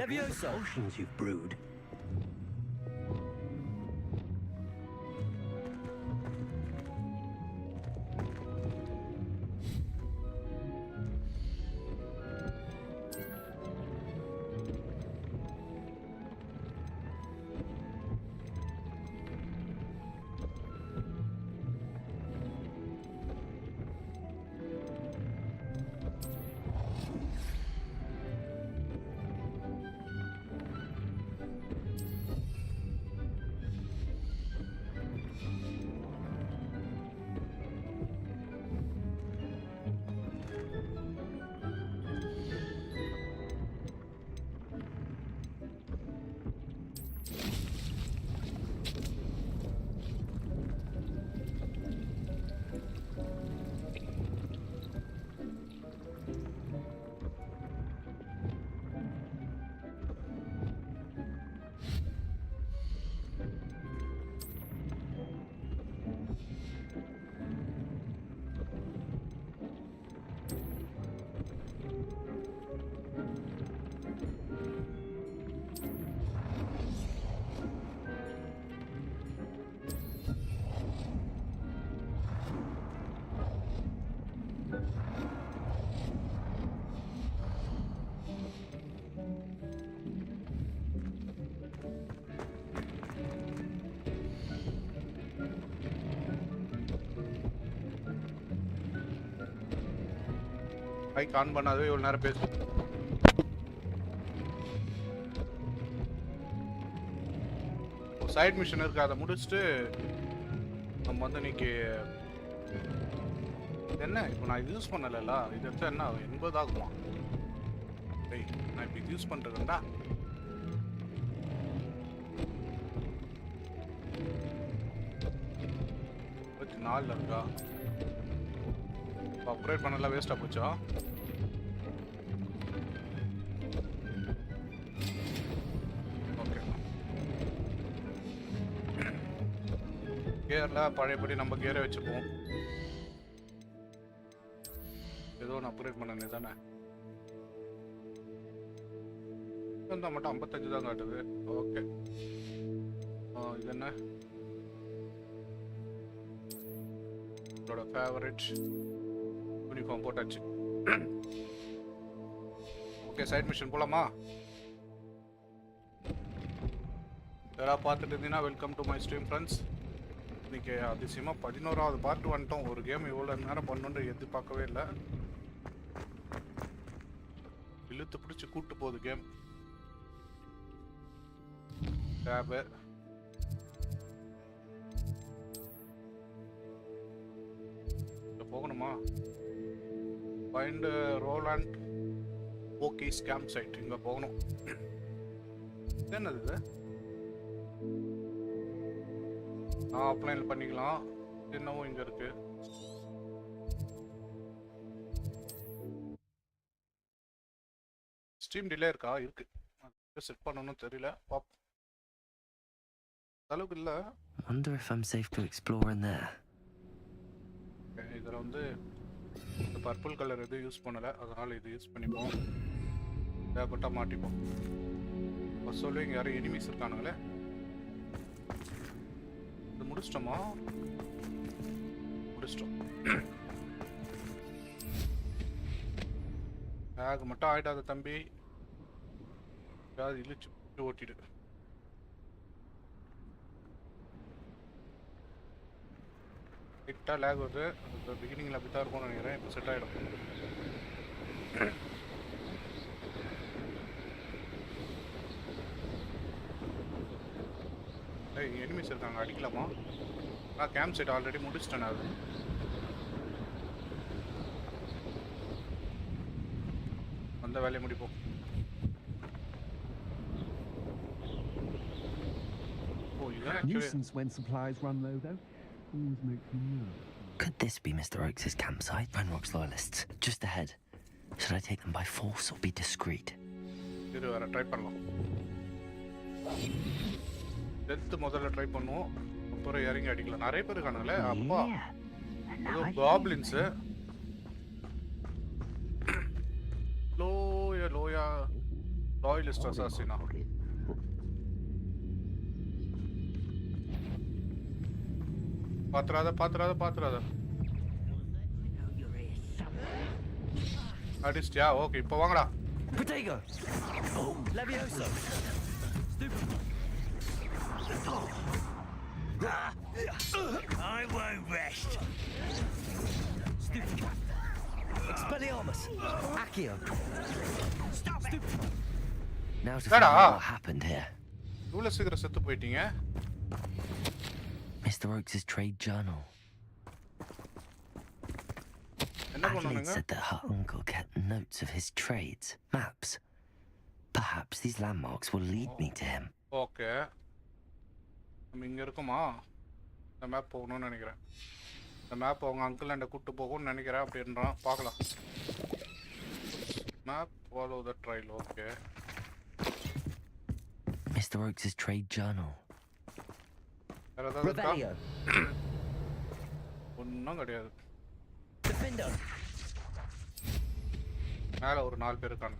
Leviosa. Potions you've brewed. Mic on பண்ணாதே இவ்வளவு நேரம் பேசு. சைட் மிஷன் இருக்கு, அதை முடிச்சுட்டு நம்ம வந்து இன்னைக்கு என்ன இப்போ நான் இது யூஸ் பண்ணல, இது எடுத்தா என்ன 80 ஆகுமா? டேய் நான் இப்போ இது யூஸ் பண்றேன்டா. நாலுல இருக்கா? அப்கிரேட் பண்ணலாம் வேஸ்டா போச்சா? ஓகே கியர்ல பழையபடி நம்ம கியரை வச்சுப்போம். ஏதோ ஒன்று அப்கிரேட் பண்ணனே தானே. இருந்தால் மட்டும் 55 தான் காட்டுது. ஓகே இது என்ன என்னோட ஃபேவரட் யூனிஃபார்ம் போட்டாச்சு. ஓகே சைட் மிஷன் போலாமா? யாராவது பார்த்துட்டு இருந்தீங்கன்னா welcome to my stream friends. இன்னைக்கு அதிசயமாக 11வது பார்ட் வந்துட்டோம். ஒரு கேம் இவ்வளோ நேரம் பண்ணுன்னு எதிர்பார்க்கவே இல்லை. இழுத்து பிடிச்சி கூப்பிட்டு போகுது கேம். டேபு போகணுமா? Find Roland okays camp side. இங்கே போகணும். என்னது இது? ஆஃப்லைனில் பண்ணிக்கலாம். என்னவோ இங்கே இருக்கு. ஸ்ட்ரீம் டிலே இருக்கா? இருக்கு. செட் பண்ணணும் தெரியல. பாப் அளவுக்கு இல்லை. Wonder if I'm safe to explore in there. இதில் வந்து இந்த பர்பிள் கலர் எதுவும் யூஸ் பண்ணலை, அதனால் இது யூஸ் பண்ணிப்போம். தேவைப்பட்டால் மாட்டிப்போம். இப்போ சொல்லுவீங்க யாரும் எனிமீஸ் இருக்கானுங்களே. இது முடிச்சிட்டோமா? முடிச்சிட்டோம். பேக் மட்டும் ஆகிடாத தம்பி. ஏதாவது இழுச்சு ஓட்டிடு. லைட்டாக லேக் வருது. இப்போ பிகினிங்கில் அப்படி தான் இருக்கும்னு நினைக்கிறேன். இப்போ செட் ஆகிடும். ஏய் எனிமீஸ் இருக்காங்க, அடிக்கலாமா? நான் கேம்ப் செட் ஆல்ரெடி முடிச்சிட்டேன். அது அந்த வேலையை முடிப்போம். Nuisance when supplies run low, though. Could this be Mr. Oakes' campsite? Ranrock's loyalists, just ahead. Should I take them by force or be discreet? இரு வர ட்ரை பண்ணலாம். டெல்த் முதல்ல ட்ரை பண்ணுவோம், அப்புறம் இறங்கி அடிக்கலாம். நிறைய பேர் இருக்கானுங்களே. அப்பா ஏதோ goblins. Loya Loyalist assassin. பாத்துறாத. அடிச்சிட்டியா? Okay, இப்போ வாங்கடா. Protego! Oh, Levioso! I won't rest. Expelliarmus! Accio! Stop it! Now to find out what happened here. இவ்வளவு சீக்கிரம் செத்து போயிட்டீங்க. Mr. Oakes' trade journal. Adelaide said that her uncle kept notes of his trades, maps. Perhaps these landmarks will lead me to him. Okay. நம்ம இங்க இருக்குமா? இந்த map போகணும்னு நினைக்கிறேன். இந்த மேப் அவங்க அங்கிள் அண்ட கூட்டு போகும்னு நினைக்கிறேன். அப்படின்றான். பார்க்கலாம். Map follow the trail. Okay. Mr. Oakes' trade journal. Revelio. ஒன்னும் கிடையாது. Defender. மேல ஒரு 4 பேர் இருக்காங்க.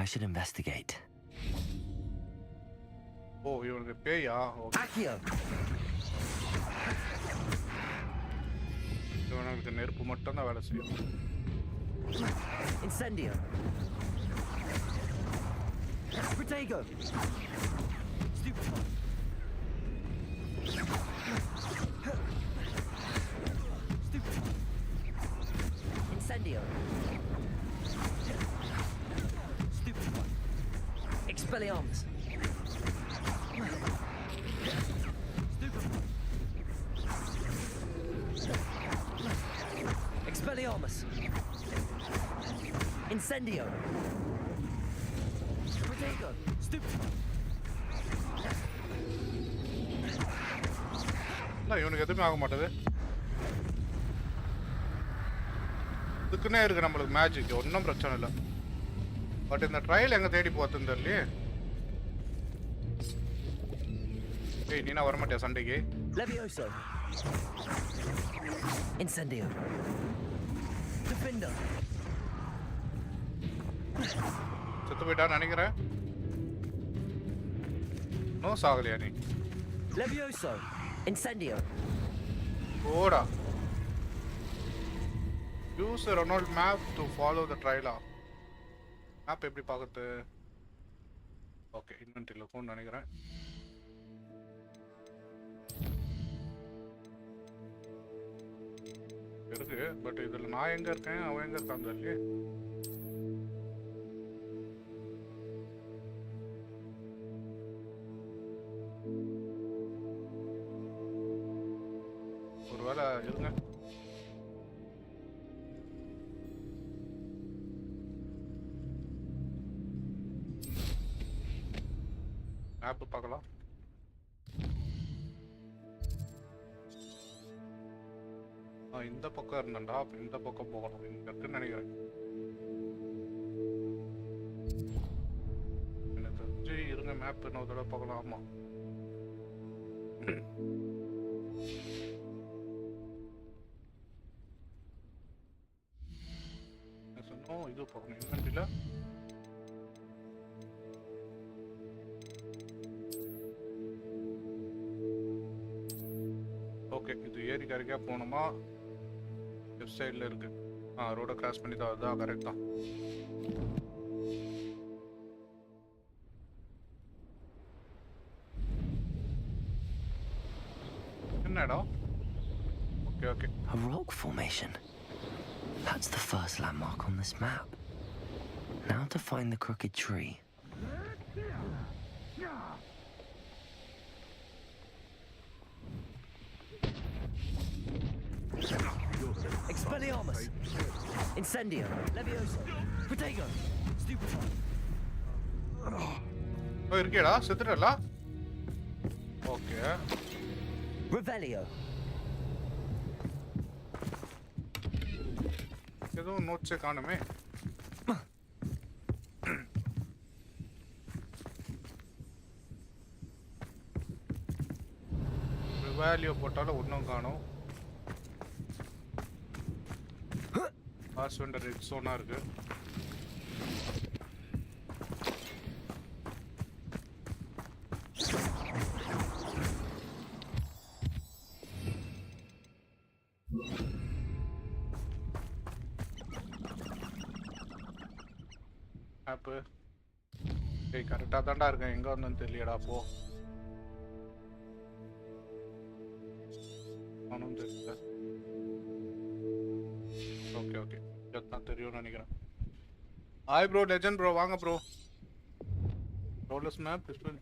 I should investigate. Oh, இவனுக்கு பேயா? Accio. இவனுக்கு நெருப்பு மட்டும் தான் வேலை செய்யும். Incendio. Protego. Stupefy. Stupefy. Incendio. Stupefy. Expelliarmus. Stupefy. Expelliarmus. Incendio. Protego. Stupefy. இல்ல இவனுக்கு எதுவுமே ஆக மாட்டேது. இதுக்குன்னே இருக்கு நம்மளுக்கு மேஜிக். ஒன்றும் பிரச்சனை இல்லை. பட் இந்த ட்ரையல் எங்க தேடி போத்துன்னு தெரியலையே. ஏய், நீனா வரமாட்டியா சண்டைக்கு? Levioso. Incendio. Defender. செத்து போயிட்டான்னு நினைக்கிறேன். நோ சாகலையா நீ? Levioso. Incendio. ஓடா. Use a Ronald map to follow the trail. Map எப்படி பார்க்குறது? ஓகே, இன்வென்ட்ரியில் இருக்கும்னு நினைக்கிறேன். இருக்கு, பட் இதில் நான் எங்கே இருக்கேன், அவன் எங்கே இருக்கான் தெரியலையே. ஒரு வேளை இருங்க. மேப்பு பார்க்கலாம். இந்த பக்கம் இருந்தேன்டா, அப்ப இந்த பக்கம் போகணும். இங்க இருக்குன்னு நினைக்கிறேன். எனக்கு தெரிஞ்சு இருங்க, மேப் இன்னொரு தடவை பார்க்கலாம். ஆமா, சொன்னோம் இது பார்க்கணும். இன்வென்ட்ரியில ஓகே, இது ஏரி கரைக்கா போகணுமா? லெஃப்ட் சைடில் இருக்கு. ரோடை கிராஸ் பண்ணி தான் அதுதான் கரெக்ட் தான். என்ன இடம்? Okay okay. A rock formation. That's the first landmark on this map. Now to find the crooked tree. Expelliarmus. Incendio. Levioso. Protego. Stupefy. இருக்கேடா, செத்துட்டல. ஓகே. Revelio. ஏதோ நோட்ஸே காணுமே. வேல்யூ போட்டாலும் ஒன்றும் காணும். பாஸ்வெண்டர் ரெட் சோனா இருக்கு. ஆப்பு டேய் கரெக்டாக தான்டா இருக்கேன். எங்கே வந்தேன்னு தெரியலடா. போ ஒன்றும் தெரியல. ஓகே ஓகே இதுதான் தெரியும்னு நினைக்கிறேன். ஹாய் ப்ரோ லெஜண்ட் ப்ரோ வாங்க ப்ரோ. ரோலஸ் map pistol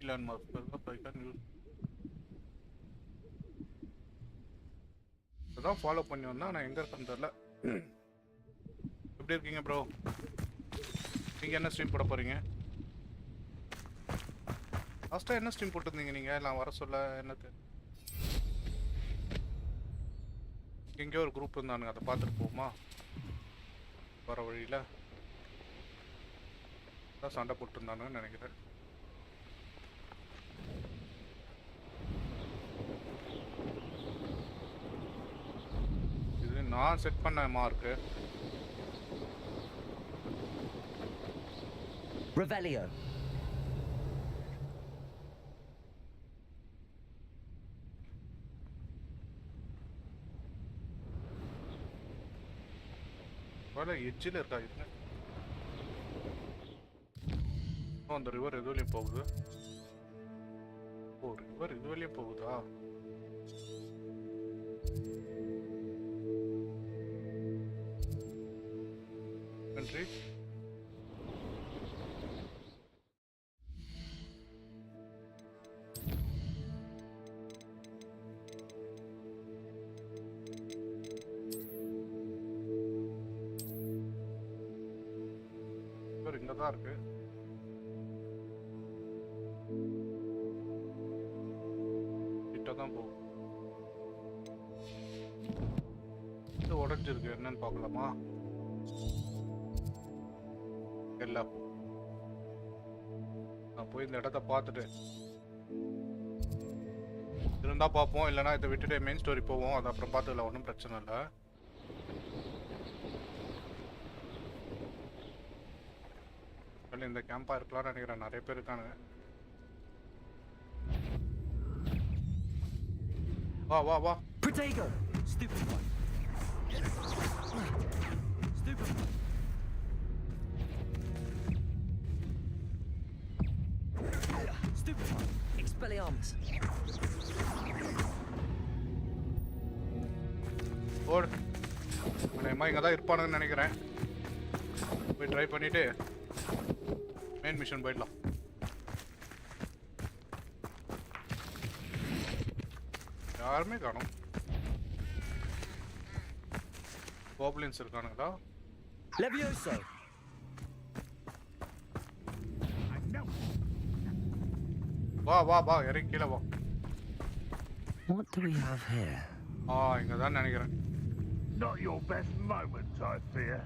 landmark I can use. அதான் ஃபாலோ பண்ணி வந்தா நான் எங்கே இருக்கேன்னு தெரியல. எப்படி இருக்கீங்க ப்ரோ? நீங்கள் என்ன ஸ்ட்ரீம் போட போகிறீங்க? லாஸ்ட்டாக என்ன ஸ்ட்ரீம் போட்டிருந்தீங்க நீங்கள்? நான் வர சொல்ல என்னது எங்கேயோ ஒரு குரூப் இருந்தானுங்க, அதை பார்த்துட்டு போமா வர வழியில் தான் சண்டை போட்டுருந்தானுன்னு நினைக்கிறேன். இது நான் செட் பண்ண மார்க்கு. Revelio. எட்ஜில் இருக்கா இது? அந்த ரிவர் எது வழியும் போகுது. ஓ ரிவர் இது வழியும் போகுதா? நன்றி. இங்க தான் இருக்கு. கிட்ட தான் போகும். இது உடைஞ்சிருக்கு, என்னன்னு பார்க்கலாமா? எல்லாம் நான் போய் இந்த இடத்த பார்த்துட்டு இருந்தா பார்ப்போம், இல்லைன்னா இதை விட்டுட்டு மெயின் ஸ்டோரி போவோம். அது அப்புறம் பார்த்துக்கலாம், ஒன்றும் பிரச்சனை இல்லை. இந்த கேம்பா இருக்கலாம்னு நினைக்கிறேன். நிறைய பேர் இருக்கானுங்க. வா வா வா. Protego. Stupid one. Stupid one. Stupid one. Expelliarmus. ஓடு. அம்மா இங்கே தான் இருப்பானுங்கன்னு நினைக்கிறேன். போய் ட்ரை பண்ணிட்டு மெயின் மிஷன் போயிடலாம். யாருமே காணோம். கோப்ளின்ஸ் இருக்கானுங்களா? Levioso. வா வா வா, இறங்கி கீழே வா. What do we have here? இங்க தான் நினைக்கிறேன். Not your best moment, I fear.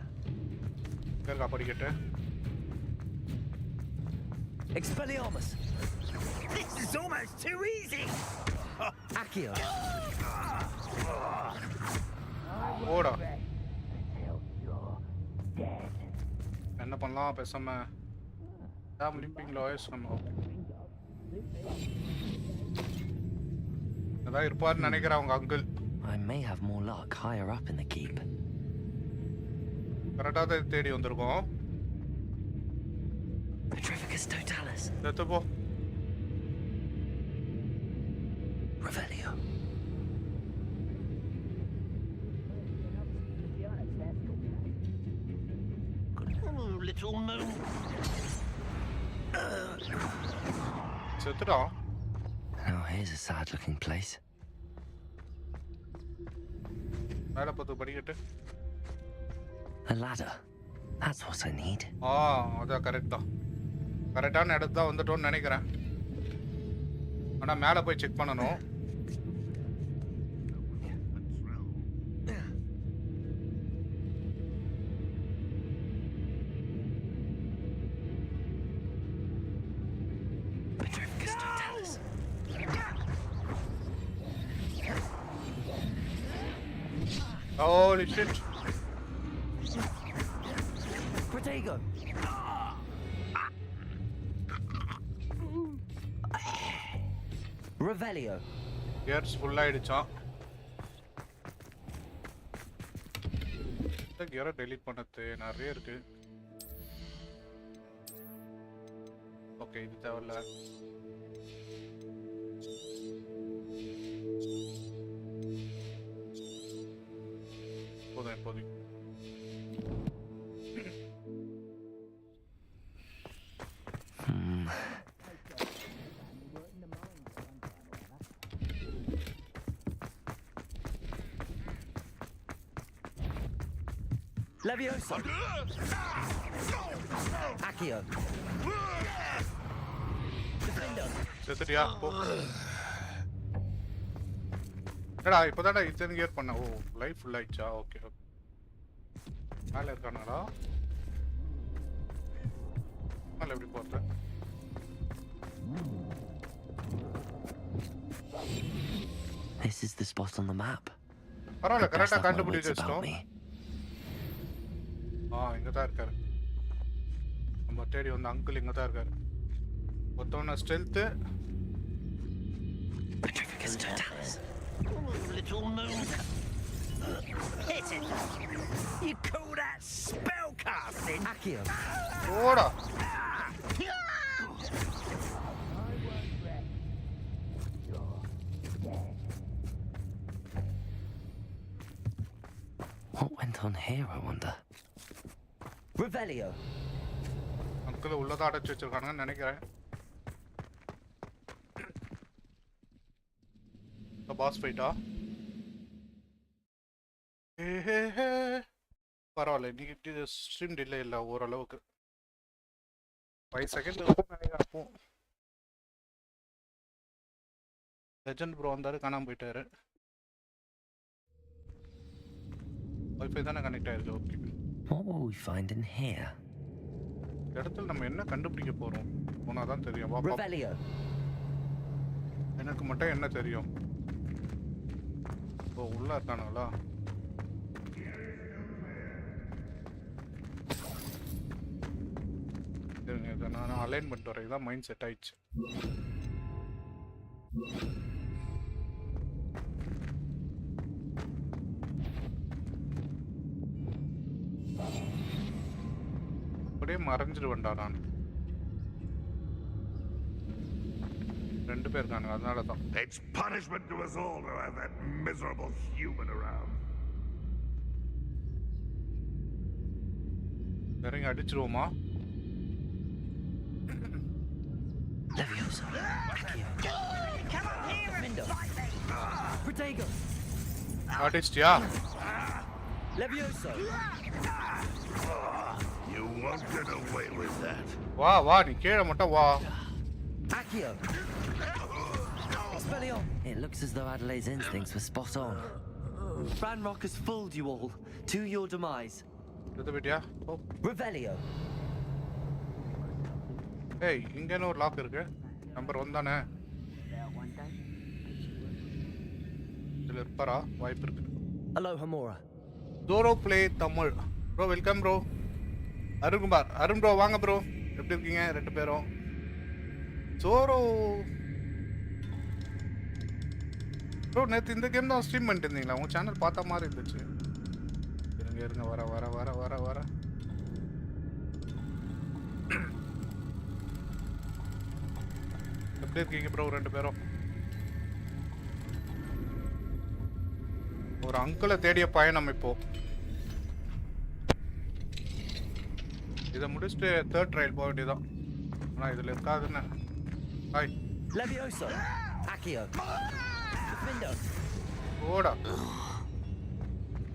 இருக்கா படிக்கட்டு? Expelliarmus. This is almost too easy. Accio. ஓடா. என்ன பண்ணலாம் பேசாம? லிம்பிங் லாயர்ஸ் நம்ம அதான் இருப்பாருன்னு நினைக்கிறேன் அவங்க uncle. I may have more luck higher up in the keep. கரெக்டாக தான் தேடி வந்திருக்கோம். Petrificus totalis. எடுத்து போ. Revelio. Oh, little moon. செத்துட்டான். Now here's a sad-looking place. மேலே பார்த்து படிக்கட்டு. A ladder. That's what I need. அதான் கரெக்ட் தான். கரெக்டான இடத்து தான் வந்துட்டோன்னு நினைக்கிறேன். ஆனால் மேலே போய் செக் பண்ணணும். Petrificus totalis. Holy shit. Protego. Revelio. Gears full ஆயிடுச்சாம். இந்த gear delete பண்ணது நிறைய இருக்கு. ஓகே இது தேவையில்ல. போதும். Levioso. Accio. Defender. செத்துட்டியா போ. என்னடா இப்போதான்டா இத்தனை கியர் பண்ண. ஓ லைஃப் ஃபுல் ஆயிடுச்சா. ஓகே மேலே இருக்கானுங்களா. மேலே எப்படி போகிறது. This is the spot on the map. பரவாயில்ல It does கரெக்டாக have my கண்டுபிடிச்சு wits about வச்சிட்டோம். me. இங்கே தான் இருக்காரு. நம்ம தேடி வந்த அங்கிள் இங்கே தான் இருக்காரு. ஒருத்தவன strength. Little moon. Hit it. You call that spell casting? Accio. ஓடா. What went on here, I wonder? Revelio. Uncle உள்ளதான் அடைச்சி வச்சிருக்கானுங்கன்னு நினைக்கிறேன். பாஸ் ஃபைட்டா. பரவாயில்ல இன்னைக்கு ஸ்ட்ரீம் டிலே இல்லை ஓரளவுக்கு. 5 செகண்ட் இருக்கும். லெஜண்ட் ப்ரோ வந்தாரு காணாம போயிட்டாரு. வைஃபை தானே கனெக்ட் ஆயிருக்கு. Okay What will we find in here? இடத்துல நம்ம என்ன கண்டுபிடிக்க போறோம் போனாதான் தெரியும். Revelio. எனக்கு மட்டும் என்ன தெரியும். ஓ உள்ள இருக்கானுங்களா. இதை நான் அலைன் பண்ணிட்டு வரேன். இதான் மைண்ட் செட் ஆயிடுச்சு. அப்படியே மறைஞ்சிடுவேன்டா நான். 2 பேர் இருக்கானுங்க அதனால தான். It's punishment to us all to have that miserable human around. இறங்கி அடிச்சிருவோமா. Levioso. Accio. Come on here and fight me. Protego. அடிச்சிட்டியா. Levioso. You won't get away with that. வா நீ கீழே மட்டும் வா. Accio. Expellion. It looks as though Adelaide's instincts were spot on. Ranrock has fooled you all to your demise. இது விட்டியா. Revelio. ஏய் இங்க ஒரு lock இருக்கு. நம்பர் 1 தானே. இதுல இருப்பாரா வாய்ப்பு இருக்கு. Aloha Mora. Zoro play Tamil. Bro welcome bro. Arun bro வாங்க ப்ரோ. எப்படி இருக்கீங்க 2 பேரும். Zoro ப்ரோ நேற்று இந்த கேம் தான் ஸ்ட்ரீம் பண்ணிட்டு இருந்தீங்களா. உங்கள் சேனல் பார்த்த மாதிரி இருந்துச்சு. இருங்க வர எப்படி இருக்கீங்க ப்ரோ 2 பேரும். ஒரு அங்கிளை தேடிய பயணம் இப்போ. இதை முடிச்சுட்டு 3rd ட்ரையல் போக வேண்டியதான். ஆனால் இதில் இருக்காதுன்னு. Hi Levioso. Accio. Defender. ஓடா.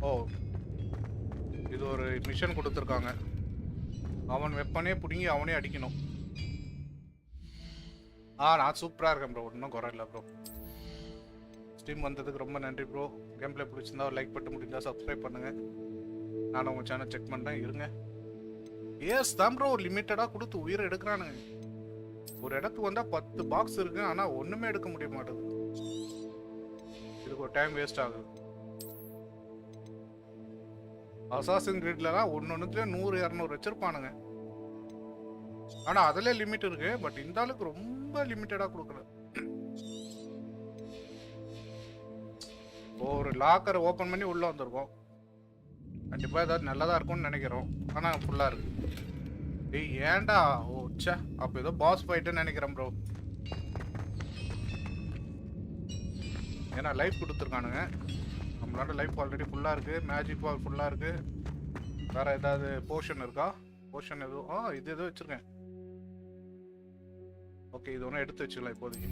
ஓ இது ஒரு மிஷன் கொடுத்துருக்காங்க. அவன் வெப்பனே பிடுங்கி அவனே அடிக்கணும். நான் சூப்பராக இருக்கேன் ப்ரோ. ஒன்றும் குறை இல்லை ப்ரோ. ஸ்ட்ரீம் வந்ததுக்கு ரொம்ப நன்றி ப்ரோ. கேம் பிளே பிடிச்சிருந்தா ஒரு லைக் பண்ணிட்டு முடிஞ்சால் சப்ஸ்கிரைப் பண்ணுங்கள். நானும் உங்கள் சேனல் செக் பண்ணுறேன் இருங்க. எஸ் தான் ப்ரோ லிமிட்டடாக கொடுத்து உயிரை எடுக்கிறானுங்க. ஒரு இடத்துக்கு வந்தால் 10 பாக்ஸ் இருக்கு. ஆனால் ஒன்றுமே எடுக்க முடிய மாட்டேங்குது. இதுக்கு ஒரு டைம் வேஸ்ட் ஆகுது. அசாசின் கிரீட்லலாம் ஒன்னொன்னுல 100-200 வச்சிருப்பானுங்க. ஆனா அதுல லிமிட் இருக்கு. பட் இந்த அளவுக்கு ரொம்ப லிமிட்டடா கொடுக்கல. ஒரு லாக்கரை ஓபன் பண்ணி உள்ள வந்திருக்கோம். கண்டிப்பா ஏதாவது நல்லதா இருக்கும்னு நினைக்கிறோம். ஆனா ஃபுல்லா இருக்கு. ஏய் ஏன்டா? ஓ ச்சே, அப்ப ஏதோ பாஸ் ஃபைட்னு நினைக்கிறேன் ப்ரோ. ஏன்னா லைஃப் கொடுத்துருக்கானுங்க. நம்மளோட லைஃப் ஆல்ரெடி ஃபுல்லா இருக்கு. மேஜிக் பால் ஃபுல்லா இருக்கு. வேற ஏதாவது போஷன் இருக்கா? போஷன் எதுவும் இது எதுவும் வச்சிருக்கேன். ஓகே, இது ஒன்றும் எடுத்து வச்சுக்கலாம் இப்போதைக்கு.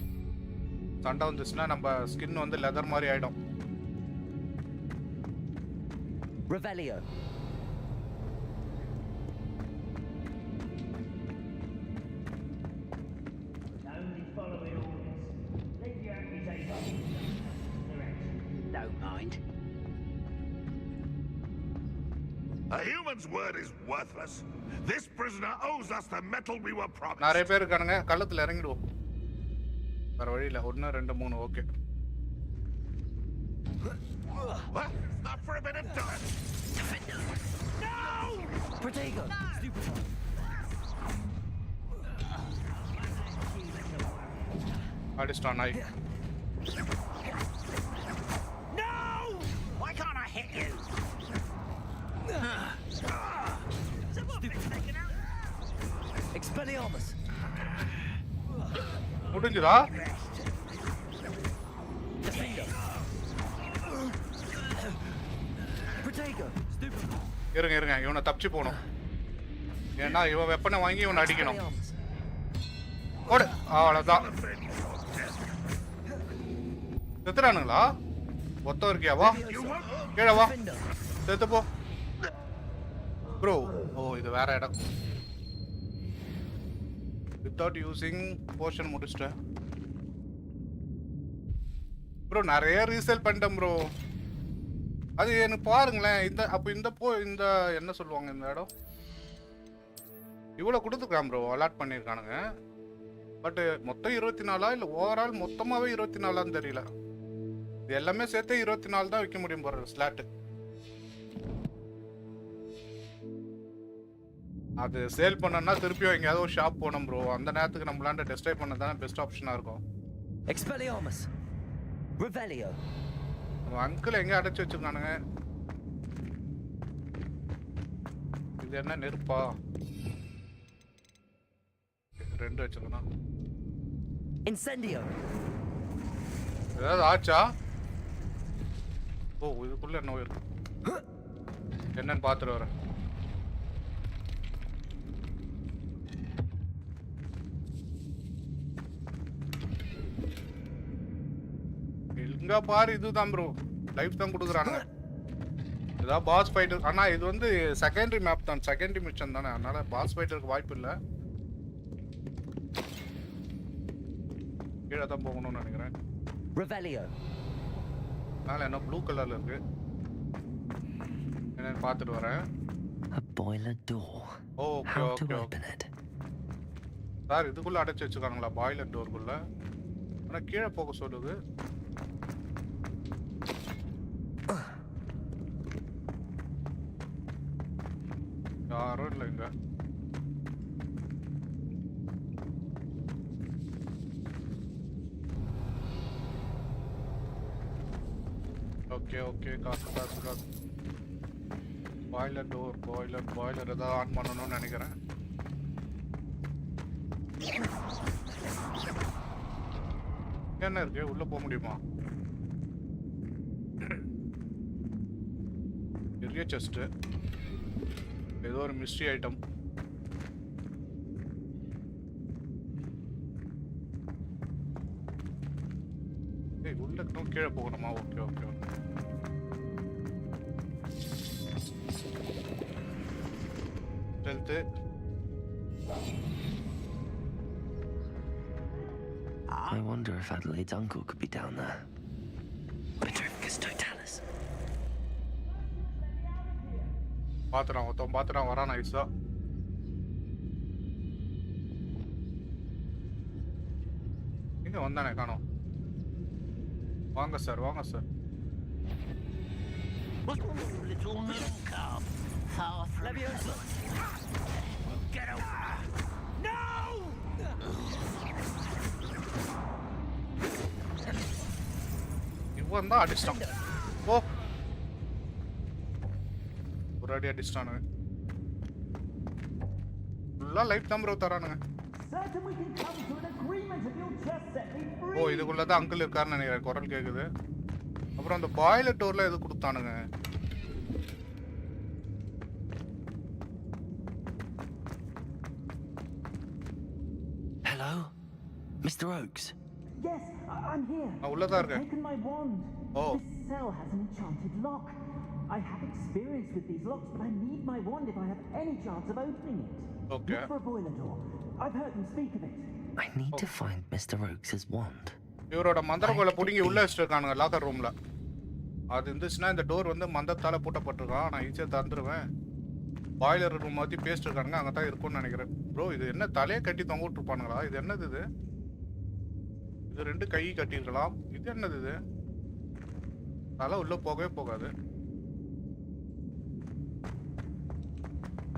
சண்டை வந்துச்சுன்னா நம்ம ஸ்கின் வந்து லெதர் மாதிரி ஆயிடும். Revelio. Only following orders. Leave your accusations. Don't mind. A human's word is worthless. This prisoner owes us the metal we were promised. நிறைய பேர் இருக்கானுங்க. கள்ளத்துல இறங்கிடுவோம். வேற வழி இல்ல. 1 2 3 okay. What? Not for a bit of dirt. No! Protego. Stupid. அடிஸ்டான் நாய். No! Why can't I hit you? Expelliarmus. முடிஞ்சுதா? Defender. Protego. Stupid. இருங்க இவனை தப்பிச்சு போகணும். ஏன்னா இவன் வெப்பனை வாங்கி இவனை அடிக்கணும். ஓடு. அவ்வளோதான். செத்துறானுங்களா? ஒத்த இருக்கியா? வா கீழே வா. செத்து போ ப்ரோ. ஓ இது வேற இடம். வித்தவுட் யூசிங் போர்ஷன் முடிச்சிட்டேன் ப்ரோ. நிறைய ரீசேல் பண்ணிட்டேன் ப்ரோ. அது எனக்கு பாருங்களேன். இந்த என்ன சொல்லுவாங்க இந்த இடம் இவ்வளோ கொடுத்துருக்கான் ப்ரோ. அலாட் பண்ணியிருக்கானுங்க. பட்டு மொத்தம் 24 இல்லை ஓவரால் மொத்தமாகவே 24 தெரியல. இது எல்லாமே சேர்த்து 24 தான் விற்க முடியும் போகிற ஸ்லாட்டு. அது சேல் பண்ணனா திருப்பியும் எங்கேயாவது ஒரு ஷாப் போனோம் ப்ரோ. அந்த நேரத்துக்கு நம்மளாண்ட டெஸ்ட்ரைவ் பண்ண தானே பெஸ்ட் ஆப்ஷனாக இருக்கும். Expelliarmus. Revelio. அங்கிள் எங்கே அடைச்சி வச்சிருக்கானுங்க? இது என்ன நெருப்பா? 2 வச்சிருக்கணும். Incendio. ஏதாவது ஆச்சா? ஓ இதுக்குள்ள என்ன இருக்கு என்னன்னு பார்த்துட்டு வரேன். இங்க பாரு இதுதான் ப்ரோ. லைஃப் தான் கொடுக்குறானுங்க. ஏதாவது பாஸ் ஃபைட்டர். ஆனா இது வந்து செகண்டரி மேப் தான். செகண்டரி மிஷன் தானே. அதனால பாஸ் ஃபைட்டருக்கு வாய்ப்பு இல்லை. கீழே தான் போகணும்னு நினைக்கிறேன். Revelio. அதனால என்ன ப்ளூ கலர்ல இருக்கு என்னன்னு பார்த்துட்டு வரேன். A boiler door. Okay How to okay open it? Sir இதுக்குள்ள அடைச்சி வச்சுக்கானுங்களா பாய்லர் டோருக்குள்ள? ஆனா கீழே போக சொல்லுது. யாரும் இல்லை இங்க. ஓகே ஓகே காசு. பாய்லர் டோர் பாய்லர் ஏதாவது ஆன் பண்ணணும்னு நினைக்கிறேன். என்ன இருக்கு உள்ள போக முடியுமா? பெரிய செஸ்ட். ஏதோ ஒரு மிஸ்ட்ரி ஐட்டம். உள்ள கீழே போகணுமா? Okay okay okay. Health. I wonder if Adelaide's uncle could be down there. Petrificus totalis. பாத்துறான் வரான் ஐசா. எங்க வந்தானே காணோம். வாங்க sir. Little moon calf. Far from Leviosa! Get away! No! இவன் தான் அடிச்சிட்டான். ஓ ஒரு அடி அடிச்சிட்டானுங்க. ஃபுல்லா லைஃப் தான் ப்ரோ தரானுங்க. ஓ இதுக்குள்ளதான் அங்கிள் இருக்காருன்னு நினைக்கிறேன். குரல் கேக்குது. அப்புறம் அந்த பாய்லர் டோர்ல எது கொடுத்தானுங்க. Hello? Mr. Oakes? Yes, I'm here. நான் உள்ளதா I've இருக்கேன். taken my wand. Oh. This cell has an enchanted lock. I have experience with these locks, but I need my wand if I have any chance of opening it. Okay. Look for a boiler door. I've heard them speak of it. I need to find Mr. Oakes' wand. இவரோட மந்திரக்கோலை புடுங்கி உள்ள வச்சிருக்கானுங்க locker ரூம்ல. அது இருந்துச்சுன்னா இந்த door வந்து மந்தத்தால பூட்டப்பட்டிருக்கான். நான் ஈஸியா திறந்துருவேன். பாய்லர் ரூம் மாதிரி பேஸ்ட் இருக்கானுங்க. அங்கே தான் இருக்கும்னு நினைக்கிறேன். ப்ரோ இது என்ன தலையை கட்டி தொங்க விட்டுருப்பானுங்களா? இது என்னது இது? இது ரெண்டு கை கட்டியிருக்கலாம். இது என்னது இது? தலை உள்ள போகவே போகாது.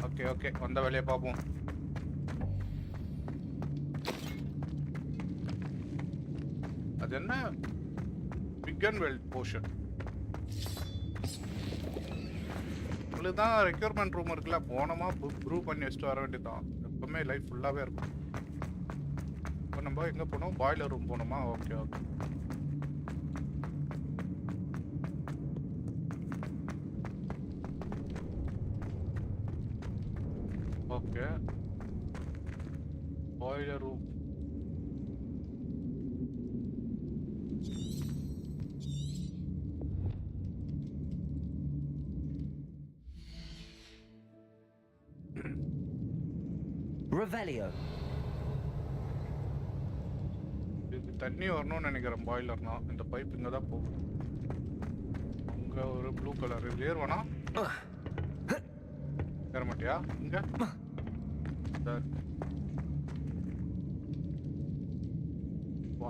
ஓகே ஓகே வந்த வேலையை பார்ப்போம். அது என்ன? Pick and weld portion. உங்களுக்கு தான் ரெக்யூர்மெண்ட் ரூம் இருக்குல்ல, போனோமா ப்ரூவ் பண்ணி வச்சுட்டு வர வேண்டியதான். எப்பவுமே லைஃப் ஃபுல்லாகவே இருக்கும். இப்போ நம்ம எங்கே போனோம்? பாய்லர் ரூம் போனோமா? Okay okay. Okay boiler room. Revelio. இது தண்ணி வரணும்னு நினைக்கிறேன். பாய்லர்னா இந்த பைப் இங்கே தான் போகும். அங்கே ஒரு ப்ளூ கலர் இது ஏறுவானா? ஏற மாட்டியா? இங்கே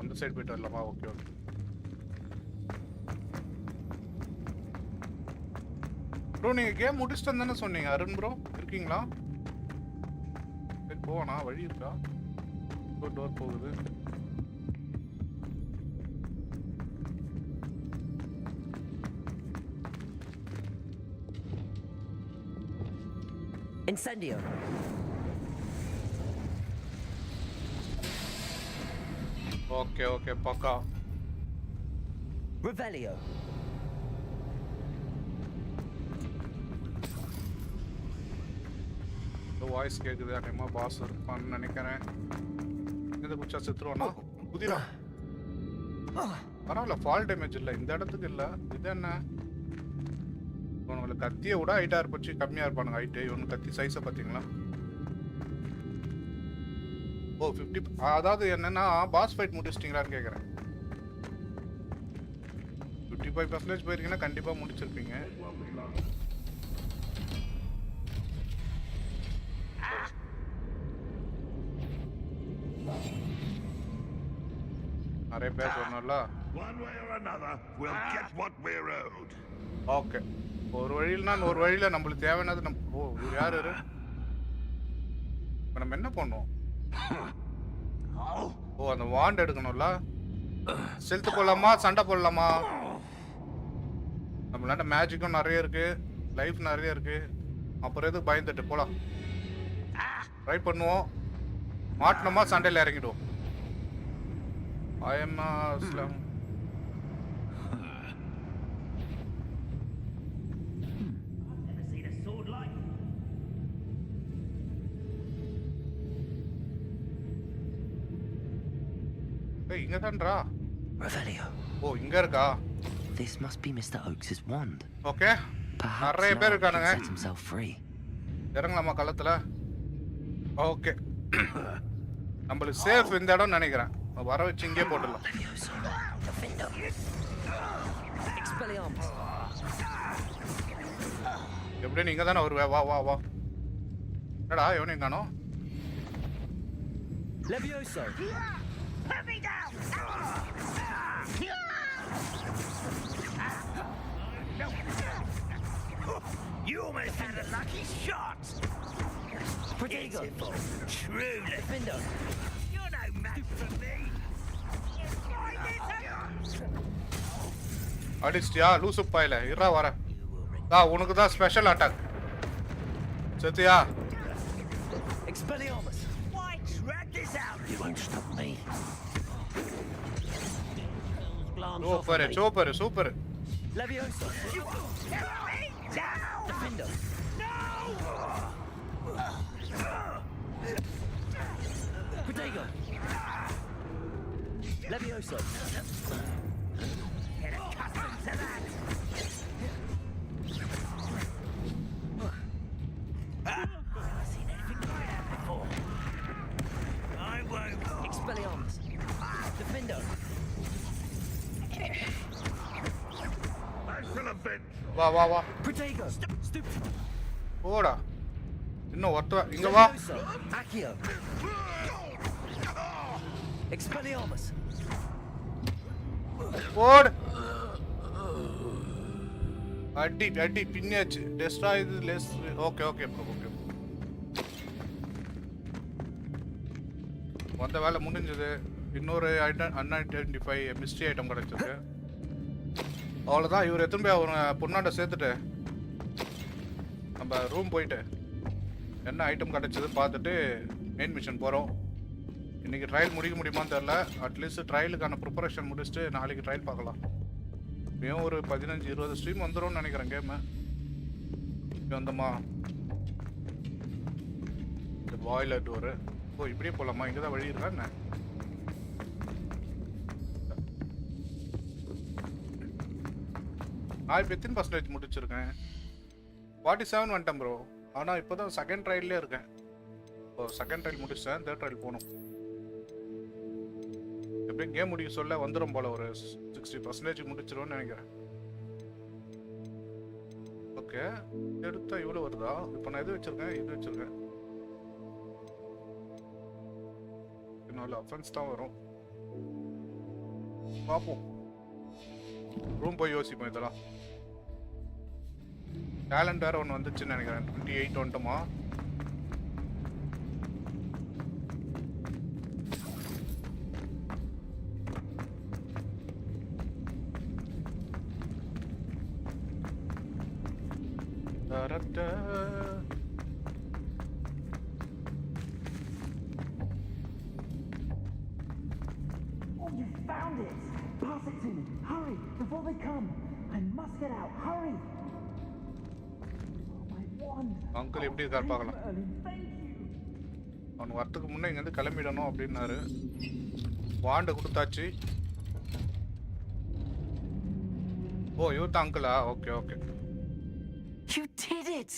அந்த சைடு போயிட்டு வரலாமா? Okay okay. ப்ரோ நீங்கள் கேம் முடிச்சுட்டு தானே சொன்னீங்க? அருண் ப்ரோ இருக்கீங்களா? சரி போவானா? வழி இருக்கா? டோர் போகுது. Incendio. ஓகே ஓகே பக்கா. Revelio. வாய்ஸ் கேக்குது. அனிமா பாஸ் இருப்பான்னு நினைக்கிறேன். இந்த குச்சா செத்துருவானா? குதிரா பரவாயில்ல, ஃபால் டேமேஜ் இல்லை இந்த இடத்துக்கு இல்லை. இது என்ன? இவனுங்களுக்கு கத்தியை விட ஹைட்டாக இருப்பச்சு கம்மியாக இருப்பானுங்க ஹைட்டு. இவனுக்கு கத்தி சைஸை பார்த்தீங்களா? ஓ 50. அதாவது என்னன்னா பாஸ் ஃபைட் முடிச்சிட்டிங்களான்னு கேட்குறேன். 55% போயிருக்கீங்கன்னா கண்டிப்பாக முடிச்சிருப்பீங்க. நிறைய பேர் சொன்னோம்ல. ஓகே ஒரு வழியில்னா ஒரு வழியில நம்மளுக்கு தேவையானது நம்ம. ஓ இவர் யாரு? இப்போ நம்ம என்ன பண்ணுவோம்? ஓ அந்த வாண்ட் எடுக்கணும்ல. செலுத்து போடலாமா சண்டை போடலாமா? நம்மளாண்ட மேஜிக்கும் நிறைய இருக்கு, லைஃப் நிறைய இருக்கு. அப்புறம் எதுக்கு பயந்துட்டு போலாம்? ட்ரை பண்ணுவோம். மாட்டினோமா சண்டையில் இறங்கிடுவோம். I am Islam. I've never seen a sword like. Hey, இங்க தான்டா. Revelio. ஓ இங்க இருக்கா? This must be Mr. Oakes' wand. Okay Perhaps நிறைய now பேர் he can இருக்கானுங்க. set himself free. இறங்கலாமா களத்துல? ஓகே நம்மளுக்கு சேஃப் இந்த இடம் நினைக்கிறேன். வர வச்சு இங்கே போட்டுடலாம். Leviosa. Defendo. Expelliarmus. எப்படி நீங்க தானே வருவே? வா வா வா. என்னடா எவனையும் காணோம்? Leviosa. Put me down! almost had a lucky shot. Pitiful, truly. Defender. You're no match for me. அடிச்சிட்டியா லூசு பாயில இரா வர உனக்கு தான் special attack Sathya Expelliarmus. Why drag this out? You won't stop me. Super super Leviosa. Down! Defender. Protego. Leviosa. Get accustomed to that. I've seen anything like that before. I won't. Expelliarmus. Defender. I shall avenge. வா Protego. Stupid. போடா இன்னும் ஒருத்த இங்க வா Leviosa. Accio. Expelliarmus. போடு அடி பின்னாச்சு destroy இது less okay bro okay வந்த வேலை முடிஞ்சது இன்னொரு அன்ஐடென்டிஃபை மிஸ்ட்ரி ஐட்டம் கிடைச்சது அவ்வளோதான் இவர் எத்தனை போய் அவங்க பொண்ணாண்ட சேர்த்துட்டு நம்ம ரூம் போயிட்டு என்ன ஐட்டம் கிடைச்சது பார்த்துட்டு மெயின் மிஷன் போகிறோம் இன்றைக்கி ட்ரையல் முடிக்க முடியுமான்னு தெரில அட்லீஸ்ட் ட்ரையலுக்கான ப்ரிப்பரேஷன் முடிச்சுட்டு நாளைக்கு ட்ரையல் பார்க்கலாம் இப்பயும் ஒரு 15-20 ஸ்ட்ரீம் வந்துடும்னு நினைக்கிறேன் கேமு இப்போ வந்தம்மா இந்த பாய்லர் டோரு ஓ இப்படியே போகலாமா இங்கே தான் வழி இருக்கா என்ன நான் இப்போ எத்தனை பர்சன்டேஜ் முடிச்சிருக்கேன் 47 வந்துட்டேன் ப்ரோ ஆனால் இப்போ தான் செகண்ட் ட்ரையல்லே இருக்கேன் இப்போ செகண்ட் ட்ரையல் முடிச்சிட்டேன் தேர்ட் ட்ரையல் போகணும் எப்படியும் கேம் முடிக்க சொல்ல வந்துடும் போல ஒரு 60% முடிச்சிருவோன்னு நினைக்கிறேன் ஓகே எடுத்தா இவ்வளோ வருதா இப்போ நான் இது வச்சிருக்கேன் நாலு அஃபென்ஸ் தான் வரும் பார்ப்போம் ரூம் போய் யோசிப்போம் இதெல்லாம் டேலண்ட் வேறு ஒன்று வந்துச்சுன்னு நினைக்கிறேன் 28 வந்துட்டோமா Oh, you found it! Pass it to me. Hurry, before they come. I must get out. Hurry! Oh, my wand. Uncle எப்படி இருக்கார் பார்க்கலாம் Merlin, thank you. அவன் வரத்துக்கு முன்னே இங்கேருந்து கிளம்பிடணும் அப்படின்னாரு வாண்டை கொடுத்தாச்சு ஓ இவர் தான் அங்கிளா okay You did it!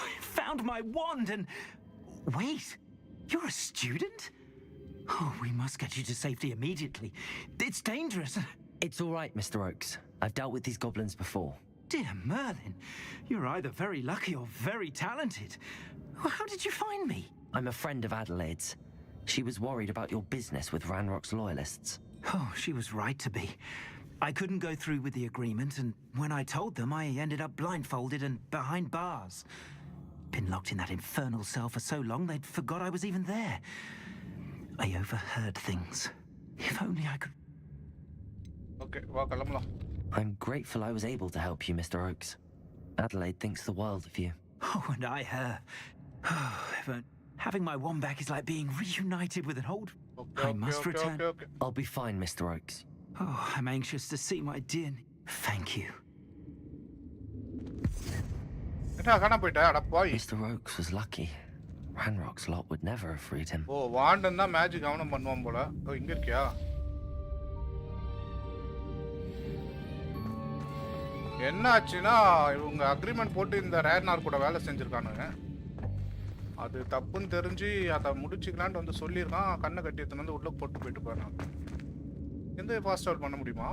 I found my wand and... Wait, you're a student? Oh, we must get you to safety immediately. It's dangerous. It's all right, Mr. Oakes. I've dealt with these goblins before. Dear Merlin, you're either very lucky or very talented. How did you find me? I'm a friend of Adelaide's. She was worried about your business with Ranrock's loyalists. Oh, she was right to be. I couldn't go through with the agreement, and when I told them, I ended up blindfolded and behind bars. Been locked in that infernal cell for so long, they'd forgot I was even there. I overheard things. If only I could... okay வா கிளம்பலாம் I'm grateful I was able to help you, Mr. Oakes. Adelaide thinks the world of you. Oh, and I her. Oh, having my wand back is like being reunited with an old... I must return. Okay I'll be fine, Mr. Oakes. Oh, I'm anxious to see my dear... Thank you. என்ன காண போயிட்டா அட போய் Mr. Oakes was lucky. Ranrock's lot would never have freed him. Oh வாண்டன் தான் magic கவனம் பண்ணுவான் போல ஓ இங்க இருக்கியா என்ன ஆச்சுன்னா இவங்க அக்ரிமெண்ட் போட்டு இந்த ரேர்னார் கூட வேலை செஞ்சுருக்கானுங்க அது தப்புன்னு தெரிஞ்சு அதை முடிச்சுக்கலான்ட்டு வந்து சொல்லியிருக்கான் கண்ணை கட்டி எடுத்துன்னு வந்து உள்ள போட்டு போயிட்டு போயிடலாம் எந்த ஃபாஸ்ட் ட்ராவல் பண்ண முடியுமா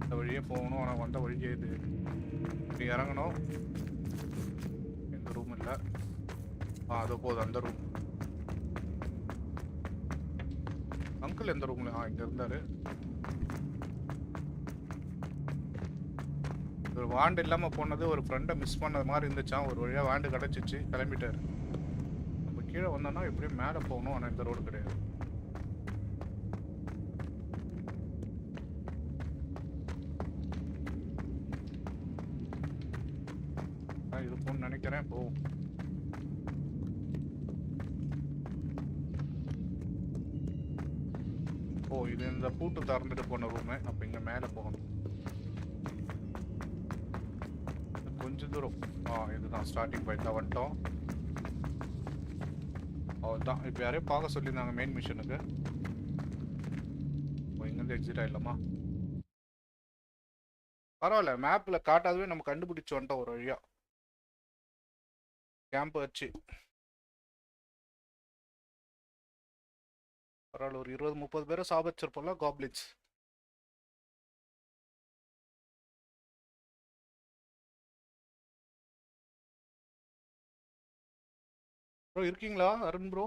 இந்த வழியே போகணும் ஆனால் வந்த வழியே இது இப்படி இறங்கணும் எந்த ரூம் இல்லை அது போதும் அந்த ரூம் அங்கிள் எந்த ரூம்ல இங்க இருந்தாரு வாண்டு இல்லாமல் போனது ஒரு ஃப்ரெண்டை மிஸ் பண்ணது மாதிரி இருந்துச்சான். ஒரு வழியாக வாண்டு கிடச்சிச்சு, கிளம்பிட்டாரு. நம்ம கீழே வந்தோம்னா எப்படியும் மேலே போகணும். ஆனால் இந்த ரோடு கிடையாது. இருக்கும்னு நினைக்கிறேன். போ. ஓ, இது இந்த பூட்டு திறந்துட்டு போன ரூமு. அப்போ இங்கே மேலே போகணும். கொஞ்சம் தூரம். இதுதான் ஸ்டார்டிங் பாயிண்ட். தான் வந்துட்டோம். அவ்வளோதான். இப்போ யாரையும் பார்க்க சொல்லியிருந்தாங்க மெயின் மிஷனுக்கு. இங்கேருந்து எக்ஸிட் ஆகிடலாமா? பரவாயில்ல, மேப்பில் காட்டாதவே நம்ம கண்டுபிடிச்சு வந்துட்டோம் ஒரு வழியாக. கேம்ப் வச்சு பரவாயில்ல, ஒரு 20-30 பேரை சாபிச்சிருப்போம்ல காப்ளின்ஸ். ப்ரோ இருக்கீங்களா அருண் ப்ரோ?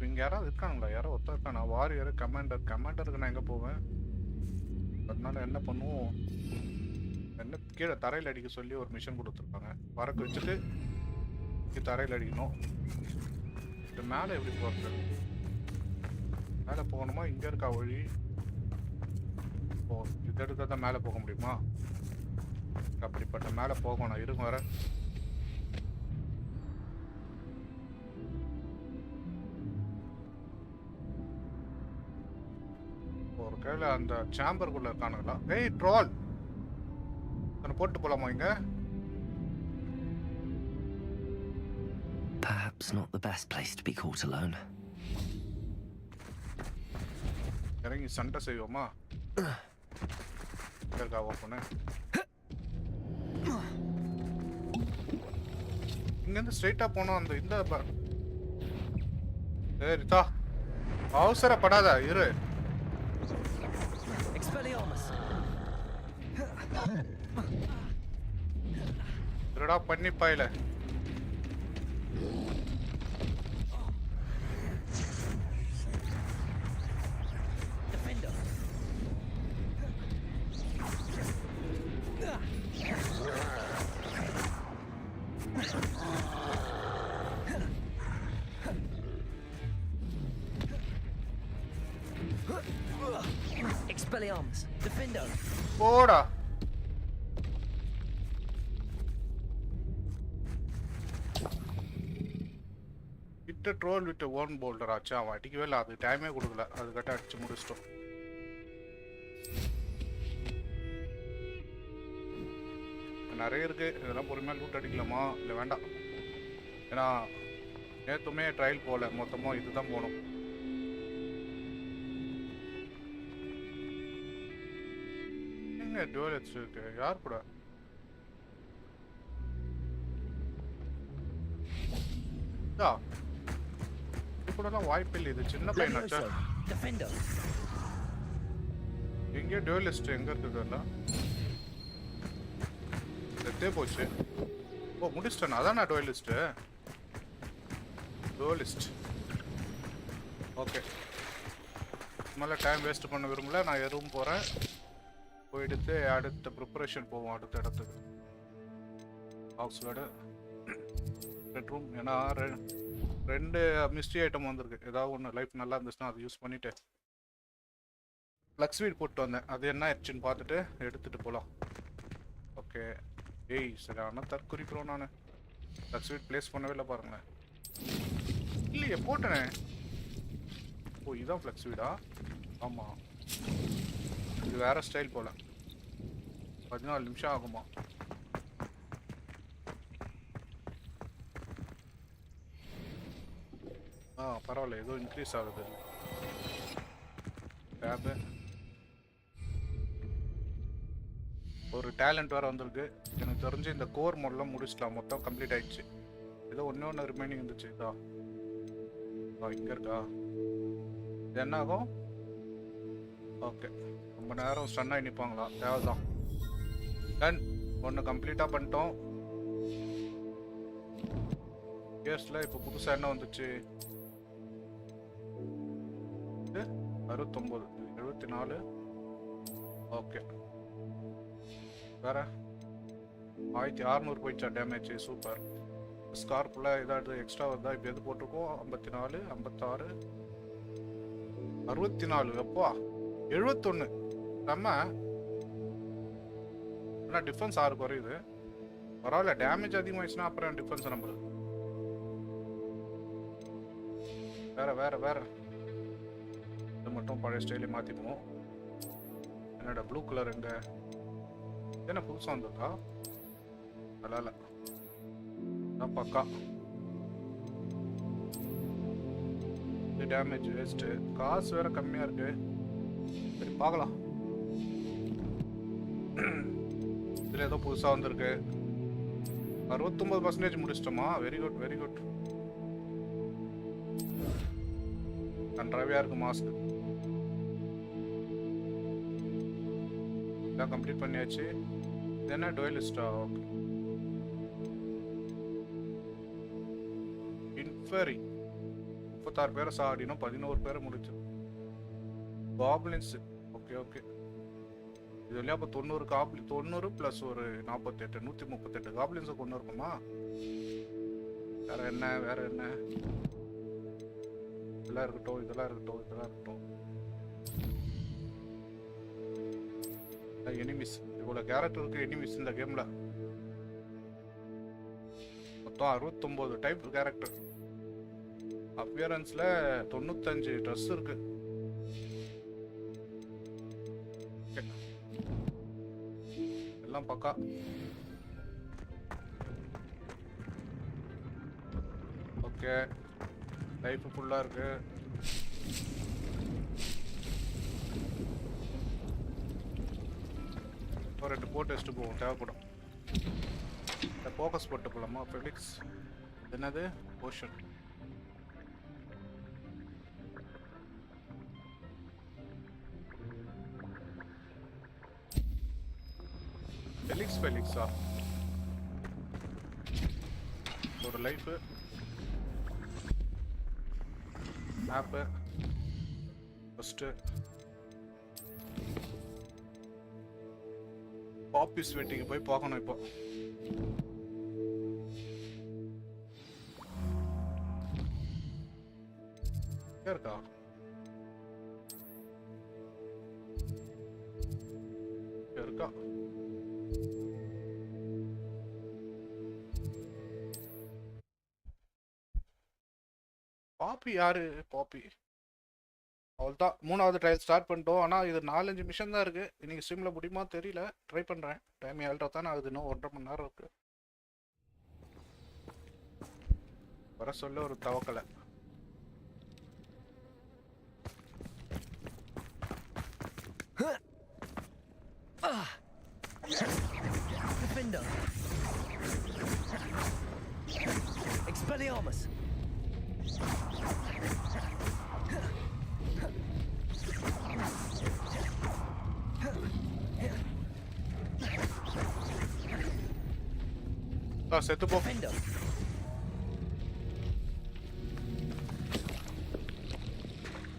இங்கே யாராவது இருக்காங்களா? யாரோ ஒருத்தர் இருக்கானா? வாரியர், கமாண்டருக்கு நான் எங்கே போவேன்? அதனால என்ன பண்ணுவோம், என்ன கீழே தரையில் அடிக்க சொல்லி ஒரு மிஷன் கொடுத்துருக்காங்க. வரக்கு வச்சுட்டு தரையில் அடிக்கணும். இது மேலே எப்படி போகிறது? மேலே போகணுமா? இங்கே இருக்கா வழி? ஓ, இது எடுக்க தான் மேலே போக முடியுமா? அப்படிப்பட்ட மேலே போகணும். இருங்க வர. ஒரு கையில் அந்த சாம்பருக்குள்ள இருக்கானுங்களா? ஏய் ட்ரோல், போட்டு போலாமா இங்க? Perhaps not the best place to be caught alone. இறங்கி சண்டை செய்வோமா? இருக்கா ஓப்பனு? இங்கேருந்து ஸ்ட்ரைட்டா போனோம். அந்த இந்த சரிதா, அவசரப்படாத இரு. இருடா பண்ணி பாயில. Expelliarmus, Defendo. போடா. விட்ட ட்ரோல் விட்ட ஓன் போல்டர் ஆச்சு. அவன் அடிக்கவே இல்லை. அது டைமே கொடுக்கல. அது கட்ட அடிச்சு முடிச்சிட்டோம். நிறைய இருக்கு. இதெல்லாம் பொறுமையாக லூட் அடிக்கலாமா இல்லை வேண்டாம்? ஏன்னா நேற்றுமே ட்ரையல் போகல, மொத்தமாக இதுதான் போகணும். எங்க டுவல் இருக்கு? யார் கூட? கூடலாம் வாய்ப்பு இல்லை. இது சின்ன பையனாச்சா? எங்கேயோ டுவலிஸ்ட் எங்க இருக்குதுல்ல? செத்தே போச்சு. ஓ முடிச்சிட்டேன். அதான் நான் டுவலிஸ்ட். ஓகே, மேலே டைம் வேஸ்ட் பண்ண விரும்பல. நான் எதுவும் போகிறேன். போயிடுத்து அடுத்த ப்ரிப்பரேஷன் போவோம். அடுத்த இடத்துக்கு ஆக்ஸ்ஃபோர்டு பெட்ரூம். ஏன்னா ரெண்டு மிஸ்ட்ரி ஐட்டம் வந்திருக்கு. ஏதாவது ஒன்று லைஃப் நல்லா இருந்துச்சுன்னா அதை யூஸ் பண்ணிவிட்டு ஃப்ளக்ஸ் வீட் போட்டு வந்தேன். அது என்ன ஆயிடுச்சுன்னு பார்த்துட்டு எடுத்துகிட்டு போகலாம். ஓகே. ஏய் சரி, ஆனால் தற்குறிக்கிறோம். நான் ஃப்ளக்ஸ் வீட் ப்ளேஸ் பண்ணவே இல்லை பாருங்களேன். இல்லையே போட்டேனே. ஓ இதுதான் ஃப்ளக்ஸ் வீடா? ஆமாம், இது வேற ஸ்டைல் போல. 14 நிமிஷம் ஆகுமா? பரவாயில்ல, ஏதோ இன்க்ரீஸ் ஆகுது. டேபு ஒரு டேலண்ட் வேறு வந்திருக்கு. எனக்கு தெரிஞ்சு இந்த கோர் மோடெலாம் முடிச்சிடலாம். மொத்தம் கம்ப்ளீட் ஆயிடுச்சு. ஏதோ ஒன்று ரிமைனிங் இருந்துச்சு. இதா இங்கே இருக்கா? இது என்ன ஆகும்? ஓகே, ரொம்ப நேரம் ஸ்டன் ஆகி நிற்பாங்களா? தேவைதான். டன் ஒன்று கம்ப்ளீட்டாக பண்ணிட்டோம். கேர்ஸில் இப்போ புதுசாக என்ன வந்துச்சு? 69 74. ஓகே, வேற 1600 போயிடுச்சா டேமேஜ்? சூப்பர். ஸ்கார்ப்பில் ஏதாவது எக்ஸ்ட்ரா வருதா? இப்போ எது போட்டிருக்கோம்? 54 56 64. எப்பா 71. நம்ம ஆனால் டிஃபென்ஸ் 6 குறையுது. பரவாயில்ல, டேமேஜ் அதிகமாகிடுச்சுன்னா அப்புறம் டிஃபென்ஸ் நம்புறது. வேற வேற வேற இது மட்டும் பழைய ஸ்டைலே மாற்றிப்போம். என்னோட ப்ளூ கலர் எங்க? என்ன புதுசாக வந்திருக்கா? நல்லா இல்லை, பக்கா. இது டேமேஜ் வேஸ்ட்டு, காசு வேற கம்மியாக இருக்கு. சரி பார்க்கலாம். இதில் ஏதோ புதுசாக வந்திருக்கு. 69% முடிச்சிட்டோமா? Very good very good. நன்றாவே இருக்கு மாஸ்க். இதான் கம்ப்ளீட் பண்ணியாச்சு. இது என்ன டுவெலிஸ்டா? ஓகே. இன்ஃபெரி 36 பேரை சாடினோம், 11 பேரை முடிச்சு. Goblins okay okay. இது இல்லையா? அப்போ 90 காப்ளின், 90 ப்ளஸ் ஒரு 48 138 காப்ளின்ஸை கொண்டு இருக்குமா? வேற என்ன வேற என்ன? இதெல்லாம் இருக்கட்டும் இதெல்லாம் இருக்கட்டும் இதெல்லாம் இருக்கட்டும். எனிமிஸ், இவ்வளோ கேரக்டர் இருக்கு எனிமிஸ் இந்த கேம்ல. மொத்தம் 69 டைப் கேரக்டர். அப்பியரன்ஸ்ல 95 ட்ரெஸ் இருக்கு. எல்லாம் பக்கா. ஓகே, லைஃப் ஃபுல்லா இருக்கு. ஒரு 2 போட்டு வச்சுட்டு போவோம், தேவைப்படும். இந்த ஃபோக்கஸ் போட்டு போலாமா? ஃபெலிக்ஸ் என்னது? போஷன். ஃபெலிக்ஸா? ஒரு லைஃப் மேப்பு ஃபஸ்ட்டு. பாப்பிஸ் வெட்டிங்க போய் பார்க்கணும் இப்போ. இருக்கா? இருக்கா? பாப்பி யாரு? பாப்பி அவ்வளோதான். 3வது ட்ரையல் ஸ்டார்ட் பண்ணிட்டோம். ஆனால் இது 4-5 மிஷன் தான் இருக்குது. இன்னைக்கு ஸ்ட்ரீமில் முடியுமா தெரியல, ட்ரை பண்ணுறேன். டைம் 7:30 தான் ஆகுது, இன்னும் 1.5 மணி நேரம் இருக்குது. வர சொல்ல ஒரு தவக்கலை. Expelliarmus. செத்து போ.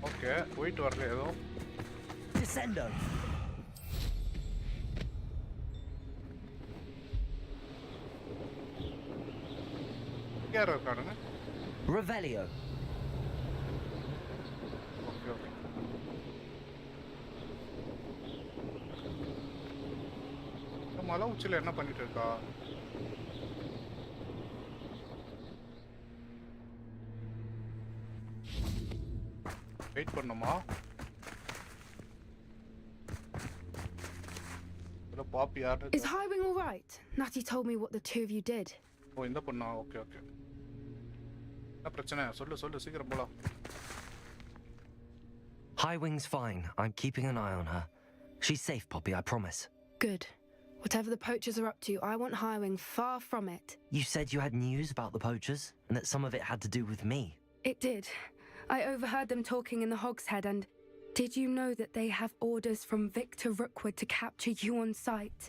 ஓகே, போயிட்டு வரல ஏதோ. Descendo. யார் இருக்கானுங்க? Revelio. Okay okay. மலை உச்சியில் என்ன பண்ணிட்டு இருக்கா? வெயிட் பண்ணுமா? பாப்பி யாரு? Is Highwing all right? Natty told me what the two of you did. ஓ, இந்த பொண்ணா? Okay okay. என்ன பிரச்சனை? சொல்லு சொல்லு, சீக்கிரம் போலாம். Highwing's fine. I'm keeping an eye on her. She's safe, Poppy, I promise. Good. Whatever the poachers are up to, I want Highwing far from it. You said you had news about the poachers, and that some of it had to do with me. It did. I overheard them talking in the Hogshead, and did you know that they have orders from Victor Rookwood to capture you on sight?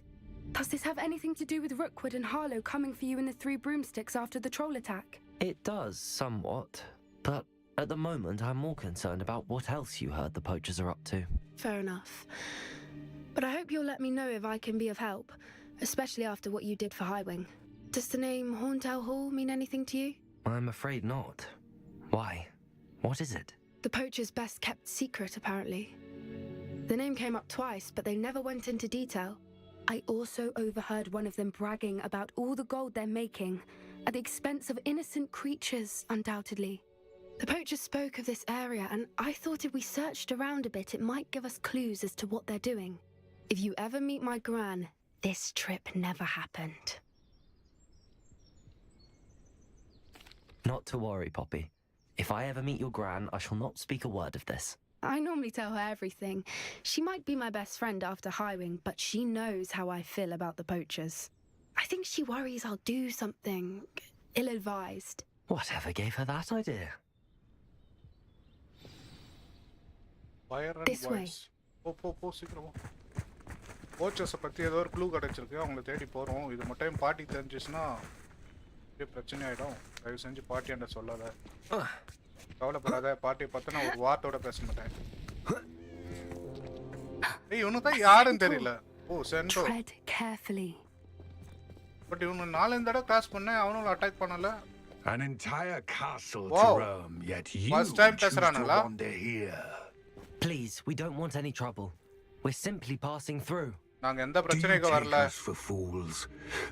Does this have anything to do with Rookwood and Harlow coming for you in the 3 broomsticks after the troll attack? It does, somewhat. But at the moment, I'm more concerned about what else you heard the poachers are up to. Fair enough. But I hope you'll let me know if I can be of help, especially after what you did for Highwing. Does the name Horntail Hall mean anything to you? I'm afraid not. Why? What is it? The poachers' best kept secret, apparently. The name came up twice, but they never went into detail. I also overheard one of them bragging about all the gold they're making, at the expense of innocent creatures, undoubtedly. The poachers spoke of this area, and I thought if we searched around a bit, it might give us clues as to what they're doing. If you ever meet my gran, this trip never happened. Not to worry, Poppy. If I ever meet your gran, I shall not speak a word of this. I normally tell her everything. She might be my best friend after Highwing, but she knows how I feel about the poachers. I think she worries I'll do something ill-advised. Whatever gave her that idea? Fire and This way. voice. போ சீக்கிரம் போச்சஸை பற்றி ஏதோ ஒரு clue கிடச்சிருக்கு, அவங்கள தேடி போகிறோம். இது மட்டும் பாட்டி தெரிஞ்சிச்சுன்னா பிரச்சனை ஆகிடும். தயவு செஞ்சு பாட்டியாண்ட சொல்லாத. கவலைப்படாத, பாட்டியை பார்த்து நான் ஒரு வார்த்தோட பேச மாட்டேன். ஏய், இவனு தான் யாருன்னு தெரியல. ஓ, சென்டோ. பட் இவனு 4 தடவை கிராஸ் பண்ணேன், அவனும் அட்டாக் பண்ணல. An entire castle Wow. to roam, yet you First time choose to பேசுறானுங்களா? wander here. Please, we don't want any trouble. We're simply passing through. நாங்க எந்த Do you பிரச்சனைக்கு take வரல. us for fools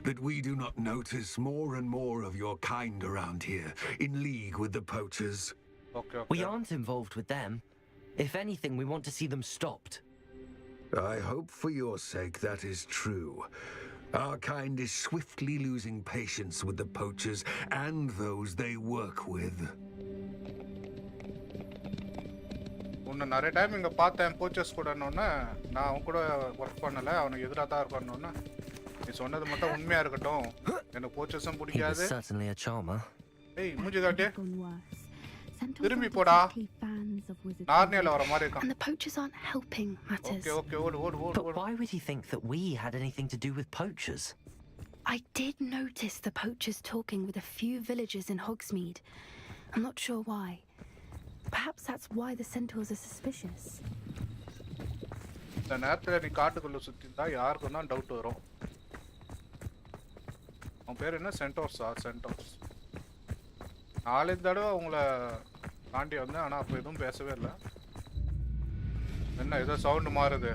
that we do not notice more and more of your kind around here, in league with the poachers? Okay We okay. aren't involved with them. If anything, we want to see them stopped. I hope for your sake that is true. Our kind is swiftly losing patience with the poachers and those they work with. உன்னை நிறைய time இங்கே பார்த்தேன் போச்சஸ் கூடனோடனே, நான் அவன் கூட work பண்ணலை, அவனுக்கு எதிராக தான் இருக்கணும்னு. நீ சொன்னது மட்டும் உண்மையாக இருக்கட்டும். எனக்கு போச்சஸும் He was பிடிக்காது. certainly a charmer. ஏய், மூஞ்சி காட்டு. திரும்பி போடா. நார்னியால வர மாதிரி இருக்கான். And the poachers aren't helping matters. Okay okay, ஓடு ஓடு ஓடு But ஓடு. why would he think that we had anything to do with poachers? I did notice the poachers talking with a few villagers in Hogsmeade. I'm not sure why. Perhaps that's why the centaurs are suspicious. இந்த நேரத்தில் நீ காட்டுக்குள்ளே சுற்றி இருந்தால் யாருக்கும் தான் doubt வரும். அவன் பேர் என்ன? சென்டோர்ஸா? சென்டோர்ஸ். 4 தடவை அவங்கள தாண்டி வந்தேன், ஆனால் அப்போ எதுவும் பேசவே இல்லை. என்ன ஏதோ சவுண்டு மாறுது?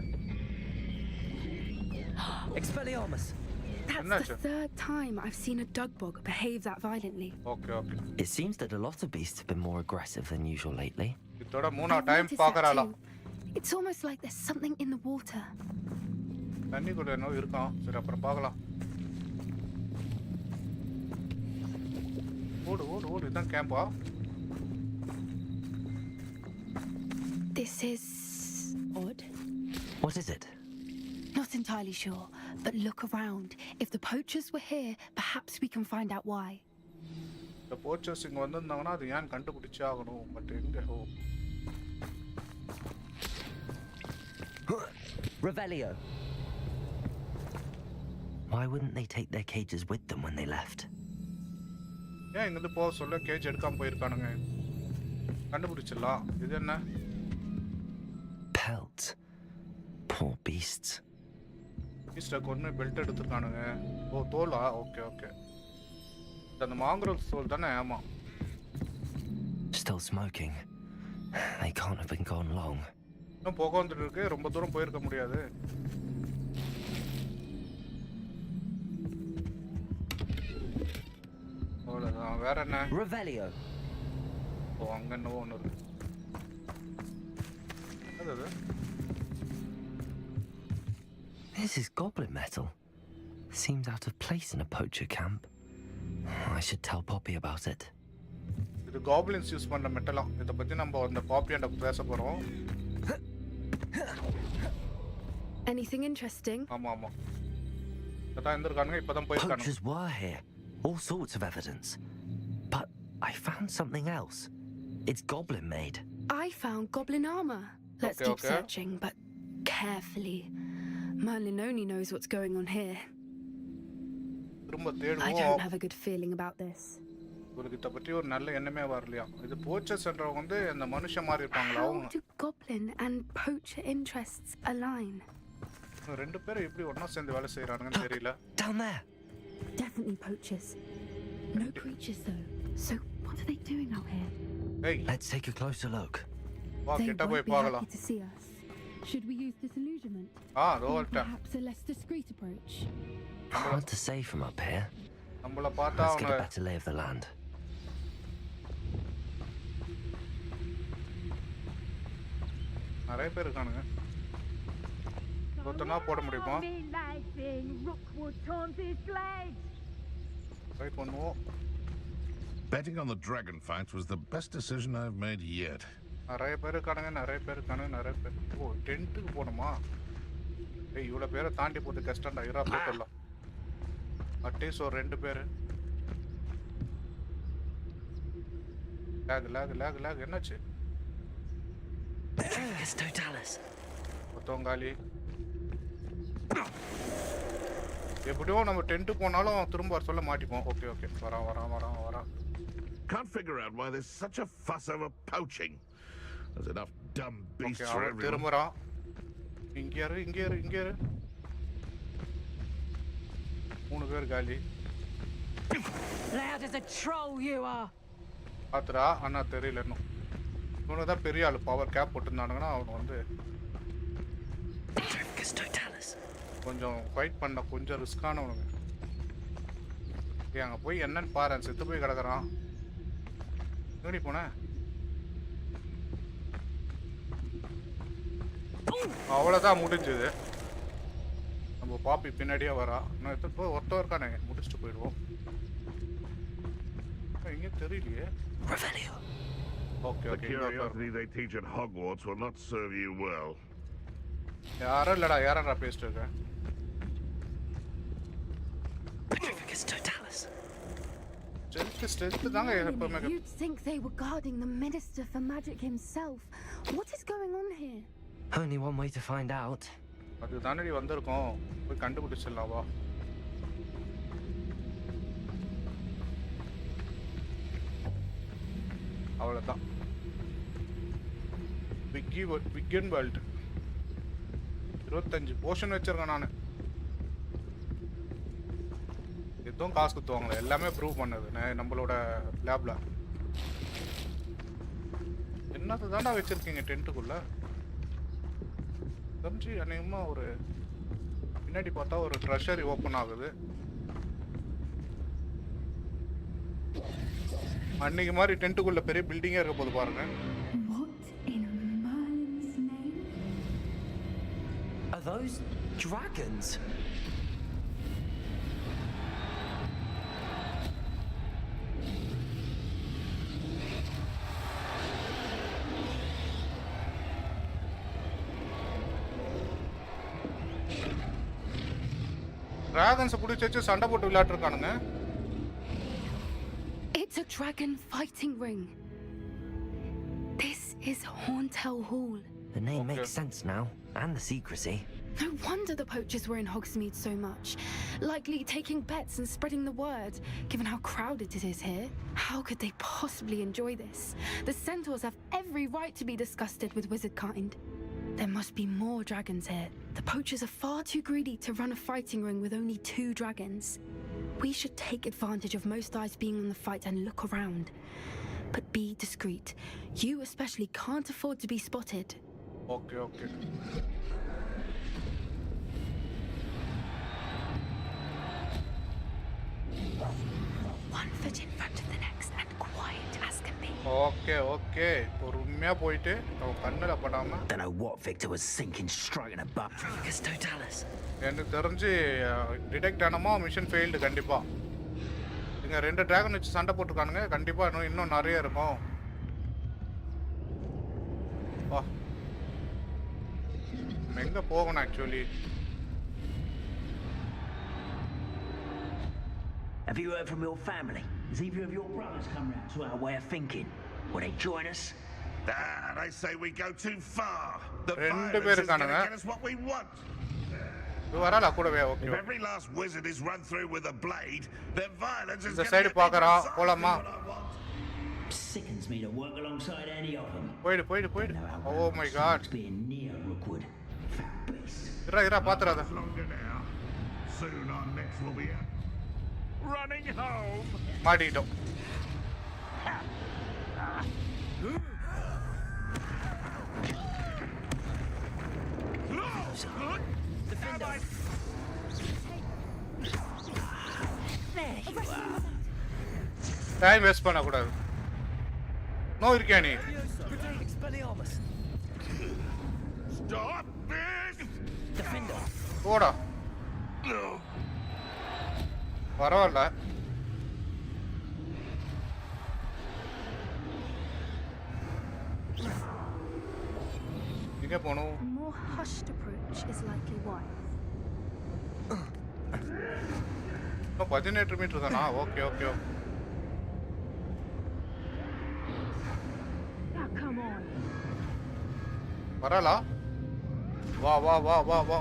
Expelliarmus! That's the 3rd time I've seen a dugbog behave that violently. Okay okay. It seems that a lot of beasts have been more aggressive than usual lately. இதோட 3ஆவது I've time noticed that பார்க்குறாளாம். too. It's almost like there's something in the water. தண்ணி கூட என்ன இருக்கான். சரி, அப்புறம் பார்க்கலாம். ஓடு ஓடு ஓடு, இதுதான் CAMPA? This is odd. What is it? Not entirely sure, but look around. If the poachers were here, perhaps we can find out why. இந்த போச்சர்ஸ் இங்கே வந்திருந்தாங்கன்னா அது ஏன் கண்டுபிடிச்சே ஆகணும். பட் எங்கே? ஓ, Revelio! Why wouldn't they take their cages with them when they left? ஏன் இங்கேருந்து போக சொல்ல கேஜ் எடுக்காமல் போயிருக்கானுங்க? கண்டுபிடிச்சிடலாம். இது என்ன? Pelt. Poor beasts. ஈஸ்டர் கொண்டு பெல்ட் எடுத்துருக்கானுங்க. ஓ, தோலா? Okay okay. அந்த மாங்குரோவ் தோல் தானே? ஆமாம். Still smoking. They can't have been gone long. இன்னும் புகை வந்துட்டு இருக்கு, ரொம்ப தூரம் போயிருக்க முடியாது. அவ்வளோதான். வேற என்ன? Revelio! ஓ, அங்கே என்னவோ ஒன்று இருக்கு. அது This is goblin metal. Seems out of place in a poacher camp. I should tell Poppy about it. இது காப்ளின்ஸ் யூஸ் பண்ணுற மெட்டலாம். இதை பற்றி நம்ம அந்த பாப்பியாண்ட பேச போகிறோம். Anything interesting? ஆமாம் ஆமாம். இதான் இருந்திருக்கானுங்க, இப்போ தான் போயிருக்கானுங்க. Poachers were here. All sorts of evidence. But I found something else. It's goblin made. I found goblin armor. Let's Okay, keep okay. searching, but carefully. Merlin only knows what's going on here. திரும்ப I தேடுவோம். don't have a good feeling about this. உங்களுக்கு இத பத்தி ஒரு நல்ல எண்ணமே வரலையா? இது போச்சர்ஸ்ன்றவங்க வந்து அந்த மனுஷன் மாதிரி இருப்பாங்களா How அவங்க? do goblin and poacher interests align? ரெண்டு பேரும் எப்படி ஒண்ணா சேர்ந்து வேலை செய்றாங்கன்னு தெரியல. Down there. Definitely poachers. No creatures though. So what are they doing out here? Hey, Let's take a closer look. வா They கிட்ட won't போய் be பார்க்கலாம். happy to see us. Should we use disillusionment? அதோ Or வரட்டா. perhaps a less discreet approach? Hard to say from up here. நம்மள பார்த்தா Let's get அவங்க a better lay of the land. நிறைய பேர் இருக்கானுங்க. ஒருத்தனா போட முடியுமா? ட்ரை பண்ணுவோம். Betting on the dragon fight was the best decision I've made yet. நிறைய பேர் இருக்கானுங்க. ஓ டென்ட்டுக்கு போகணுமா? ஏய் இவ்வளோ பேரை தாண்டி போட்டு கஷ்டம்டா. இரா போட்டுடலாம். அட்லீஸ்ட் ஒரு 2 பேர். லேக் என்னாச்சு? Petrificus totalis. ஒத்தவங்காலி. எப்படியோ நம்ம டென்ட்டு போனாலும் திரும்ப வர சொல்ல மாட்டிப்போம். ஓகே வரான். Can't figure out why there's such a fuss over poaching. There's enough dumb beasts for அவன் everyone. திரும்புறான். இங்கே இரு. 3 பேர் காலி. Loud as a troll you are. பாத்துடா அண்ணா தெரியல இன்னும். இவனுக்கு தான் பெரிய ஆளு பவர் கேப் போட்டுருந்தானுங்கன்னா அவன் வந்து Petrificus totalis. கொஞ்சம் ஃபைட் பண்ண கொஞ்சம் ரிஸ்கானவனுங்க. அங்கே போய் என்னன்னு பாரு. செத்து போய் கிடக்குறான். எங்கடி போன? அவ்வளோதான் முடிஞ்சது. நம்ம பாப்பி பின்னாடியே வரா. நான் எடுத்து போய் ஒருத்தர் இருக்கானே முடிச்சுட்டு போயிடுவோம். இங்கே தெரியலையே. Revelio. Okay The curiosity they teach at Hogwarts will not serve you well. யாரும் இல்லடா. யாரா பேசிட்டு இருக்கேன்? Petrificus totalis. ஸ்ட்ரென்த் தாங்க எப்பவுமே. You'd think they were guarding the Minister for Magic himself. What is going on here? Only one way to find out. அது தானடி வந்திருக்கோம். போய் கண்டுபிடிச்சிடலாம் வா. அவ்வளோதான். விக்கன் வேர்ல்ட் 25 போர்ஷன் வச்சிருக்கேன் நான். எதுவும் காசு குத்துவாங்களே. எல்லாமே ப்ரூவ் பண்ணது நம்மளோட லேப்ல. என்னது தாண்டா வச்சிருக்கீங்க டென்ட்டுக்குள்ள? தம்பி அநேகமாக ஒரு பின்னாடி பார்த்தா ஒரு ட்ரெஷரி ஓப்பன் ஆகுது. அன்னைக்கு மாதிரி டென்ட்டுக்குள்ள பெரிய பில்டிங்கே இருக்க போது பாருங்க. What in Merlin's name? Are those dragons? டிராகன்ஸை பிடிச்சி வச்சு சண்டை போட்டு விளையாட்டுருக்கானுங்க. It's a dragon fighting ring. This is Hauntel Hall. The name makes sense now, and the secrecy. No wonder the poachers were in Hogsmeade so much. Likely taking bets and spreading the word, given how crowded it is here. How could they possibly enjoy this? The centaurs have every right to be disgusted with wizard kind. There must be more dragons here. The poachers are far too greedy to run a fighting ring with only 2 dragons. We should take advantage of most eyes being on the fight and look around. But be discreet. You especially can't afford to be spotted. Okay. One foot in front of the next and quiet as can be. Okay. பொறுமையா போயிட்டு அவ கண்ணுல படாம. Don't know what Victor was sinking straight in a butt. Petrificus totalis. எனக்கு தெரிஞ்சு detect ஆனமா mission failed கண்டிப்பா. இங்க 2 dragon வச்சு சண்டை போட்டுருக்கானுங்க. கண்டிப்பா இன்னும் நிறைய இருக்கும். வா. எங்க போகணும் actually? Have you heard from your family? Has either of your brothers come round to our way of thinking? Will they join us? They say we go too far. The ரெண்டு violence பேர் is going to இருக்கானுங்க. get us what we want. வரல கூடவே okay If every last wizard is run through with a blade, then violence is இந்த going side to பார்க்கறான் போலாமா Sickens me to work alongside any of them. போய்டு oh my god Being near Rookwood. Foul beast. இரா பாத்துறாத longer now. Soon our necks will be running home. மாட்டிட்டோம் time waste பண்ண கூடாது no இருக்கியா நீ Stop this! போடா பரவாயில்ல எங்க போகணும் A more hushed approach is likely wise. இன்னும் 18 மீட்டர் தானா okay okay okay Now come on. வரலா வா வா வா வா வா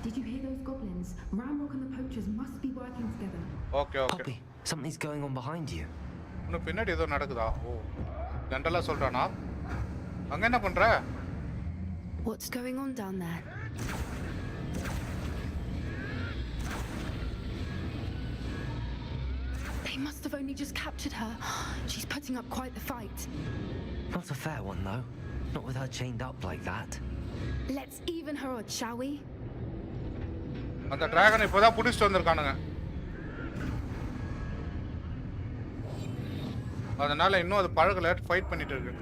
Did you hear those goblins? Ramrock and the poachers must be working together. Okay okay Poppy, something's going on behind you. இன்னும் பின்னாடி ஏதோ நடக்குதா ஓ ஜென்ரலா சொல்றானா அங்க என்ன பண்ற What's going on down there? They must have only just captured her. She's putting up quite the fight. Not a fair one, though. Not with her chained up like that. Let's even her odds, shall we? அந்த dragon இப்போதான் புடிச்சிட்டு வந்திருக்கானுங்க அதனால இன்னும் அது பழகல fight பண்ணிட்டு இருக்கு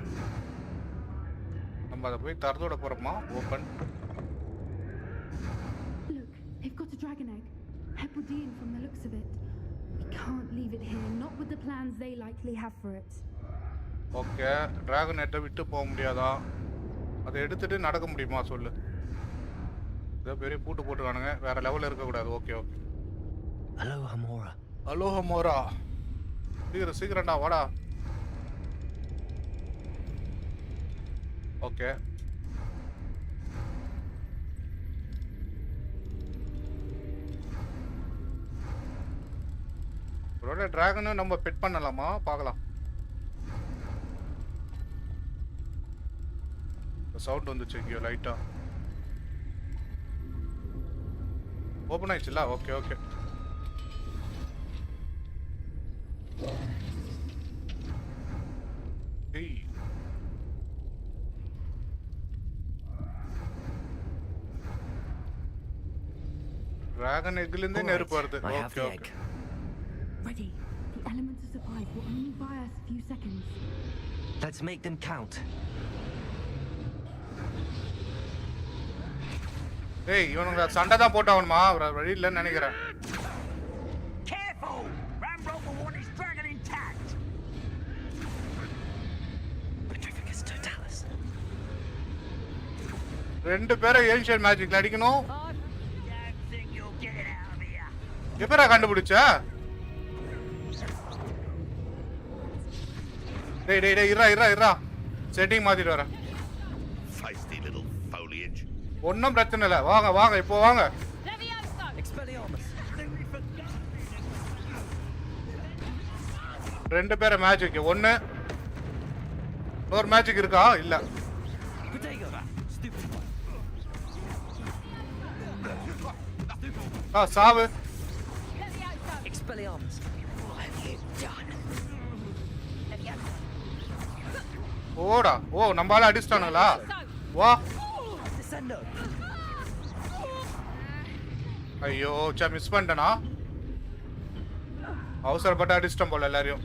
நம்ம அதை போய் தரதோட போறோமா open Look, they've got a dragon egg. Hebridean from the looks of it. We can't leave it here, not with the plans they likely have for it. Okay dragon எட்ட விட்டு போக முடியாதா அதை எடுத்துட்டு நடக்க முடியுமா சொல்லு இதோ பெரிய பூட்டு போட்டுருக்கானுங்க வேற லெவலில் இருக்கக்கூடாது ஓகே ஓகே Hello, Hamora. அலோஹ மோரா சீக்கிரம்டா வாடா ஓகே ஒருவேளை டிராகனும் நம்ம பெட் பண்ணலாமா பார்க்கலாம் சவுண்ட் வந்துச்சு இங்கேயோ லைட்டா ஓப்பன் ஆயிடுச்சுல ஓகே ஓகே டிராகன் எக்ல இருந்தே நெருப்பு வருது I have okay the okay egg. Ready. The elements of surprise will only buy us a few seconds. Let's make them count. ஏய் இவனுங்க சண்டை தான் போட்டாவணுமா வழி இல்லைன்னு நினைக்கிறேன் Careful! Ramrock will want his dragon intact. Petrificus totalis. ரெண்டு பேரும் ancient மேஜிக்ல அடிக்கணும் Don't think you'll get it out of here. எப்பரா கண்டுபிடிச்ச டேய் டேய் டேய் இரா செட்டிங் மாத்திட்டு வரேன் Feisty little foliage. ஒன்றும் பிரச்சனை இல்லை வாங்க இப்போ வாங்க Expelliarmus. ரெண்டு பேரும் மேஜிக் ஒன்று இன்னொரு மேஜிக் இருக்கா இல்லை Protego. Stupid one. சாவு Expelliarmus. What have you done? ஓடா ஓ நம்மளால அடிச்சிட்டானுங்களா வா Descendo. ஐயோ சே மிஸ் பண்ணிட்டேனா அவசரப்பட்டு அடிச்சிட்டோம் போல எல்லாரையும்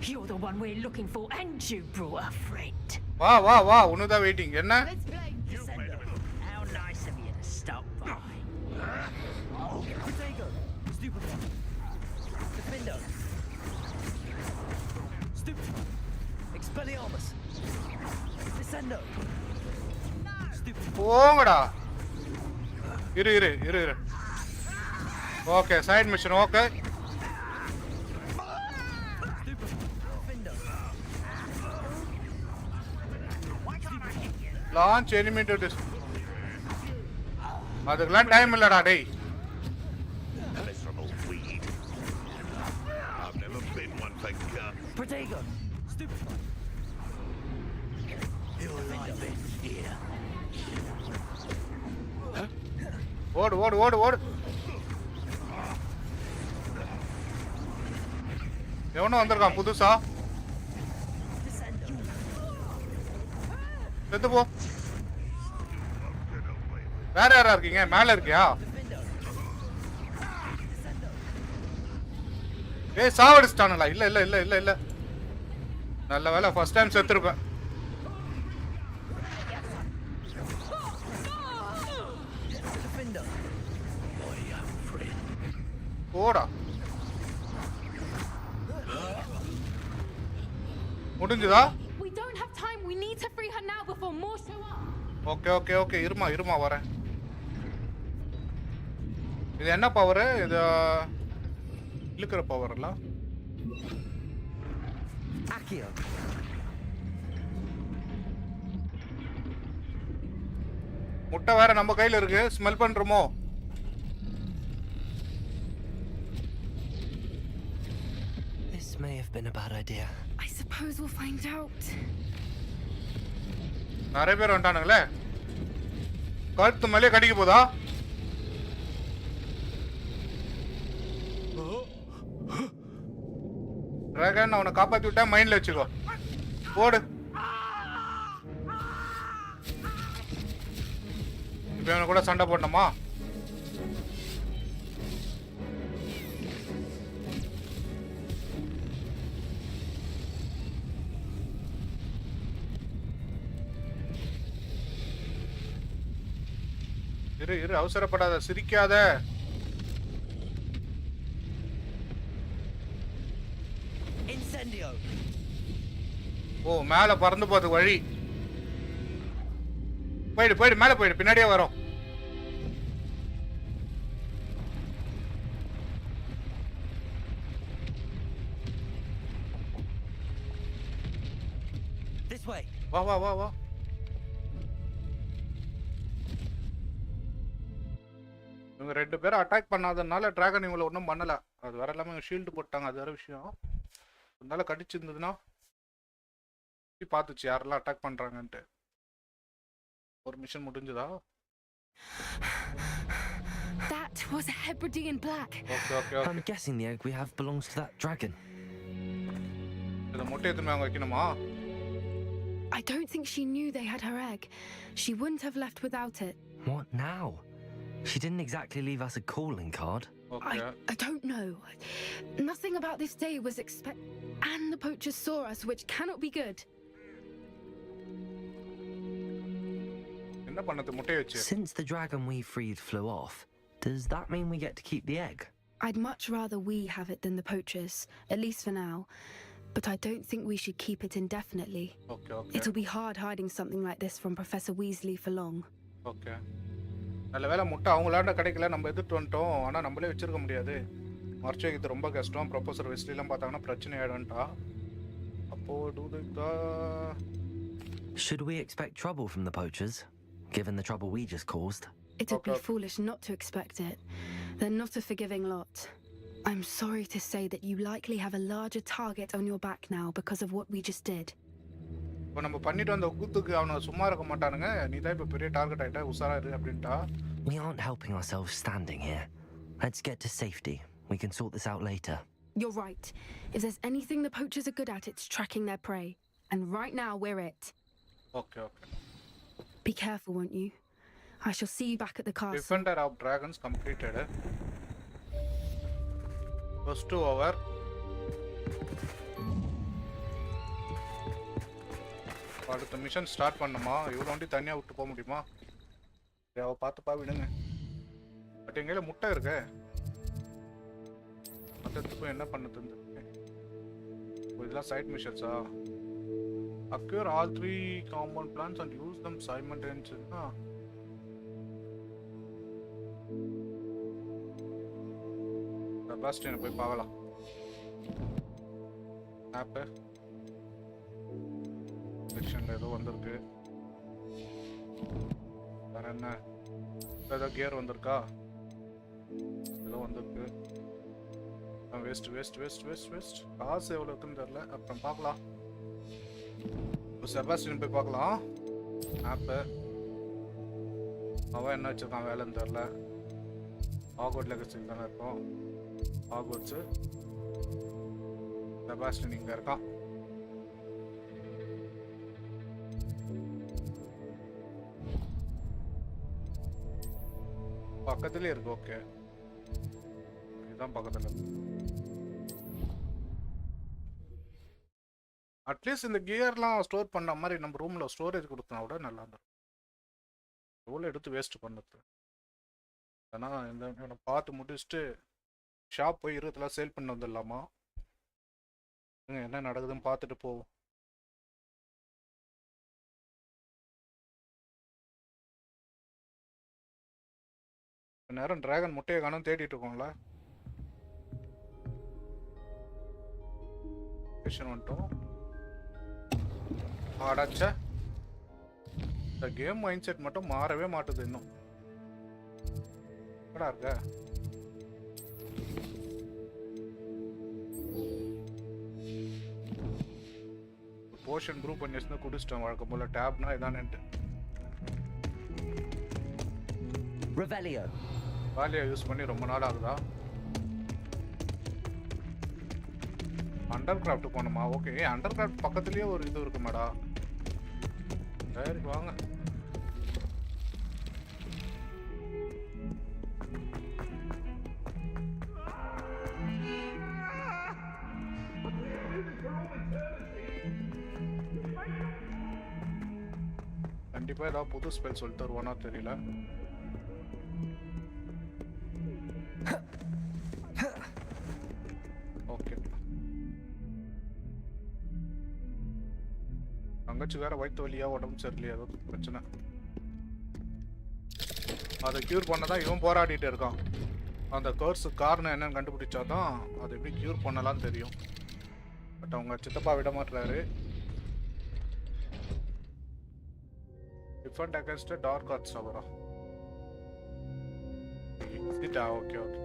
You're the one we're looking for, and you brought a friend. வா உன்னதான் வெயிட்டிங் என்ன How nice of you to stop by. Protego. Stupid one. Defendo. Stupid one. Expelliarmus. Descendo. Stupid. போங்கடா இரு okay side mission okay Defendo. Why can't I Launch enemy to this. அதுக்கெல்லாம் time இல்லடா டேய். Miserable weed. I've never been one for gun. Protego! Stupid! Your life ends here. ஓடு ஓடு ஓடு ஓடு. எவனோ வந்திருக்கான் புதுசா. செத்து போ. வேற யாரா இருக்கீங்க? மேல இருக்கியா? ஏய் சாவடிச்சிட்டானுங்களா? இல்ல இல்ல இல்ல இல்ல இல்ல. நல்ல வேளை ஃபர்ஸ்ட் டைம் செத்துருப்பேன். ஓடா. முடிஞ்சதா? We don't have time. We need to free her now before more show up. Okay okay okay இருமா வரேன். இது என்ன பவர்? இது இழுக்கிற பவர்ல. Akio. முட்டை வேற நம்ம கையில இருக்கு. ஸ்மெல் பண்றோமோ? This may have been a bad idea. I suppose we'll find out. நிறைய பேர் வந்துட்டானுங்களே. கழுத்து மேலே கடிக்க போதா? டிராகன் அவனை காப்பாத்தி விட்டா மைண்ட்ல வச்சுக்கோ. ஓடு. இப்ப அவனை கூட சண்டை போடணுமா? இரு அவசரப்படாத, சிரிக்காத. Incendio. ஓ மேல பறந்து போறது வழி. போயிடு மேல போயிடு, பின்னாடியே வரோம். This way. வா வா வா வா. இவங்க ரெண்டு பேரும் அட்டாக் பண்ணாதனால டிராகன் இவங்களை ஒன்றும் பண்ணல. அது வேற இல்லாமல் ஷீல்டு போட்டாங்க, அது வேற விஷயம். அதனால கடிச்சிருந்ததுன்னா பார்த்துச்சு யாரெல்லாம் அட்டாக் பண்றாங்கன்ட்டு. ஒரு மிஷன் முடிஞ்சதா? That was a Hebridean black. Okay. I'm guessing the egg we have belongs to that dragon. இத முட்டை எடுத்து அங்க வைக்கணுமா? I don't think she knew they had her egg. She wouldn't have left without it. What now? She didn't exactly leave us a calling card. Okay. I don't know. Nothing about this day was and the poachers saw us, which cannot be good. என்ன பண்ணது முட்டை வச்சு? Since the dragon we freed flew off, does that mean we get to keep the egg? I'd much rather we have it than the poachers, at least for now. But I don't think we should keep it indefinitely. Okay. It'll be hard hiding something like this from Professor Weasley for long. Okay. நல்ல வேளை முட்டை அவங்களாண்ட கிடைக்கல, நம்ம எதிர்த்து வந்துட்டோம். ஆனால் நம்மளே வச்சிருக்க முடியாது, மறைச்சு வைக்கிறது ரொம்ப கஷ்டம். ப்ரொஃபஸர் வெஸ்லிலாம் பார்த்தாங்கன்னா பிரச்சனை ஆகிடும்ட்டா. அப்போ Should we expect trouble from the poachers, given the trouble we just caused? It'd be foolish not to expect it. They're not a forgiving lot. I'm sorry to say that you likely have a larger target on your back now because of what we just did. இப்போ நம்ம பண்ணிட்டு வந்த கூத்துக்கு அவனை சும்மா இருக்க மாட்டானுங்க. நீ தான் இப்போ பெரிய டார்கெட் ஆகிட்ட, உஷாரா இரு அப்படின்ட்டா. We aren't helping ourselves standing here. Let's get to safety. We can sort this out later. You're right. If there's anything the poachers are good at, it's tracking their prey. And right now, we're it. Okay. Be careful, won't you? I shall see you back at the castle. Defender of Dragons completed. First 2 over. அடுத்த mission start பண்ணுமா? இவ்வளோ வண்டி தனியாக விட்டு போக முடியுமா? அவள் பார்த்துப்பா விடுங்க. பட் எங்கேயில முட்டை இருக்கு, மொத்தத்துக்கும் என்ன பண்ணது? இதெல்லாம் சைட் மிஷன்ஸா? Acquire all 3 compound plants and use them simultaneously. செபாஸ்டியனை போய் பார்க்கலாம். ஆப்பு செக்ஷன்ல ஏதோ வந்திருக்கு. வேற என்ன ஏதோ கியர் வந்திருக்கா ஏதோ வந்திருக்கு waste waste waste waste waste காசு எவ்வளோ இருக்குன்னு தெரியல அப்புறம் பார்க்கலாம் செபாஸ்டியன் போய் பார்க்கலாம் ஆப்பு அவன் என்ன வச்சிருக்கான் வேலைன்னு தெரில ஹாக்வர்ட்ஸ் லெகசி தானே இருக்கும் ஹாக்வர்ட்ஸு செபாஸ்டியன் இங்கே இருக்கான் பக்கத்துலேயே இருக்கு ஓகே இதுதான் பக்கத்தில் அட்லீஸ்ட் இந்த கியர்லாம் ஸ்டோர் பண்ண மாதிரி நம்ம ரூமில் ஸ்டோரேஜ் கொடுத்தா கூட நல்லா இருந்துடும் எவ்வளோ எடுத்து வேஸ்ட் பண்ணுறது ஏன்னா இந்த பார்த்து முடிச்சுட்டு ஷாப் போய் இருபதுலாம் சேல் பண்ண வந்துடலாமா என்ன நடக்குதுன்னு பார்த்துட்டு போவோம் நேரம் டிராகன் முட்டையை காணும் தேடிட்டு இருக்கோம்ல வந்துட்டோம் ஆடாச்சா இந்த கேம் மைண்ட் செட் மட்டும் மாறவே மாட்டுது இன்னும் என்னடா இருக்க போர்ஷன் ப்ரூவ் பண்ணி வச்சுன்னா குடிச்சிட்டோம் வழக்கம் போல டேப்னா இதானேன்ட்டு Revelio. வாலியா யூஸ் பண்ணி ரொம்ப நாள் ஆகுதா அண்டர் கிராஃப்ட் போகணுமா ஓகே அண்டர் கிராஃப்ட் பக்கத்துலேயே ஒரு இது இருக்குமாடா சரி வாங்க கண்டிப்பாக ஏதாவது புது ஸ்பெல் சொல்லி தருவானா தெரியல ஓகே தங்கச்சி வேற வயிற்று வலியா உடம்பு சரியில்லையா ஏதோ பிரச்சனை அதை கியூர் பண்ணதான் இவன் போராடிட்டு இருக்கான் அந்த கர்ஸ் காரணம் என்னன்னு கண்டுபிடிச்சாதான் அதை எப்படி கியூர் பண்ணலாம்னு தெரியும் பட் அவங்க சித்தப்பா விட மாட்டுறாரு டிஃபெண்ட் அகேன்ஸ்ட் டார்க் ஆர்ட்ஸ் அவரா ஓகே ஓகே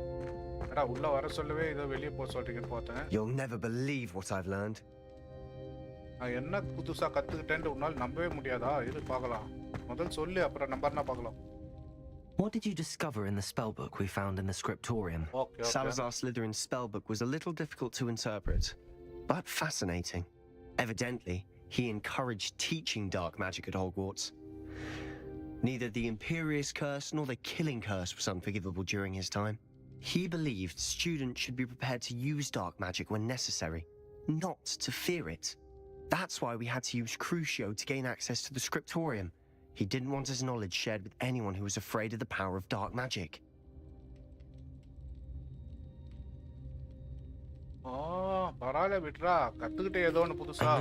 அடா உள்ள வர சொல்லவே ஏதோ வெளியே போக சொல்றீங்கன்னு பார்த்தேன் You'll never believe what I've learned. நான் என்ன புதுசா கத்துக்கிட்டேன்னு உன்னால நம்பவே முடியாதா இரு பார்க்கலாம் முதல் சொல்லு அப்புறம் நம்பர்னா பார்க்கலாம் What did you discover in the spellbook we found in the scriptorium? Okay. Salazar Slytherin's spellbook was a little difficult to interpret, but fascinating. Evidently, he encouraged teaching dark magic at Hogwarts. Neither the Imperious Curse nor the Killing Curse was unforgivable during his time. He believed students should be prepared to use dark magic when necessary, not to fear it. That's why we had to use Crucio to gain access to the scriptorium. He didn't want his knowledge shared with anyone who was afraid of the power of dark magic. I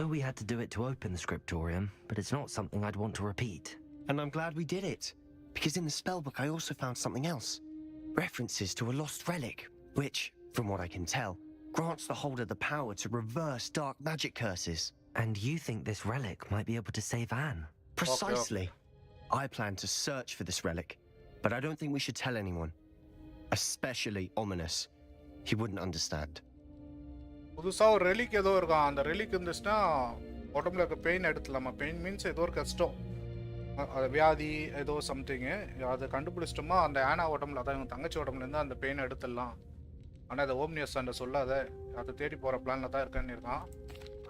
know we had to do it to open the scriptorium, but it's not something I'd want to repeat. And I'm glad we did it, because in the spellbook I also found something else. References to a lost relic, which, from what I can tell, grants the holder the power to reverse dark magic curses. And you think this relic might be able to save Anne? Precisely. I plan to search for this relic, but I don't think we should tell anyone. Especially Ominous. He wouldn't understand. புதுசா ஒரு relic ஏதோ இருக்கும் அந்த relic இருந்துச்சுன்னா உடம்புல இருக்க pain எடுத்துலாமா pain means ஏதோ ஒரு கஷ்டம் அது வியாதி ஏதோ சம்திங்கு அதை கண்டுபிடிச்சிட்டோமா அந்த ஆனா உடம்புல அதான் இவங்க தங்கச்சி உடம்புலேருந்து அந்த பெயின் எடுத்துடலாம் ஆனால் அதை ஓம்னியஸ் அந்த சொல்லாத அதை தேடி போகிற பிளானில் தான் இருக்கேன்னு இருக்கான்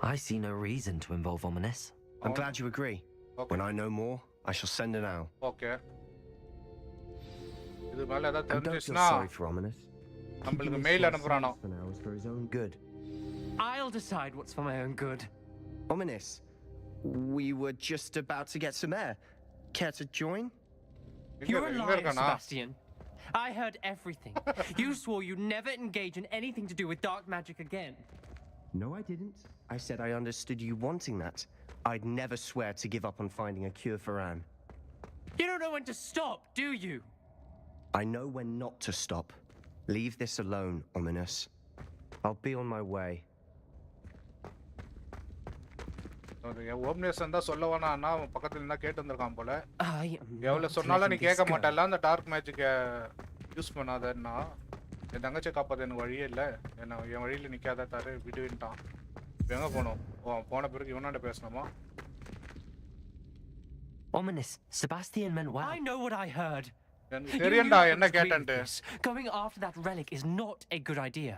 I see no reason to involve Ominous. I'm glad you agree. Okay. When I know more, I shall send an owl. Okay இது மேலே ஏதாவது And don't feel தெரிஞ்சிச்சுன்னா sorry for Ominous. நம்மளுக்கு mail அனுப்புகிறானோ For now is for his own good. I'll decide what's for my own good. Ominous, we were just about to get some air. Care to join? You're a liar, Sebastian. I heard everything. You swore you'd never engage in anything to do with dark magic again. No, I didn't. I said I understood you wanting that. I'd never swear to give up on finding a cure for Anne. You don't know when to stop, do you? I know when not to stop. Leave this alone, Ominous. I'll be on my way. அது ஓம்னியஸ் தான் சொல்ல வேணாம்னா அவன் பக்கத்துல இருந்தா கேட்டு வந்திருக்கான் போல. எவ்வளவு not சொன்னாலும் நீ letting கேட்க this go. மாட்டல அந்த டார்க் மேஜிக்க யூஸ் பண்ணாதன்னா என் தங்கச்சி காப்பாத்த எனக்கு வழியே இல்ல. என்ன என் வழியில நிக்காத தாரு விடுவிட்டான். எங்க போனோம்? போன பிறகு இவனாண்ட பேசணுமா? Ominous. Sebastian meant well. I know what I heard. எனக்கு தெரியண்டா என்ன கேட்டன்ட்டு. Going after that relic is not a good idea.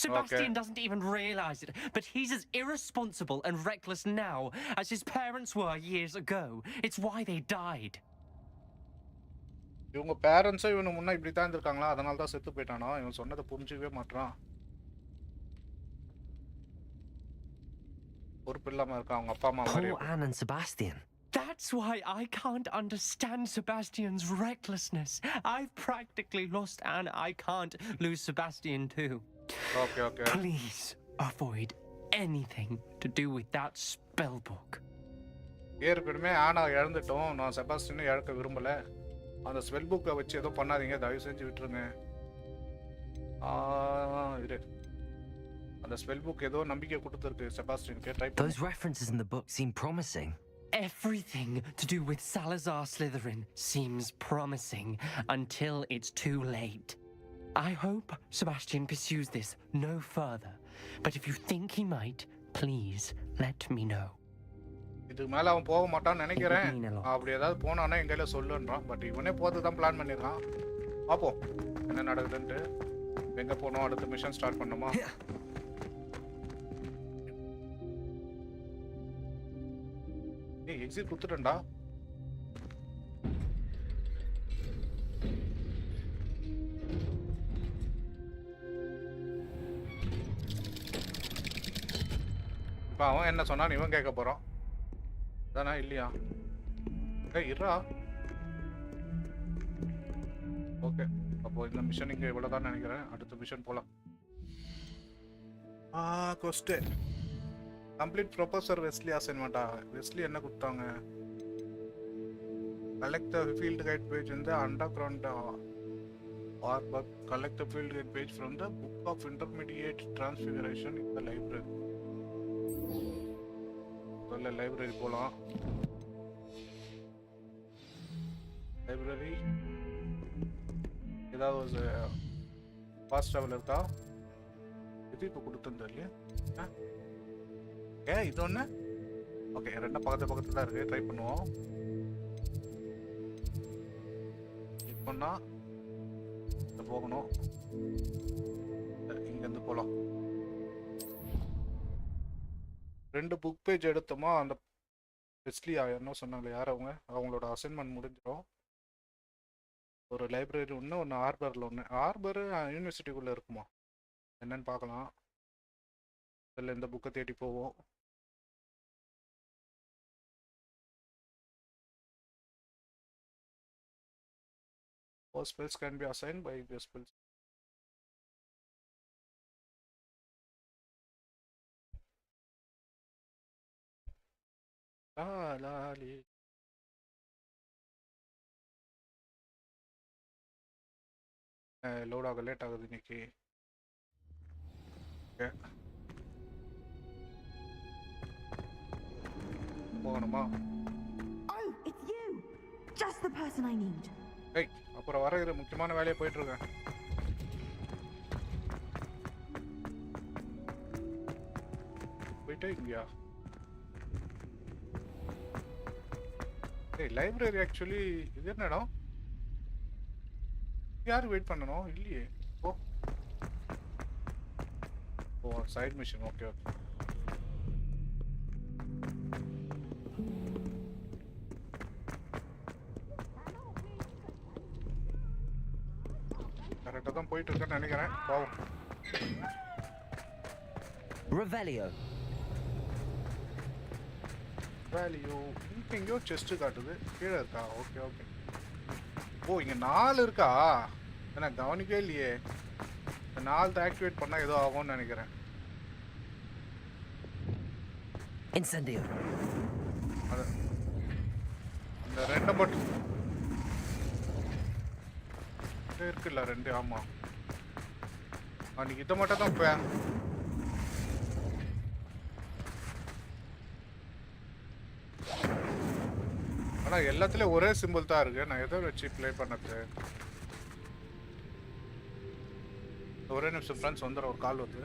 Sebastian doesn't even realize it, but he's as irresponsible and reckless now as his parents were years ago. It's why they died. இவங்க பேரண்ட்ஸே இவனு முன்ன இப்படி தான் இருந்திருக்காங்களா? அதனால தான் செத்து போயிட்டானா? இவன் சொன்னதை புரிஞ்சுக்கவே மாட்டான். பொறுப்பு இல்லாம இருக்கான் அவங்க அப்பா அம்மா மாதிரி. Poor Anne and Sebastian. That's why I can't understand Sebastian's recklessness. I've practically lost Anne. I can't lose Sebastian too. Okay. Please avoid anything to do with that spell book. ஏற்கனவே ஆனா இழந்துட்டோம். நான் செபாஸ்டியனை இழக்க விரும்பல. அந்த ஸ்பெல் புக்கை வச்சு ஏதோ பண்ணாதீங்க. தயவு செஞ்சு விட்டுருங்க. இரு. அந்த ஸ்பெல் புக் ஏதோ நம்பிக்கை கொடுத்திருக்கு செபாஸ்டியனுக்கு. ட்ரை பண்ணு. Those references in the book seem promising. Everything to do with Salazar Slytherin seems promising until it's too late. I hope Sebastian pursues this no further, but if you think he might, please let me know. இதுக்கு மேல அவன் போக மாட்டான்னு நினைக்கிறேன். அப்படி ஏதாவது போனானா எங்கேயில சொல்லுன்றான். But இவனே போறது தான் பிளான் பண்ணிருக்கான். பாப்போம் என்ன நடக்குதுன்ட்டு. எங்க போனோம்? அடுத்த மிஷன் ஸ்டார்ட் பண்ணுமா? ஏய் எக்ஸிட் குத்துட்டேன்டா. இப்போ அவன் என்ன சொன்னான் இவன் கேட்க போறான் தானா இல்லையா? ஏய் இருடா. ஓகே அப்போ இந்த மிஷன் இங்கே இவ்வளோதான் நினைக்கிறேன். அடுத்த மிஷன் போகலாம். கொஸ்டின் கம்ப்ளீட் ப்ரொஃபஸர் வெஸ்லி அசைன்மெண்ட்டா? வெஸ்லி என்ன கொடுத்தாங்க? Collect the field guide page இந்த underground arbour. Collect the field guide page from the book of intermediate transfiguration in the library. சொல்ல லைப்ரரி போகலாம். லைப்ரரி ஏதாவது ஒரு ஃபாஸ்ட் ட்ராவல் இருக்கா? இது இப்போ கொடுத்துருந்தா இல்லையா? இது ஒன்று. ஓகே ரெண்டும் பக்கத்துல தான் இருக்கு. ட்ரை பண்ணுவோம். கிளிக் பண்ணா போகணும். இங்கேருந்து போகலாம். 2 புக் பேஜ் எடுத்தோமா? அந்த வெஸ்லி என்ன சொன்னாங்க யார் அவங்க? அவங்களோட அசைன்மெண்ட் முடிஞ்சிடும். ஒரு லைப்ரரி ஒன்று, ஒன்று ஆர்பரில் ஒன்று. ஆர்பரு யூனிவர்சிட்டிக்குள்ளே இருக்குமா என்னன்னு பார்க்கலாம். இதில் இந்த புக்கை தேடி போவோம். All spells can be assigned by the spells. Load ஆக லேட் ஆகுது இன்னைக்கு. போகணுமா? Oh, it's you. Just the person I need. ஏய் அப்புறம் வர முக்கியமான வேலையை போயிட்டு இருக்கேன். போயிட்டே இங்கயா? ஏய் லைப்ரரி ஆக்சுவலி இது என்ன இடம்? யாரு வெயிட் பண்ணணும்? இல்லையே. ஓ சைட் மிஷன். ஓகே கரெக்டாக தான் போயிட்டு இருக்கேன்னு நினைக்கிறேன். பாவம். Revelio. வேல்யூ எங்கேயோ செஸ்ட் காட்டுது. கீழே இருக்கா? ஓகே ஓ இங்கே 4 இருக்கா? எனக்கு கவனிக்கவே இல்லையே. இந்த 4 ஆக்டிவேட் பண்ணால் ஏதோ ஆகும்னு நினைக்கிறேன். Incendio. அது இந்த 2 மட்டும் இருக்குல்ல 2. ஆமாம் அன்னைக்கு இதை மட்டும் தான் ஆனா எல்லாத்துலயும் ஒரே சிம்பிள் தான் இருக்கு. நான் எதை வச்சு ப்ளே பண்ணது? ஒரே நிமிஷம் ஃப்ரெண்ட்ஸ் வந்துடும், ஒரு கால் வருது.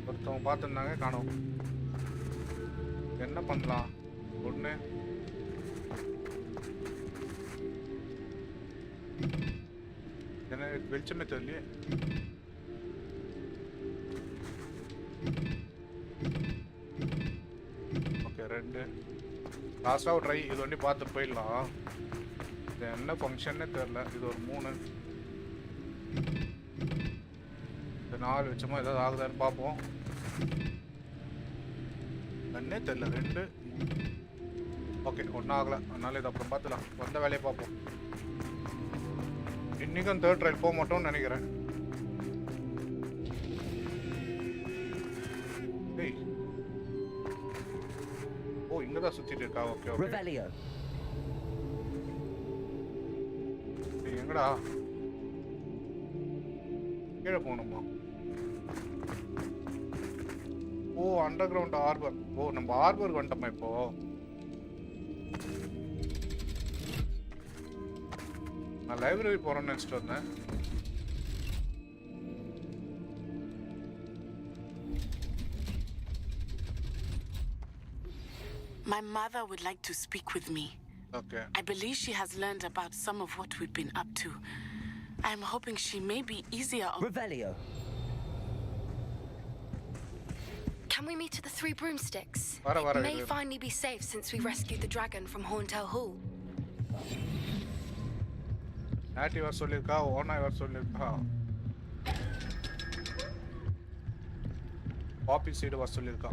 ஒருத்தவங்க பார்த்துருந்தாங்க, காணோம். என்ன பண்ணலாம்? ஒன்று என்ன வெளிச்சமே தெரியலையே. ஓகே, 2 லாஸ்ட்டாக ஒரு ட்ரை. இது வண்டி பார்த்து போயிடலாம். இது என்ன ஃபங்க்ஷன்னே தெரில. இது ஒரு 3 4 வச்சோமா ஏதாவது ஆகுதான்னு பார்ப்போம். என்னே தெரியல. 2 ஓகே, ஒன்றும் ஆகலை. அதனால இதை அப்புறம் பார்த்துலாம். வந்த வேலையை பார்ப்போம். இன்றைக்கும் 3rd ட்ரையல் போக மாட்டோம்னு நினைக்கிறேன். ஏய், ஓ இங்கே தான் சுற்றிட்டு இருக்கா. Okay okay. எங்கடா கீழே போகணுமா? ஓ, அண்டர் கிரவுண்ட் ஹார்பர். ஓ, நம்ம ஹார்பருக்கு வந்துட்டோமா இப்போ? நான் லைப்ரரி போறேன்னு நினைச்சிட்டு வந்தேன். My mother would like to speak with me. Okay. I believe she has learned about some of what we've been up to. I'm hoping she may be easier on... Revelio. Can we meet at the 3 broomsticks? It may finally be safe since we rescued the dragon from Horntail Hall. Natty was solidka, Ona was solidka. Poppy seed was solidka.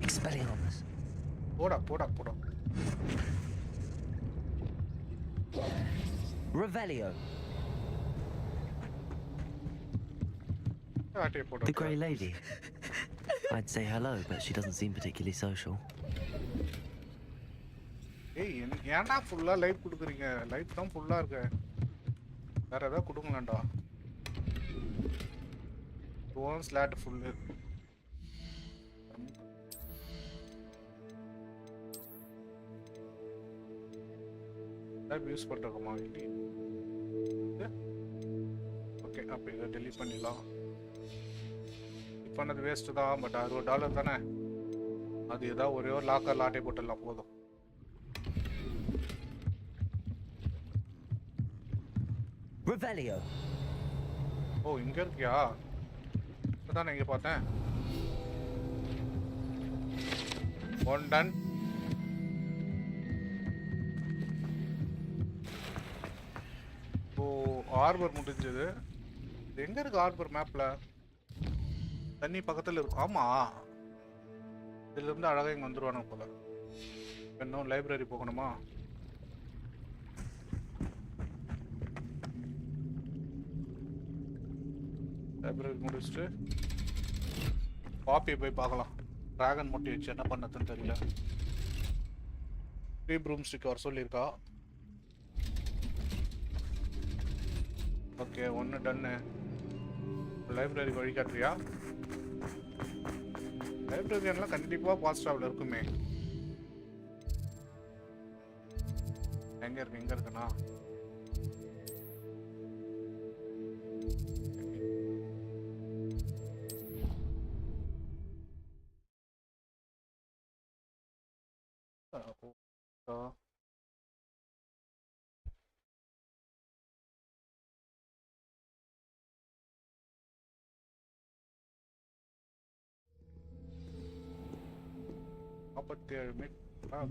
Expelliarmus. Poda. Revelio. The Grey Lady. I'd say hello, but she doesn't seem particularly social. Hey, ஏன்டா ஃபுல்லா life கொடுக்குறீங்க? Life தான் ஃபுல்லா இருக்கு. வேற ஏதாவது கொடுங்களேன்டா. One slot full. Life use பண்றோமா இல்ல? ஓகே, அப்ப இத டெலீட் பண்ணிடலாம். பண்ணது வேஸ்ட் தான், பட் $60 தானே. அது ஏதாவது ஒரே ஒரு லாக்கர் லாட்டை போட்டுடலாம் போதும். Revelio. ஓ, இங்க இருக்கியா? அதான் இங்க பார்த்தேன். One ton. ஓ, ஹார்பர் முடிஞ்சது. எங்க இருக்கு ஹார்பர் மேப்ல? தண்ணி பக்கத்துல இருக்கும். ஆமா, இதுல இருந்து அழகா இங்க வந்துருவானு போல. இன்னும் லைப்ரரி போகணுமா? லைப்ரரி முடிச்சுட்டு பாப்பியை போய் பார்க்கலாம். டிராகன் முட்டி வச்சு என்ன பண்ணதுன்னு தெரியல. 3 ப்ரூம்ஸ்டிக் வர சொல்லியிருக்கா. ஓகே, 1 டன்னு. லைப்ரரி வழி காட்டுறியா? லைப்ரரியன்லாம் கண்டிப்பா பாஸ்டாவில் இருக்குமே. எங்க இருக்குன்னா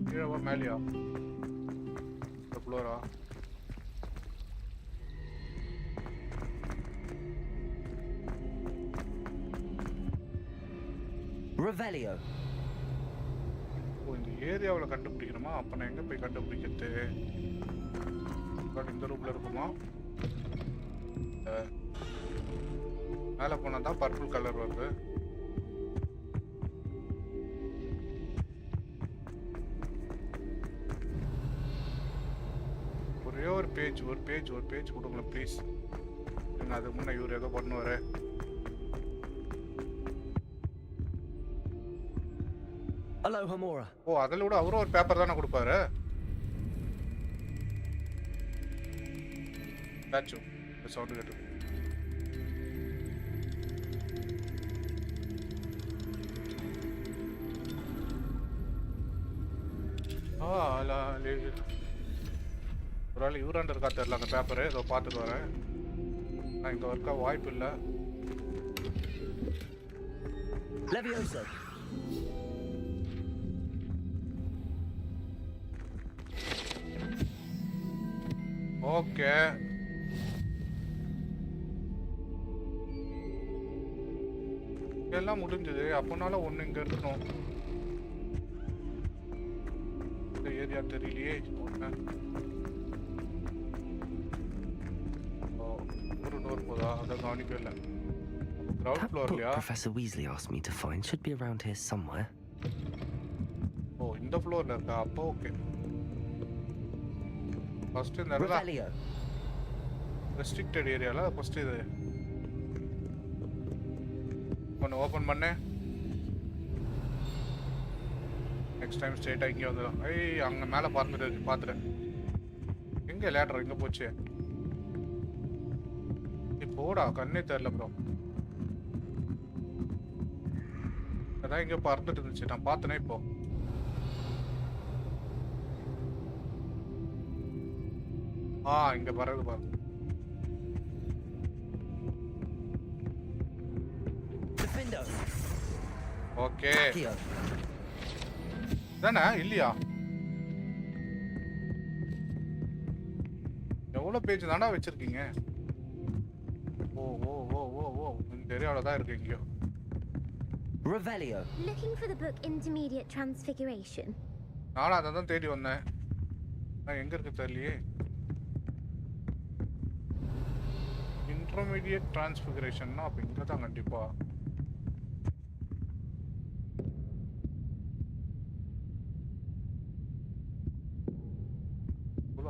கீழவா மேலியா ஃப்ளோரா Revelio. இந்த ஏரியாவில் கண்டுபிடிக்கணுமா? அப்போ நான் எங்கே போய் கண்டுபிடிக்கிறது? இந்த ரூமில் இருக்குமா? மேலே போனால் தான் பர்பிள் கலர் வருது. ஒரே ஒரு பேஜ் கொடுங்களேன் ப்ளீஸ். நீங்கள் அதுக்கு முன்னே இவர் ஏதோ பண்ணுவார். Hello, Hamora. ஓ, அதில் விட அவரும் ஒரு பேப்பர் தானே கொடுப்பாரு. பேட்சு சவுண்டு கேட்டு. ஒரு ஆள் இவராண்டு இருக்கா தெரியல அந்த பேப்பரு. ஏதோ பார்த்துட்டு வரேன். நான் இங்கே இருக்க வாய்ப்பு இல்லை. Leviosa. ஓகே, எல்லாம் முடிஞ்சது. அப்போனால ஒன்று இங்கே இருக்கணும். இந்த ஏரியா தெரியலையே. ஒரு டோர் போதா? அதை கவனிக்கவே இல்லை. கிரவுண்ட் ஃப்ளோர் இல்லையா? Professor Weasley asked me to find should be around here somewhere. ஓ, இந்த ஃப்ளோரில் இருக்கா? அப்போ ஓகே. ஃபர்ஸ்ட் இந்த ரெஸ்ட்ரிக்டட் ஏரியால ஃபர்ஸ்ட் இது ஒன்று ஓப்பன் பண்ணேன். நெக்ஸ்ட் டைம் ஸ்ட்ரெயிட்டாக இங்கே வந்துடும். ஐய், அங்கே மேலே பார்த்துட்டேன். எங்கே லேட்டர் இங்கே போச்சு? போடா, கண்ணே தெரில ப்ரோ. அதான் இங்கே பறந்துட்டு இருந்துச்சு, நான் பார்த்தனே. இப்போ இங்க பறகுது பாரு. ஓகே, தானே இல்லையா? எவ்வளோ பேஜ் தானா வச்சிருக்கீங்க? ஓ ஓ ஓ ஓ ஓ, இந்த ஏரியாவில் தான் இருக்கு எங்கேயோ. Revelio. Looking for the book Intermediate Transfiguration. நானும் அதை தான் தேடி வந்தேன். எங்க இருக்கு தெரியலையே. Intermediate Transfiguration அப்ப இங்க தான் கண்டிப்பா.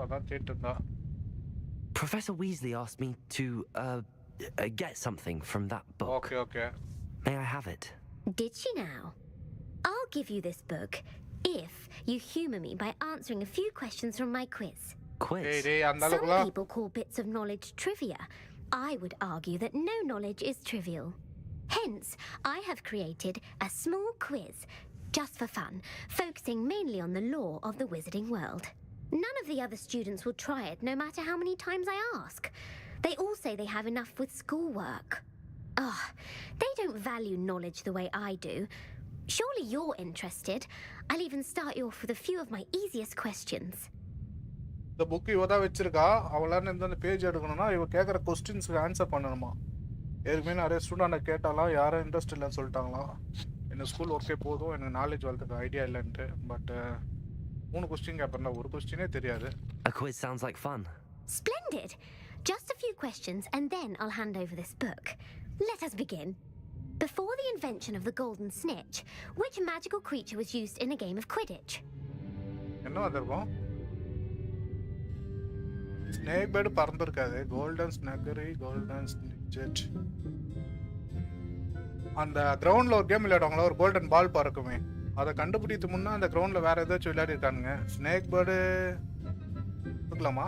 அதான் தேட்டா. Professor Weasley asked me to get something from that book. Okay. May I have it? Did she now? I'll give you this book if you humor me by answering a few questions from my quiz. Quiz? Some people call bits of knowledge trivia. I would argue that no knowledge is trivial. Hence, I have created a small quiz, just for fun, focusing mainly on the lore of the wizarding world. None of the other students will try it, no matter how many times I ask. They all say they have enough with schoolwork. They don't value knowledge the way I do. Surely you're interested. I'll even start you off with a few of my easiest questions. இந்த book இவ தான் வச்சிருக்கா. அவளால இந்த page எடுக்கணும்னா இவ கேட்குற கொஸ்டின்ஸுக்கு answer பண்ணணுமா? ஏற்கனவே நிறைய ஸ்டூடெண்ட் கேட்டாலாம், யாரும் இன்ட்ரெஸ்ட் இல்லைன்னு சொல்லிட்டாங்களாம். எனக்கு ஸ்கூல் ஒர்க்கே போதும், எனக்கு நாலேஜ் வளர்த்துக்கு ஐடியா இல்லைன்ட்டு. பட் 3 கொஸ்டின் கேட்பேன், ஒரு கொஸ்டினே தெரியாது. A quiz sounds like fun. Splendid. Just a few questions and then I'll hand over this book. Let us begin. Before the invention of the golden snitch, which magical creature was used in a game of Quidditch? என்ன வந்திருக்கும்? Snake bird பறந்துருக்காது. Golden ஸ்னக்கரி, golden snitch. அந்த கிரவுண்டில் ஒரு game விளையாடுவாங்களா, ஒரு golden பால் பறக்குமே, அதை கண்டுபிடித்து முன்னா அந்த கிரவுண்டில் வேற ஏதாச்சும் விளையாடி இருக்கானுங்க. ஸ்னேக் பேர்டு கொடுக்கலாமா?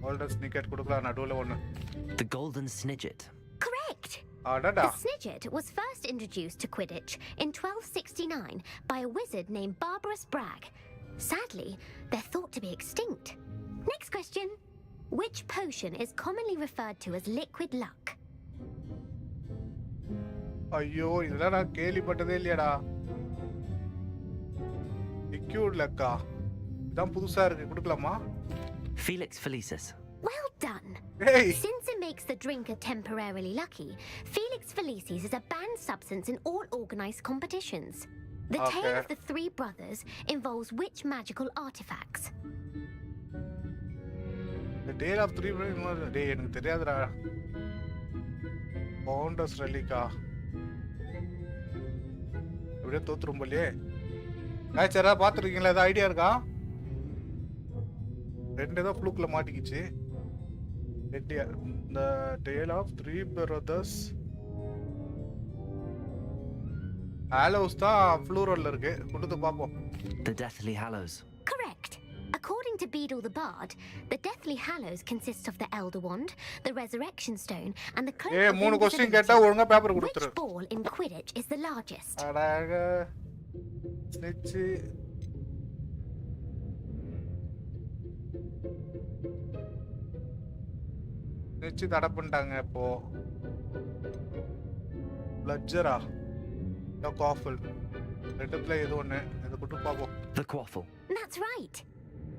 கோல்டன் ஸ்னிக்கெட் கொடுக்கலாம், நடுவில் ஒன்று. The golden snidget. Correct. அடடா. The Snidget was first introduced to Quidditch in 1269 by a wizard named Barbarous Bragg. Sadly, they're thought to be extinct. Next question. Which potion is commonly referred to as liquid luck? ஐயோ இதெல்லாம் நான் கேள்விப்பட்டதே இல்லையாடா. Liquid லக்கா இதான் புதுசா இருக்கு. கொடுக்கலாமா? Felix Felicis. Well done. Hey. Since it makes the drinker temporarily lucky, Felix Felicis is a banned substance in all organized competitions. The tale of the three brothers involves which magical artifacts? The tale of three brothers. டேய் எனக்கு தெரியாதுடா. Founders ரெலிகா. அப்படியே தோத்துரும் போலயே. மேட்சரா பாத்துருக்கீங்களா? ஏதாவது idea இருக்கா? ரெண்டு ஏதோ ஃப்ளூக்ல மாட்டிக்கிச்சு. The tale of three brothers. Hallows தான் ஃப்ளூரல்ல இருக்கு. கொடுத்து பாப்போம். The Deathly Hallows. Correct. According to Beedle the Bard, the Deathly Hallows consists of the Elder Wand, the Resurrection Stone, and the Cloak of மூணு question கேட்டா ஒழுங்கா paper கொடுத்துரு. Which ball in Quidditch is the largest? அடங்க. ஸ்னிட்ச். ஸ்னிட்ச் தட பண்ணிட்டாங்க இப்போ. லட்ஜரா. The quaffle. ரெண்டுல ஏதோ ஒண்ணு. இத கொடுத்து பாப்போம். The quaffle. That's right.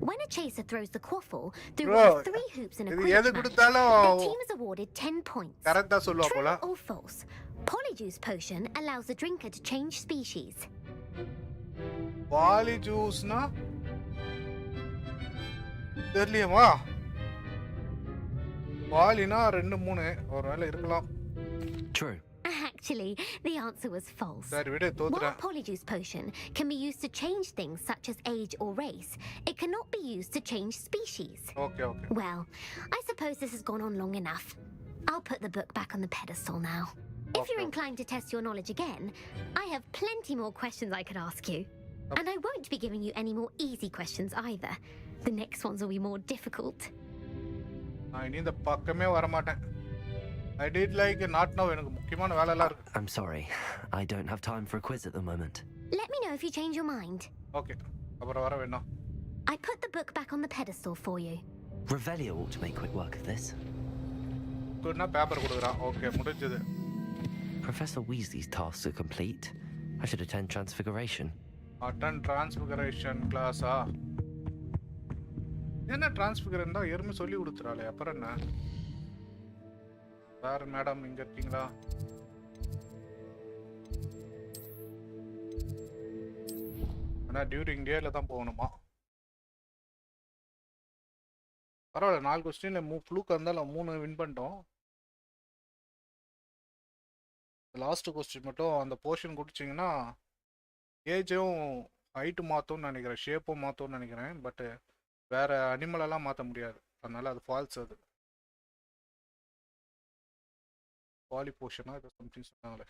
When a chaser throws the quaffle through one of three hoops in a Quidditch match, their team is awarded 10 points. கரெக்ட்டா சொல்லுவா போல. True or false? Polyjuice potion allows the drinker to change species. Polyjuice-னா தெரியலையேமா. பாலினா 2 3 ஒருவேளை இருக்கலாம். True. Actually, the answer was false. சரி விடு தோத்துறேன். While Polyjuice potion can be used to change things such as age or race, it cannot be used to change species. Okay. Well, I suppose this has gone on long enough. I'll put the book back on the pedestal now. If you're inclined to test your knowledge again, I have plenty more questions I could ask you. And I won't be giving you any more easy questions either. The next ones will be more difficult. நான் இனி இந்த பக்கமே வர மாட்டேன். I did like not now. எனக்கு முக்கியமான வேலை எல்லாம் இருக்கு. I'm sorry. I don't have time for a quiz at the moment. Let me know if you change your mind. Okay. அப்புறம் வர வேணாம். I put the book back on the pedestal for you. Revelio ought to make quick work of this. குட்னா paper கொடுக்குறான். Okay முடிஞ்சது. Professor Weasley's tasks are complete. I should attend Transfiguration. Attend Transfiguration class-ஆ? என்ன டிரான்ஸ்ஃபிகரன் தான் ஏற்கனவே சொல்லி கொடுத்துறாளே, அப்புறம் என்ன? வேற மேடம் இங்க இருக்கீங்களா? ஆனா டியூரிங் டேல தான் போகணுமா? பரவாயில்ல, 4 கொஸ்டின்ல ஃப்ளூக் இருந்தாலும் 3 வின் பண்ணிட்டோம். லாஸ்ட் கொஸ்டின் மட்டும் அந்த போர்ஷன் குடிச்சிங்கன்னா ஏஜும் ஹைட்டு மாற்றும்னு நினைக்கிறேன், ஷேப்பும் மாற்றும்னு நினைக்கிறேன். பட்டு வேற அனிமலெல்லாம் மாற்ற முடியாது, அதனால அது ஃபால்ஸ். அது பாலி போர்ஷனா இது சம்திங் சொன்னாங்களே.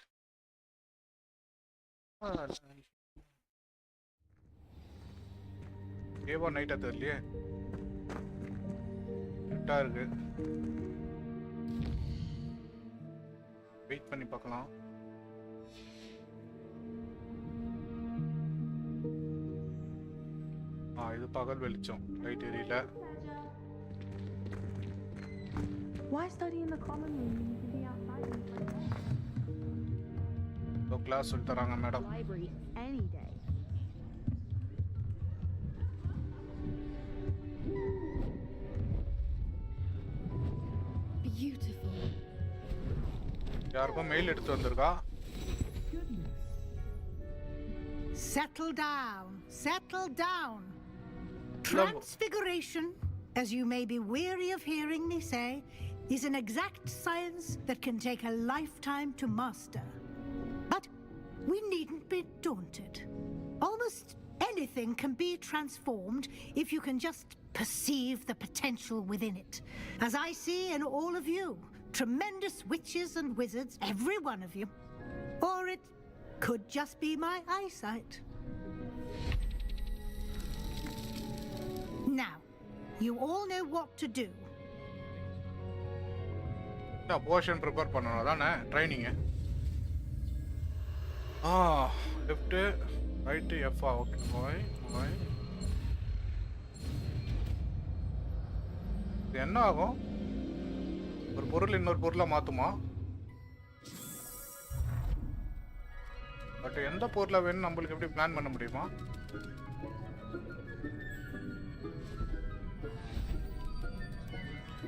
ஏவா நைட்டா தெரியலையே, கிட்டா இருக்கு. வெயிட் பண்ணி பார்க்கலாம். இது பகல் வெளிச்சம், light எரியல. Why study in the common room when you can be outside in the front hall? So class சொல்லி தராங்க madam. Library any day. Beautiful. யாருக்கோ மெயில் எடுத்து வந்திருக்கா? Settle down. Settle down. Transfiguration, as you may be weary of hearing me say, is an exact science that can take a lifetime to master. But we needn't be daunted. Almost anything can be transformed if you can just perceive the potential within it. As I see in all of you, tremendous witches and wizards, every one of you. Or it could just be my eyesight. Now, you all know what to do. நான் portion prepare பண்ணணும் அதானே training. Left right எஃப்ஆ. Okay bye. இது என்ன ஆகும்? ஒரு பொருள் இன்னொரு பொருளை மாற்றுமா? பட் எந்த பொருளை வேணும் நம்மளுக்கு எப்படி பிளான் பண்ண முடியுமா?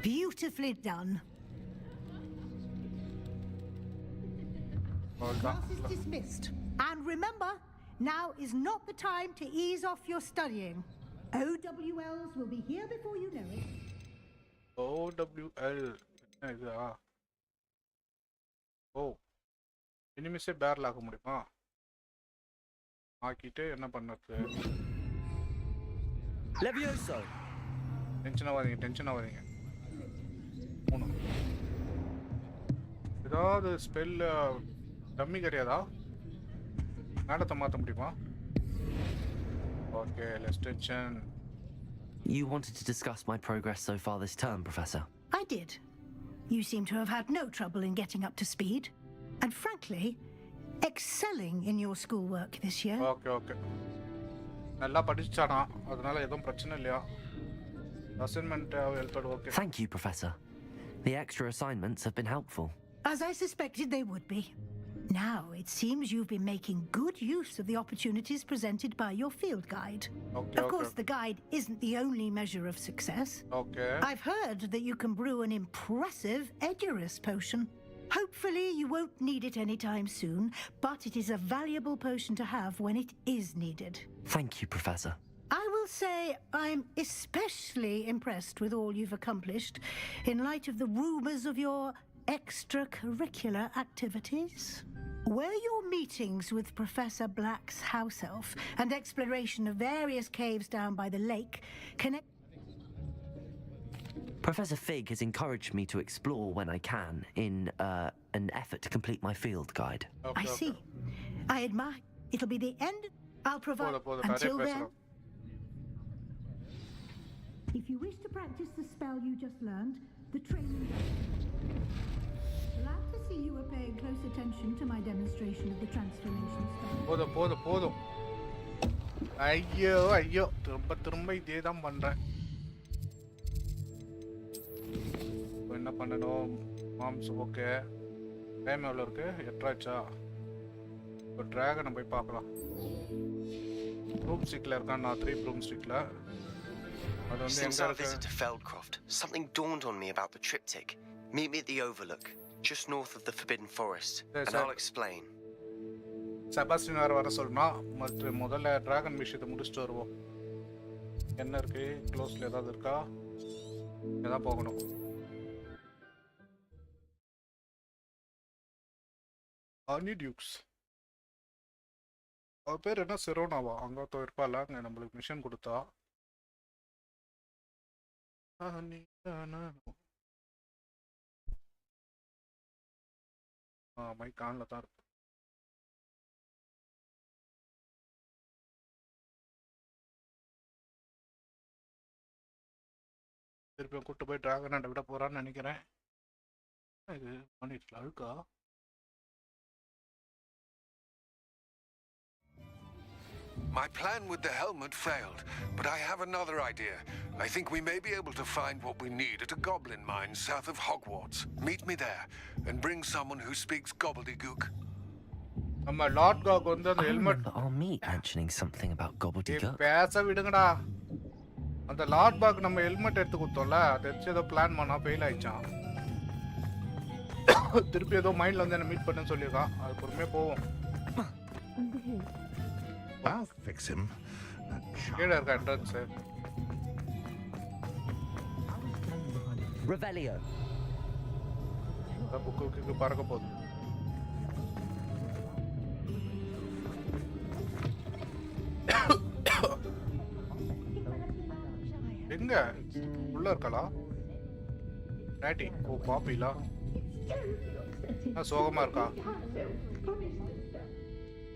Beautifully done. Class is dismissed. And remember, now is not the time to ease off your studying. OWLs will be here before you know it. OWL. என்ன இதா? இனிமேசே பேரல் ஆக முடியுமா? ஆக்கிட்டு என்ன பண்ணுறது? Levioso. டென்ஷன் ஆகாதீங்க. 3 ஏதாவது ஸ்பெல் டம்மி கிடையாதா? மேடத்தை மாற்ற முடியுமா? Okay, less tension. You wanted to discuss my progress so far this term, Professor? I did. You seem to have had no trouble in getting up to speed. And frankly, excelling in your schoolwork this year. Okay. நல்லா படிச்சானா, அதனால எதுவும் பிரச்சனை இல்லையா? Assignment helped, okay. Thank you, Professor. The extra assignments have been helpful. As I suspected they would be. Now, it seems you've been making good use of the opportunities presented by your field guide. Okay, of course, the guide isn't the only measure of success. Okay. I've heard that you can brew an impressive Edurus potion. Hopefully, you won't need it anytime soon, but it is a valuable potion to have when it is needed. Thank you, Professor. I will say I'm especially impressed with all you've accomplished in light of the rumors of your extracurricular activities. Were your meetings with Professor Black's house elf and exploration of various caves down by the lake connected? Professor Fig has encouraged me to explore when I can in an effort to complete my field guide. I see. I admire. It'll be the end. I'll provide. Until then, if you wish to practice the spell you just learned, the training. Glad to see you are paying close attention to my demonstration of the transformation spell. போதும். ஐயோ திரும்ப இதே தான் பண்றேன். என்ன பண்ணணும்? Moms okay. Time எவ்வளோ இருக்கு? 8 இப்போ டிராகனை போய் பார்க்கலாம். ப்ரூம் ஸ்டிக்ல இருக்கான். நான் 3 ப்ரூம் ஸ்டிக்ல. அது வந்து Since our visit to Feldcroft, something dawned on me about the triptych. Meet me at the Overlook, just north of the Forbidden Forest, and I'll explain. Sebastian வர சொல்லணும். முதல்ல டிராகன் விஷயத்தை முடிச்சுட்டு வருவோம். என்ன இருக்கு? க்ளோஸ்ல ஏதாவது இருக்கா? இதான் போகணும். டியூக்ஸ் அவ பேர் என்ன? செரோனாவா? அங்கே இருப்பாள். அங்கே நம்மளுக்கு மிஷன் கொடுத்தா. மைக் ஆன்ல தான் இருக்கு. திருப்பியும் கூப்பிட்டு போய் டிராகன் விட போறான்னு நினைக்கிறேன். இது பண்ணிட்டு அழுக்கா. My plan with the helmet failed, but I have another idea. I think we may be able to find what we need at a goblin mine south of Hogwarts. Meet me there, and bring someone who speaks gobbledygook. நம்ம Lord காக் வந்து அந்த helmet I'll meet mentioning something about gobbledygook. பேச விடுங்கடா. அந்த Lord பாக் நம்ம helmet எடுத்து கொடுத்தோம்ல, அதை வச்சு ஏதோ பிளான் பண்ணா ஃபெயில் ஆயிடுச்சான். திருப்பி ஏதோ மைண்ட்ல வந்து என்ன மீட் பண்ணு சொல்லியிருக்கான். அது பொறுமையா போவோம். I'll fix him. கீழே இருக்க என்ட்ரன்ஸ். Revelio. புக்கு பறக்க போகுது. எங்க உள்ள இருக்கலா? டாடி ஓ பாப்பிலா சோகமா இருக்கா?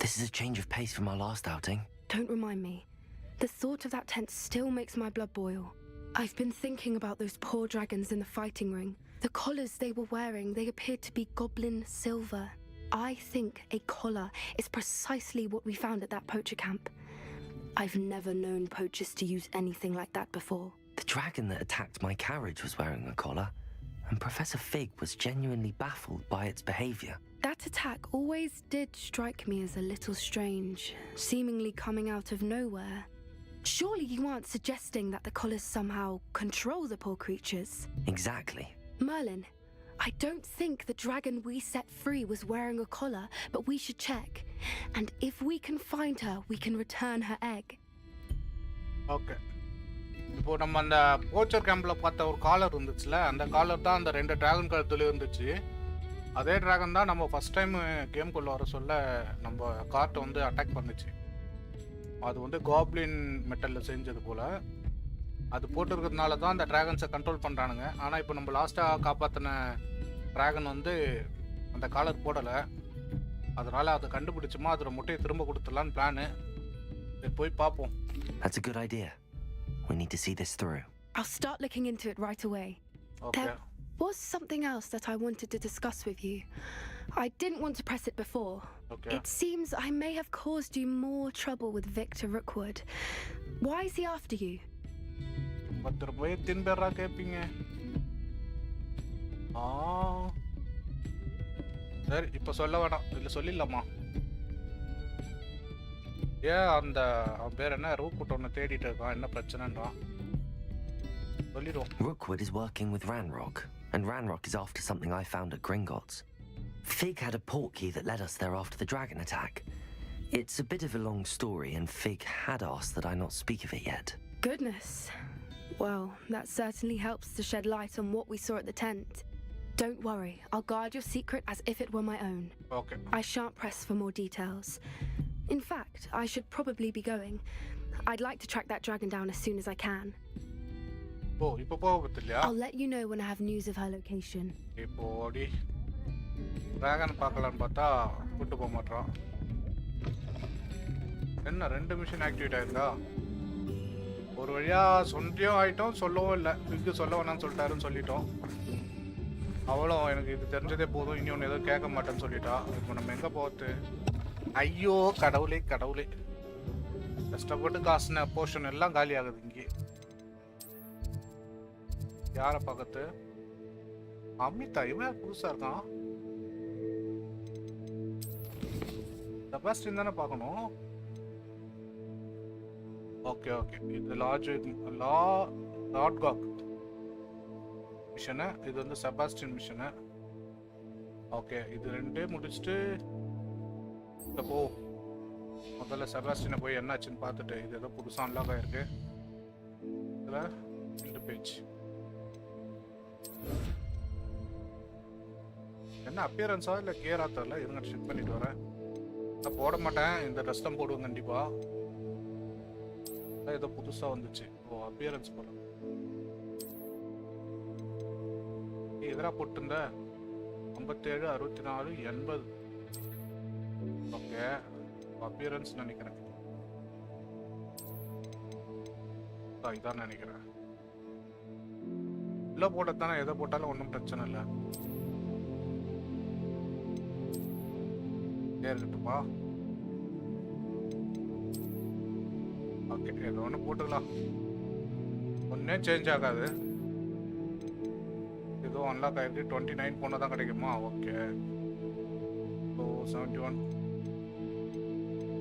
This is a change of pace from our last outing. Don't remind me. The thought of that tent still makes my blood boil. I've been thinking about those poor dragons in the fighting ring, The collars they were wearing, they appeared to be goblin silver. I think a collar is precisely what we found at that poacher camp. I've never known poachers to use anything like that before. The dragon that attacked my carriage was wearing a collar, and Professor Fig was genuinely baffled by its behavior. That attack always did strike me as a little strange, seemingly coming out of nowhere. Surely you aren't suggesting that the collars somehow control the poor creatures? Exactly. Merlin, I don't think the dragon we set free was wearing a collar, but we should check. And if we can find her, we can return her egg. Okay, இப்போ நம்ம அந்த போச்சர் கேம்பில் பார்த்த ஒரு collar இருந்துச்சுல, அந்த collar தான் அந்த 2 டிராகன் கழுத்துல இருந்துச்சு. அதே டிராகன் தான் நம்ம ஃபர்ஸ்ட் டைம் கேம்குள்ளே வர சொல்ல நம்ம கார்ட்டை வந்து அட்டாக் பண்ணுச்சு. அது வந்து காப்ளின் மெட்டலில் செஞ்சது போல். அது போட்டுருக்கிறதுனால தான் அந்த டிராகன்ஸை கண்ட்ரோல் பண்ணுறானுங்க. ஆனால் இப்போ நம்ம லாஸ்ட்டாக காப்பாற்றின டிராகன் வந்து அந்த காலர் போடலை. அதனால் அதை கண்டுபிடிச்சோமா அதோட முட்டையை திரும்ப கொடுத்துடலான்னு பிளானு. போய் பார்ப்போம். That's a good idea. We need to see this through. I'll start looking into it right away. Okay. There was something else that I wanted to discuss with you. I didn't want to press it before. Okay. It seems I may have caused you more trouble with Victor Rookwood. Why is he after you? பத்திர போய் தின்பேரா கேட்பீங்க. சரி, இப்போ சொல்ல வேணாம், இல்லை சொல்லிடலாமா? ஏன் அந்த அவன் பேர் என்ன, ரூக்கூட்ட ஒன்று தேடிட்டு இருக்கான், என்ன பிரச்சனைன்றான் சொல்லிடுவோம். Rookwood is working with Ranrock, and Ranrock is after something I found at Gringotts. Fig had a portkey that led us there after the dragon attack. It's a bit of a long story, and Fig had asked that I not speak of it yet. Goodness. Well, that certainly helps to shed light on what we saw at the tent. Don't worry, I'll guard your secret as if it were my own. Okay. I shan't press for more details. In fact, I should probably be going. I'd like to track that dragon down as soon as I can. இப்போ போகத்தில்லையா? I'll let you know when I have news of her location. இப்போ ஓடி dragon பார்க்கலான்னு பார்த்தா கூட்டு போக மாட்டான். என்ன 2 mission activate ஆயிருக்கா? ஒரு வழியா சொல்லியும் ஆயிட்டோம், சொல்லவும் இல்லை. ஃபிக்கு சொல்ல வேணாம்னு சொல்லிட்டாருன்னு சொல்லிட்டோம். அவளும் எனக்கு இது தெரிஞ்சதே போதும், இனி ஒன்று எதுவும் கேட்க மாட்டேன்னு சொல்லிட்டா. இப்போ நம்ம எங்கே போகிறது? ஐயோ கடவுளே கடவுளே, கஷ்டப்பட்டு காசுன போர்ஷன் எல்லாம் காலி ஆகுது இங்கே. யாரை பார்க்கறது? அமிதா, இவன் புதுசா இருக்கான். செபாஸ்டியன் தானே பார்க்கணும். ஓகே ஓகே, இது லாட்காக் மிஷனு, இது வந்து செபாஸ்டியன் மிஷனு. ஓகே, இது 2 முடிச்சுட்டு போ. முதல்ல செபாஸ்டியனை போய் என்னாச்சுன்னு பார்த்துட்டு, இது ஏதோ புதுசாக அன்லாக் ஆகிருக்கு. இதில் ஃபீல்டு பேஜ் என்ன அப்பியரன்ஸா இல்லை கேரா தெரியல. இருங்க செக் பண்ணிட்டு வரேன். நான் போட மாட்டேன், இந்த ட்ரெஸ் தான் போடுவேன் கண்டிப்பாக. ஏதோ புதுசாக வந்துச்சு. ஓ, அப்பியரன்ஸ் போட எதிராக போட்டிருந்த 57, 64, 80. ஓகே, அப்பியரன்ஸ் நினைக்கிறேன். இதான் நினைக்கிறேன். இல்லை போட்டது தானே, எதை போட்டாலும் ஒன்றும் பிரச்சனை இல்லை. இருக்கட்டுமா? ஓகே, ஏதோ ஒன்று போட்டுக்கலாம். ஒன்றே சேஞ்ச் ஆகாது. ஏதோ அன்லாக் ஆகிருக்கு. 29 போனால் தான் கிடைக்குமா? Okay, so 71.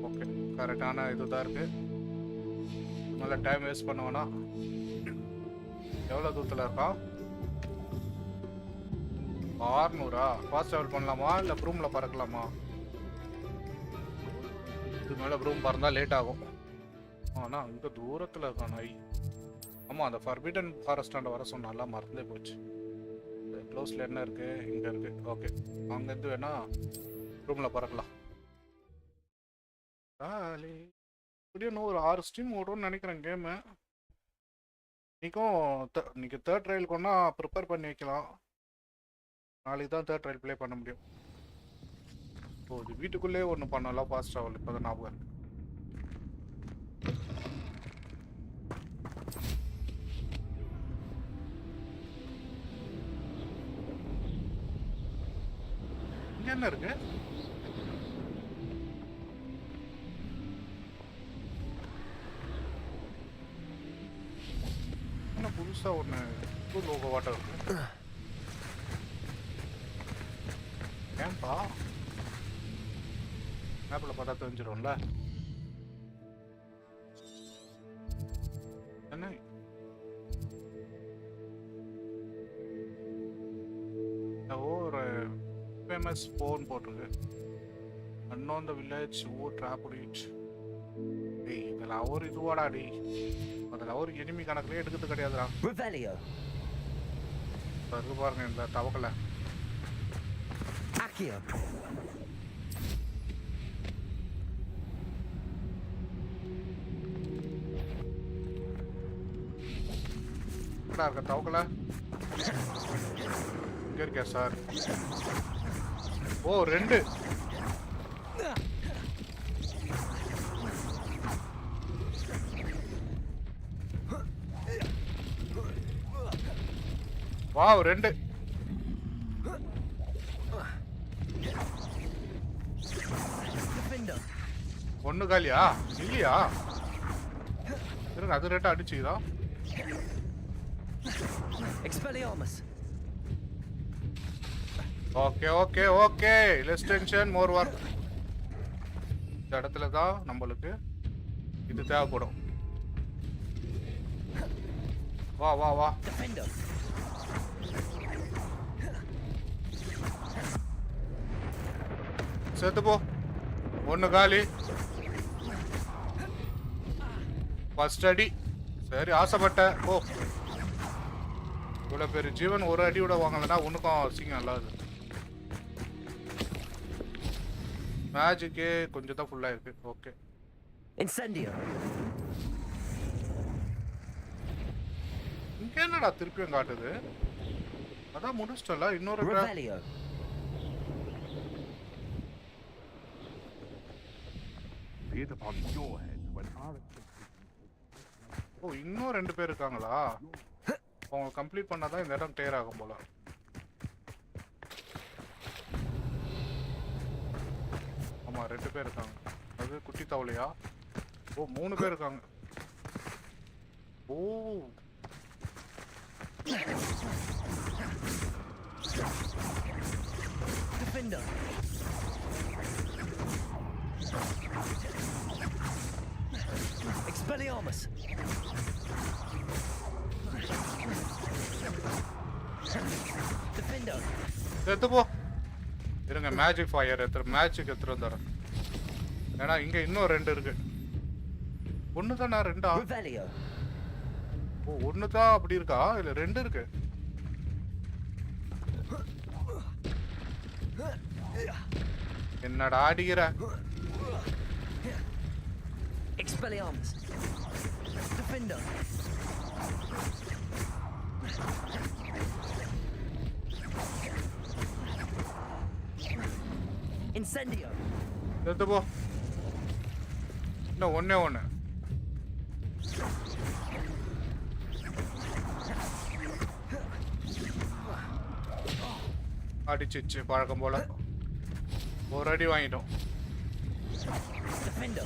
ஓகே, கரெக்டான இது தான் இருக்குது. நல்லா டைம் வேஸ்ட் பண்ண வேணாம். எவ்வளோ தூரத்தில் இருக்கா? 600. ஃபாஸ்ட் ட்ராவல் பண்ணலாமா இல்லை ப்ரூமில் பறக்கலாமா? இது மேலே ப்ரூம் பறந்தால் லேட் ஆகும். ஆனால் அங்கே தூரத்தில் இருக்கான் நாய். ஆமாம், அந்த ஃபர்பிடன் ஃபாரஸ்டாண்ட வர சொன்னால மறந்தே போச்சு. க்ளோஸில் என்ன இருக்குது? இங்கே இருக்குது. ஓகே, அங்கேருந்து வேணால் ரூமில் பறக்கலாம். இப்படியும் இன்னும் ஒரு 6 ஸ்ட்ரீம் ஓடும்னு நினைக்கிறேன் கேமு. இன்னைக்கு 3rd ட்ரையல் கொண்டா ப்ரிப்பேர் பண்ணி வைக்கலாம். நாளைக்கு தான் 3rd ட்ரையல் ப்ளே பண்ண முடியும். ஓ, இது வீட்டுக்குள்ளே ஒன்று பண்ணலாம் ஃபாஸ்ட் ட்ராவல். இப்போ தான் ஞாபகம் இருக்கு. என்ன இருக்கு? என்ன புதுசா ஒண்ணு புது லோகோ வாட்டர் இருக்கு. ஏன்பா மேப்ல பார்த்தா தெரிஞ்சிடும்ல. என்ன ஒரு ஃபேமஸ் போன் போட்டிருக்கு. unknown the village who trapped it. டேய் இதெல்லாம் ஒரு இதுவாடா டேய். அதெல்லாம் ஒரு எனிமி கணக்குலயே எடுக்கிறது கிடையாதுடா. Revelio. பாருங்க இந்த தவக்கல. Accio. இருக்க தவக்கல. இங்க இருக்கா சார்? ஓ 2. வாவ் 2. ஒண்ணு காலியா? இல்லையா? இருங்க அது ரேட்டா அடிச்சுதா? Expelliarmus. Okay less tension more work. இந்த இடத்துல தான் நம்மளுக்கு இது தேவைப்படும். வா செத்து போ. ஒண்ணு காலி. ஃபர்ஸ்ட் அடி. சரி ஆசைப்பட்ட போ. இவ்வளோ பேர் ஜீவன் ஒரு அடியோட வாங்கலன்னா ஒன்றுக்கும் அசிங்கம் நல்லாது. மேஜிக்கே கொஞ்சம் தான் ஃபுல்லாக இருக்கு. Okay Incendio. இங்கே என்னடா திருப்பியும் காட்டுது? அதான் முடிச்சிட்டல. இன்னொரு Revelio. ஓ இன்னும் 2 பேர் இருக்காங்களா? அவங்க கம்ப்ளீட் பண்ணாதான் இந்த இடம் கிளியர் ஆகும் போல. ஆமா 2 பேர் இருக்காங்க. அது குட்டி தவளையா? ஓ 3 பேர் இருக்காங்க. ஓ Defender. Expelliarmus. Defender. செத்து போ. இருங்க மேஜிக் ஃபயர் மேஜிக் எடுத்துட்டு வந்துறேன். ஏன்னா இங்க இன்னும் 2 இருக்கு. ஒன்னு தான் 2ஆ? Revelio. ஓ ஒன்னு தான் அப்படி இருக்கா? இல்ல 2 இருக்கு. என்னடா அடிக்கிற? Expelliarmus. Defender. Incendio. செத்து போ. இன்னும் ஒண்ணே ஒண்ணு. அடிச்சிச்சு பழக்கம் போல. ஒரு அடி வாங்கிட்டோம். Defender.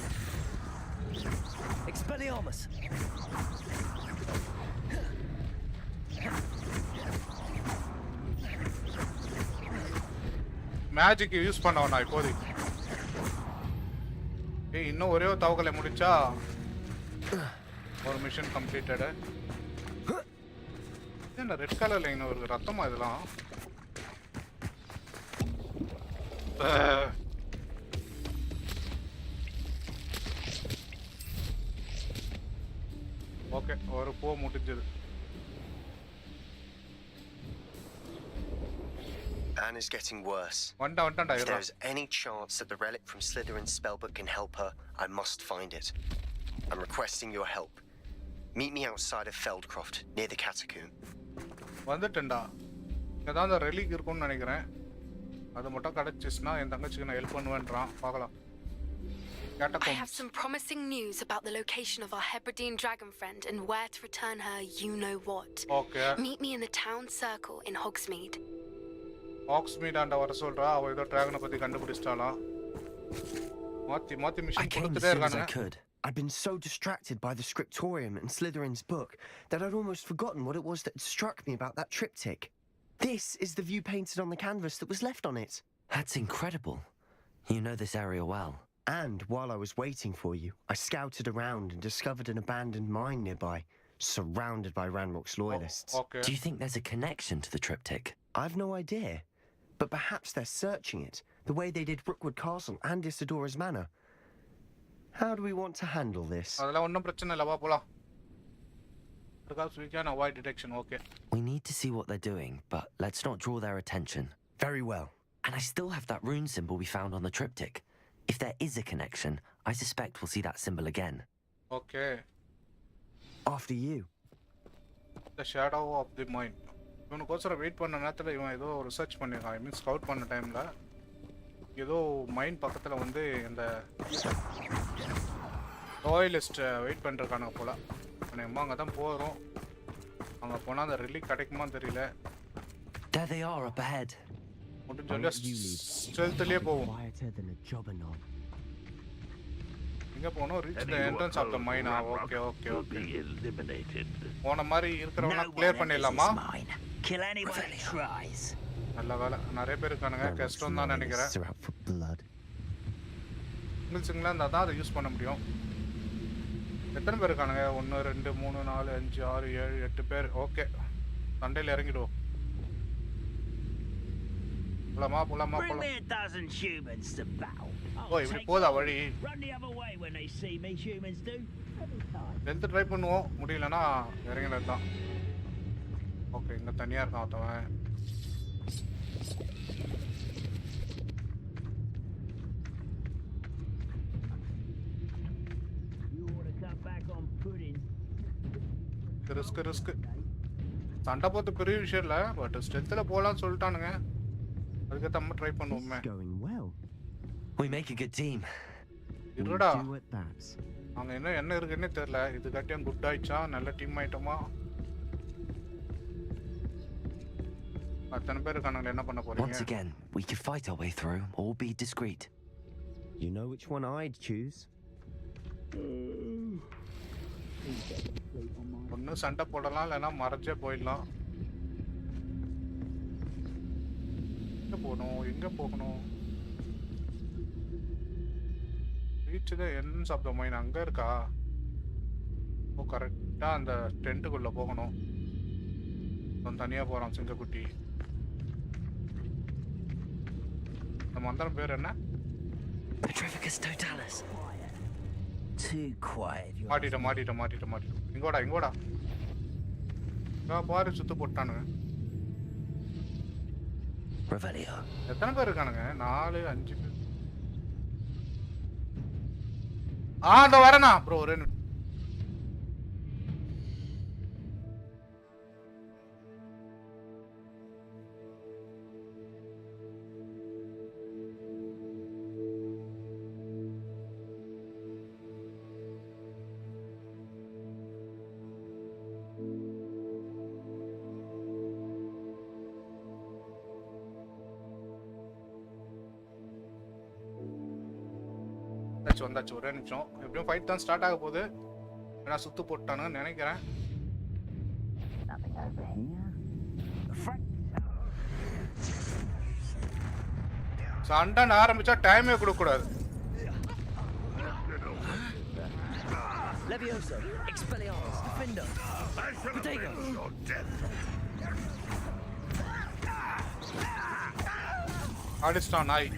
Expelliarmus. மேஜிக் யூஸ் பண்ணவனா இப்போதைக்கு. ஏய் இன்னும் ஒரே ஒரு தவக்கலை முடிச்சா ஒரு மிஷன் கம்ப்ளீட்டட். என்ன ரெட் கலர்ல இன்னும் ஒரு ரத்தமா இதெல்லாம்? ஓகே ஒரு போ முடிஞ்சது. Anne is getting worse. If there's any chance that the relic from Slytherin's spellbook can help her, I must find it. I'm requesting your help. Meet me outside of Feldcroft, near the catacomb. வந்துட்டேன்டா. இங்கதான் அந்த relic இருக்கும்னு நினைக்கிறேன். அது மட்டும் கிடைச்சிச்சுன்னா என் தங்கச்சிக்கு நான் help பண்ணுவேன்றான். பார்க்கலாம். I have some promising news about the location of our Hebridean dragon friend and where to return her you know what. Okay. Meet me in the town circle in Hogsmeade. ஆக்ஸ் மீடாண்ட வர சொல்றா. அவ ஏதோ டிராகனை பத்தி கண்டுபிடிச்சிட்டாலாம். மாத்தி I மிஷன் came as கொடுத்துட்டே soon as I இருக்கானுங்க. could. I'd been so distracted by the scriptorium and Slytherin's book that I'd almost forgotten what it was that had struck me about that triptych. This is the view painted on the canvas that was left on it. That's incredible. You know this area well. And while I was waiting for you, I scouted around and discovered an abandoned mine nearby, surrounded by Ranrock's loyalists. Okay. Do you think there's a connection to the triptych? I've no idea. But perhaps they're searching it, the way they did Rookwood Castle and Isidora's Manor. How do we want to handle this? அதெல்லாம் ஒண்ணும் பிரச்சனை இல்ல, வா போலாம். Because we can avoid detection, okay. We need to see what they're doing, but let's not draw their attention. Very well. And I still have that rune symbol we found on the triptych. If there is a connection, I suspect we'll see that symbol again. Okay. After you. The shadow of the mind. இவனுக்கோசரம் wait பண்ண நேரத்தில் இவன் ஏதோ research பண்ணியிருக்கான். ஐ மீன் scout பண்ண டைமில் ஏதோ mind பக்கத்தில் வந்து இந்த ராயலிஸ்ட்டை வெயிட் பண்ணிருக்கானுங்க போல். நம்ம அங்கே தான் போகிறோம். அங்கே போனால் அந்த ரிலீக் கிடைக்குமான்னு தெரியல. There they are up ahead. முடிஞ்ச ஸ்டெல்த்லேயே போவோம். எங்கே போகணும்? Reach the entrance of the mine. Okay okay okay. போன மாதிரி இருக்கிறவங்க கிளியர் பண்ணிடலாமா? நல்ல வேலை, நிறைய பேர் இருக்கானுங்க. கஷ்டம் தான் நினைக்கிறேன். சிங்கிள்ஸுங்களா இருந்தால் தான் அதை யூஸ் பண்ண முடியும். எத்தனை பேர் இருக்கானுங்க? 1 2 3 4 5 6 7 8 பேர். ஓகே, சண்டையில் இறங்கிடுவோம். போலாமா போலாமா போலாம். ஓ, இப்படி போதா வழி? எடுத்து ட்ரை பண்ணுவோம். முடியலன்னா இறங்கினது தான். ஓகே, இங்கே தனியாக இருக்கான் ஒருத்தவன். ரிஸ்க் சண்டை போட்டு பெரிய விஷயம் இல்லை, பட் ஸ்டெல்த்தில் போகலான்னு சொல்லிட்டானுங்க. அதுக்கு நம்ம try பண்ணுவோமே. We make a good team. இருடா, அங்க என்ன இருக்குன்னே தெரியல. இது கட்டியும் குட் ஆயிடுச்சா? நல்ல டீம் ஆயிட்டோமா? அத்தனை பேர் இருக்கானுங்க, என்ன பண்ண போறீங்க? Once again, we could fight our way through or be discreet. You know which one I'd choose? ஒன்று சண்டை போடலாம், இல்லைன்னா மறைச்சே போயிடலாம். எங்க போகணும்? Reach the entrance of the mine. அங்க இருக்கா? ஓ, கரெக்டா அந்த டென்ட்டுக்குள்ள போகணும். தனியா போறான் சிங்கக்குட்டி. நம்ம அந்த பேர் என்ன? Petrificus totalis. Too quiet. மாட்டிட்ட. இங்கோடா. பாரு, சுத்து போட்டானுங்க. Revelio. எத்தனை பேர் இருக்கானுங்க? 4 5 பேர். அந்த வரேனா ப்ரோ? ஒரு வந்தாச்சு. ஒரே நிமிஷம். எப்படியும் ஃபைட் தான் ஸ்டார்ட் ஆக போகுது. ஏன்னா சுத்து போட்டானுன்னு நினைக்கிறேன். சண்டைன்னு ஆரம்பிச்சா டைமே கொடுக்க கூடாது. Levioso, Expelliarmus, Defender, Protego. அடிச்சிட்டான் நாய்.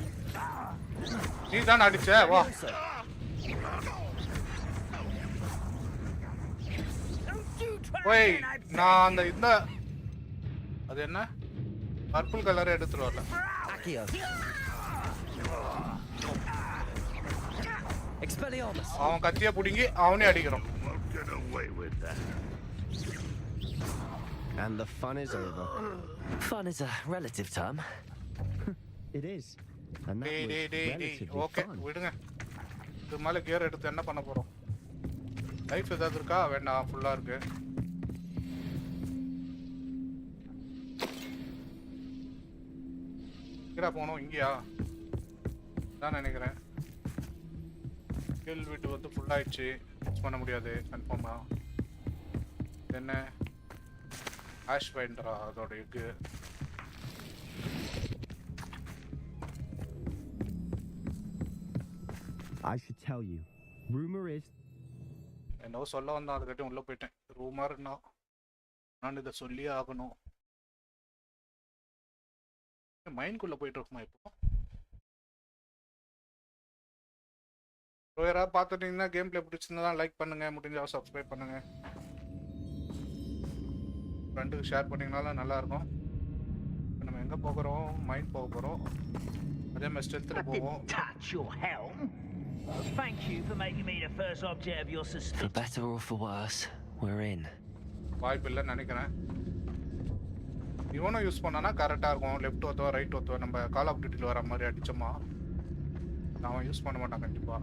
நீ தான் அடிச்ச, வா. ஓய், நான் அந்த அது என்ன பர்பிள் கலர் எடுத்துட்டு வரல. அவன் கத்தியா புடிங்கி அவனே அடிக்கிறான். And the fun is over. Fun is a relative term. It is. And that was relatively okay, fun. விடுங்க. இது மேல கியர் எடுத்து என்ன பண்ண போறோம்? லைஃப் ஏதாவது இருக்கா? வேண்டாம், ஃபுல்லா இருக்கு. எங்கடா போனோம்? இங்கேயா தான் நினைக்கிறேன். கீழ் வீட்டு வந்து ஃபுல் ஆயிடுச்சு. யூஸ் பண்ண முடியாது கன்ஃபார்மா. என்ன ஆஷ் பைண்டரா அதோட egg. I should tell you. Rumor is என்னவோ சொல்ல வந்தான், அதுக்கிட்ட உள்ள போயிட்டேன். ரூமர்னா நான் இதை சொல்லியே ஆகணும். மைண்ட்குள்ள போயிட்டு இருக்குமா இப்போ? யாராவது பார்த்துட்டீங்கன்னா கேம் பிளே பிடிச்சிருந்தா லைக் பண்ணுங்க, முடிஞ்சா சப்ஸ்கிரைப் பண்ணுங்க, ஃப்ரெண்டுக்கு ஷேர் பண்ணிங்கனாலும் நல்லா இருக்கும். நம்ம எங்கே போகிறோம்? மைண்ட் போக போகிறோம். அதே மாதிரி ஸ்ட்ரென்த்தில் போவோம். Thank you for making me the first object of your suspicion. For better or for worse, we're in. வாய்ப்பு இல்லைன்னு நினைக்கிறேன். இவனும் யூஸ் பண்ணானா கரெக்டாக இருக்கும். லெஃப்ட் ஒத்துவா ரைட் ஒத்துவா நம்ம கால் ஆஃப் டியூட்டியில் வர மாதிரி அடிச்சோமா. அவன் யூஸ் பண்ண மாட்டான் கண்டிப்பாக.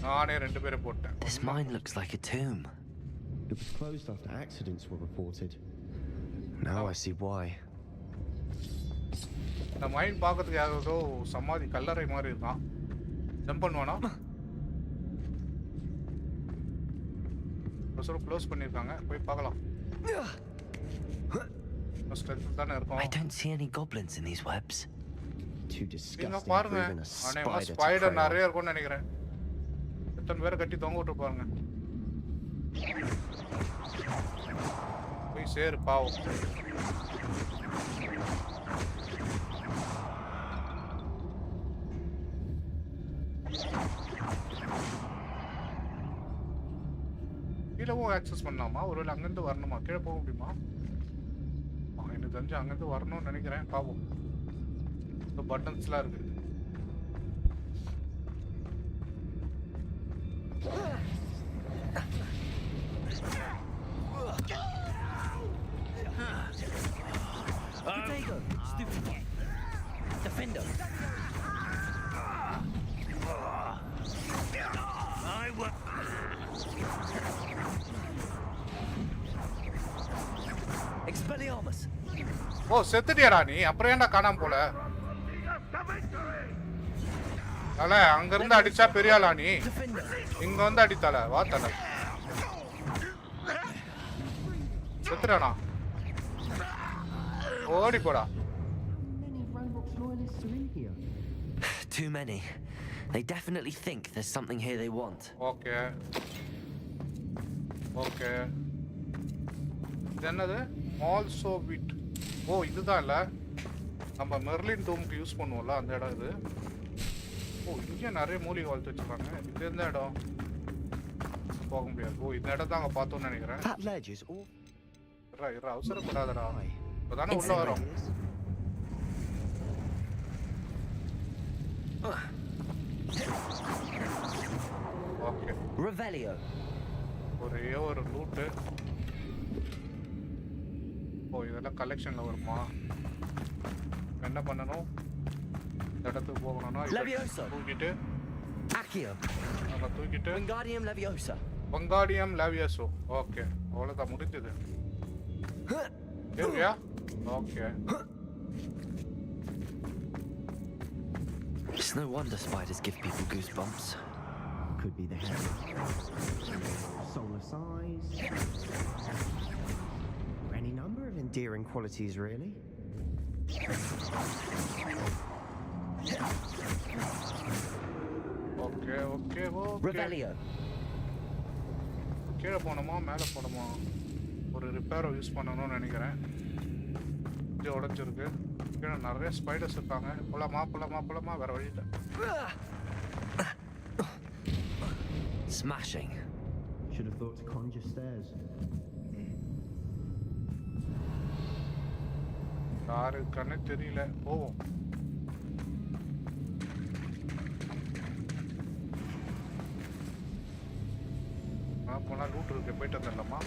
நானே 2 பேரை போட்டேன். This mine looks like a tomb. it was closed after accidents were reported. Now I see why. இந்த மைண்ட் பார்க்கறதுக்கு யாரோ சமாதி கல்லறை மாதிரி இருக்கான். ஜம்ப் பண்ணுவானா? க்ளோஸ் பண்ணிருக்காங்க, போய் பார்க்கலாம். ஸ்ட்ரென்த் தானே இருக்கும். I don't see any goblins in these webs. Too disgusting பாருங்க. for even a spider to spider prey on. நிறைய இருக்கும்னு நினைக்கிறேன். எத்தனை பேரை கட்டி தொங்க விட்டு பாருங்க. போய் சேரு பாவம். கீழவும் ஆக்சஸ் பண்ணலாமா? ஒருவேளை அங்கேருந்து வரணுமா? கீழே போக முடியுமா? எனக்கு தெரிஞ்சு அங்கேருந்து வரணும்னு நினைக்கிறேன். பாவம் பட்டன்ஸ்லாம் இருக்கு. Potato, stupid. Defender. I will. Expelliarmus. ஓ செத்துட்டியாடா நீ? அப்புறம் ஏன்டா காணாம போல? தல அங்க இருந்து அடிச்சா பெரிய ஆளா நீ? இங்க வந்து அடித்தால வா தல. செத்துறானா? ஓடி போடா. Too many. They definitely think there's something here they want. Okay. Okay. என்னது? Also bit. ஓ இதுதான் இல்ல நம்ம மெர்லின் டூம்க்கு யூஸ் பண்ணுவோம்ல அந்த இடம் இது. ஓ இங்கே நிறைய மூலிகை வளர்த்து வச்சிருக்காங்க. இது எந்த இடம்? போக முடியாது. ஓ இந்த இடம் தான் அங்கே பார்த்தோம்னு நினைக்கிறேன். அவசரப்படாதடா, இப்போதானே உள்ள வரோம். Okay Revelio. ஒரே ஒரு லூட்டு. ஓ இதெல்லாம் கலெக்ஷன்ல வருமா? என்ன பண்ணணும்? இந்த இடத்துக்கு போகணும்னா தூக்கிட்டு தூக்கிட்டு Wingardium Leviosa. Wingardium Leviosa. Okay அவ்வளோதான் முடிஞ்சது. சரியா? Okay. It's no wonder spiders give people goosebumps. Could be the hair. Solar size. Or any number of endearing qualities, really. Okay okay okay. Revelio. கீழே போகணுமா மேலே போகணுமா? ஒரு ரிப்பேரை யூஸ் பண்ணணும்னு நினைக்கிறேன். இது உடஞ்சிருக்கு. கீழே நிறைய ஸ்பைடர்ஸ் இருக்காங்க. போலாமா வேற வழி இல்லை. Smashing. Should have thought to conjure stairs. யாரு கண்ணு தெரியல. போவோம். போனா லூட் இருக்கு, போயிட்டு வந்துடலாமா?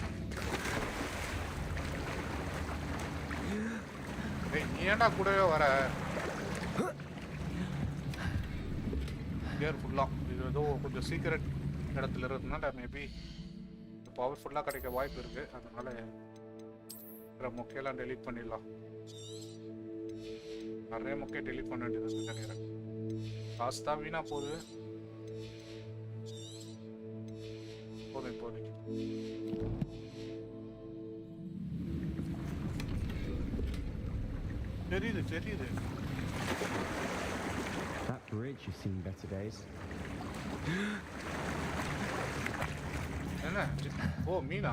நீ ஏன்டா கூடவே வர? கேர்ஃபுல்லா. இது ஏதோ கொஞ்சம் சீக்கிரட் இடத்துல இருந்ததுனால மேபி பவர்ஃபுல்லா கிடைக்க வாய்ப்பு இருக்கு. அதனால மொக்கையெல்லாம் டெலீட் பண்ணிடலாம். நிறைய மொக்கையை டெலீட் பண்ண வேண்டியது நினைக்கிறேன். காசு தான் வீணா போகுது. இப்போதைக்கு தெரியுது. That bridge has seen better days. என்ன? ஓ மீனா?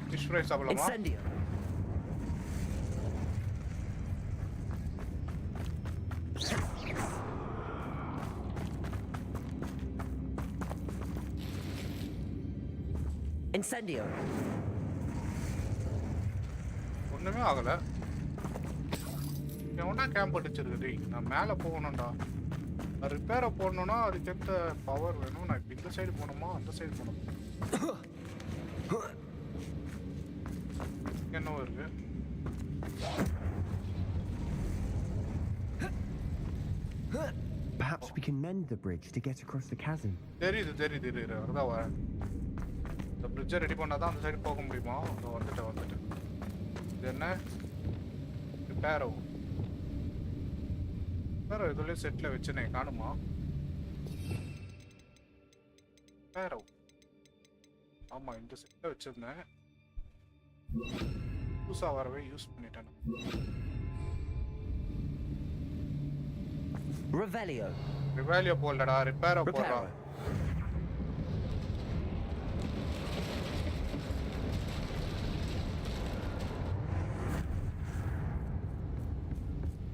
ஃபிஷ் ஃப்ரை சாப்பிடலாமா? Incendio. ஒண்ணுமே ஆகல. எவனா கேம்ப் அடிச்சிருக்கு. நான் மேல போகணும்டா. ரிப்பேரை போடணும்னா அதுக்கேற்ற பவர் வேணும். நான் இந்த சைடு போகணுமா அந்த சைடு போகணும்? என்னவோ இருக்கு. Perhaps we can mend the bridge to get across the chasm. தெரியுது. அதான் வரேன். இந்த பிரிட்ஜை ரெடி பண்ணாதான் அந்த சைடு போக முடியுமா? வந்துட்டேன். இது என்ன? ரிப்பேரோ இதுலயே செட்ல வச்சனே காணுமா? ரிப்பேரோ ஆமா இந்த செட்ல வச்சிருந்தேன். புதுசா வரவே யூஸ் பண்ணிட்டேன். ரிவேலியோ போடலடா, ரிப்பேரோ போடுறா.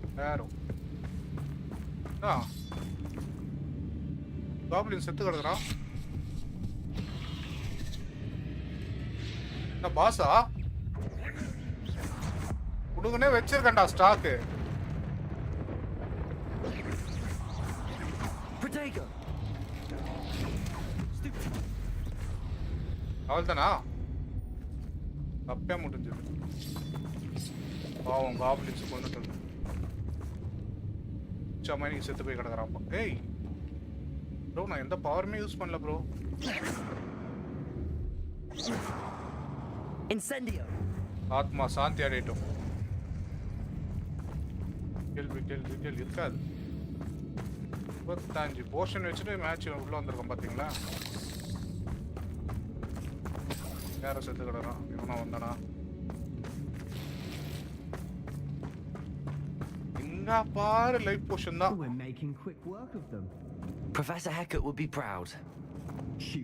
ரிப்பேரோ காப்ளின் செத்து கிடக்குறான். என்ன பாஸா? உடுங்கனே வச்சிருக்கேன்டா ஸ்டாக்கு. அவள்தானா? தப்பே முடிஞ்சது. பாவம் காப்ளின்ஸ் கொண்டுட்டு நீங்க செத்து போய் கிடக்குறாப்பா. ஏய் ப்ரோ நான் எந்த பவருமே யூஸ் பண்ணல ப்ரோ. ஆத்மா சாந்தி அடையட்டும். கேள்வி இருக்காது. 25 போர்ஷன் வச்சுட்டு மேட்ச் உள்ள வந்திருக்கோம் பாத்தீங்களா? யார செத்து கிடக்குறான்? இவனா வந்தானா? பாரு லைஃப் போஷன் தான். We're making quick work of them. Professor Hecat would be proud.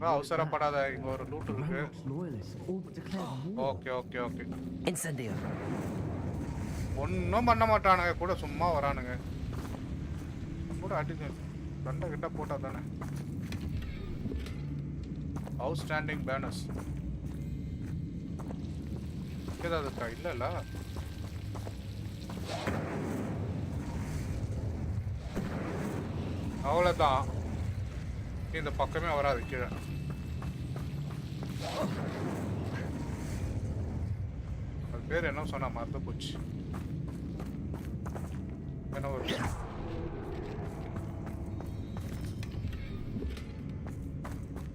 அவசரப்படாத, இங்க ஒரு லூட் இருக்கு. ஓகே. Incendio. ஒன்னும் பண்ண மாட்டானுங்க, கூட சும்மா வரானுங்க. கூட அடிச்சு கண்ட கிட்ட போட்டா தானே. அவுட்ஸ்டாண்டிங் பேனர்ஸ் ஏதாவது இருக்கா? இல்ல அவ்வளோதான். இந்த பக்கமே வராது கீழே. அது பேர் என்ன சொன்னா மறந்து போச்சு. என்ன ஒரு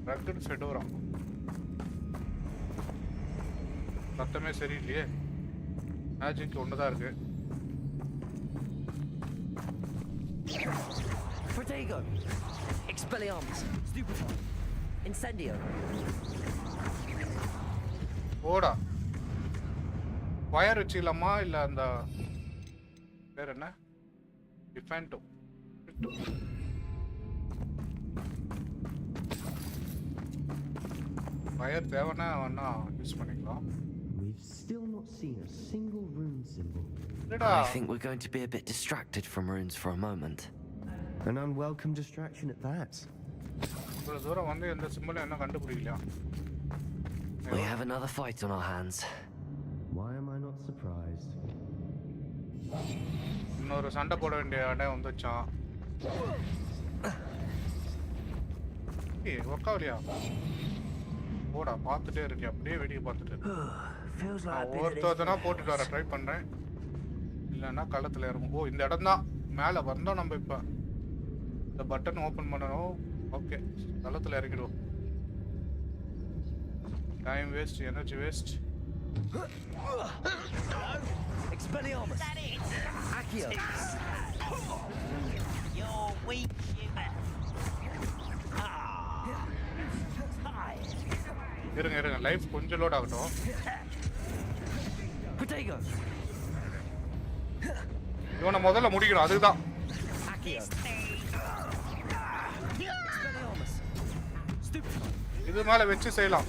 ரக்கட் ஃபெடோரா. சத்தமே சரியில்லையே. மேஜிக் ஒண்ணுதான் இருக்கு. Protego. Expelliarmus. Stupefy. Incendio. ஓடா. ஃபயர் வச்சிடலாமா இல்ல அந்த பேர் என்ன? டிஃபென்டோ. ஃபயர் தேவனா வேணா யூஸ் பண்ணிக்கலாம். We've still not seen a single rune symbol. I think we're going to be a bit distracted from runes for a moment. An unwelcome distraction at that. We have another fight on our hands. Why am I not surprised? இன்னொரு சண்டை போட வேண்டிய இடம் வந்துச்சான். ஒக்காவலியா போடா, பார்த்துட்டே இருக்கேன், அப்படியே வெடியை பார்த்துட்டு ஒருத்தனா போட்டுட்டு வர ட்ரை பண்றேன். இல்லைன்னா களத்துல இறங்கும். ஓ இந்த இடம் தான் மேலே வந்தோம் நம்ம. இப்போ இந்த பட்டன் ஓப்பன் பண்ணணும். ஓகே களத்தில் இறங்கிடுவோம். Time waste, energy waste. Expelliarmus. Accio. You're weak, human. இருங்க லைஃப் கொஞ்சம் லோட் ஆகட்டும். Potato. இவனை முதல்ல முடிக்கணும் அதுதான். இது மேல வெச்சு செய்யலாம்.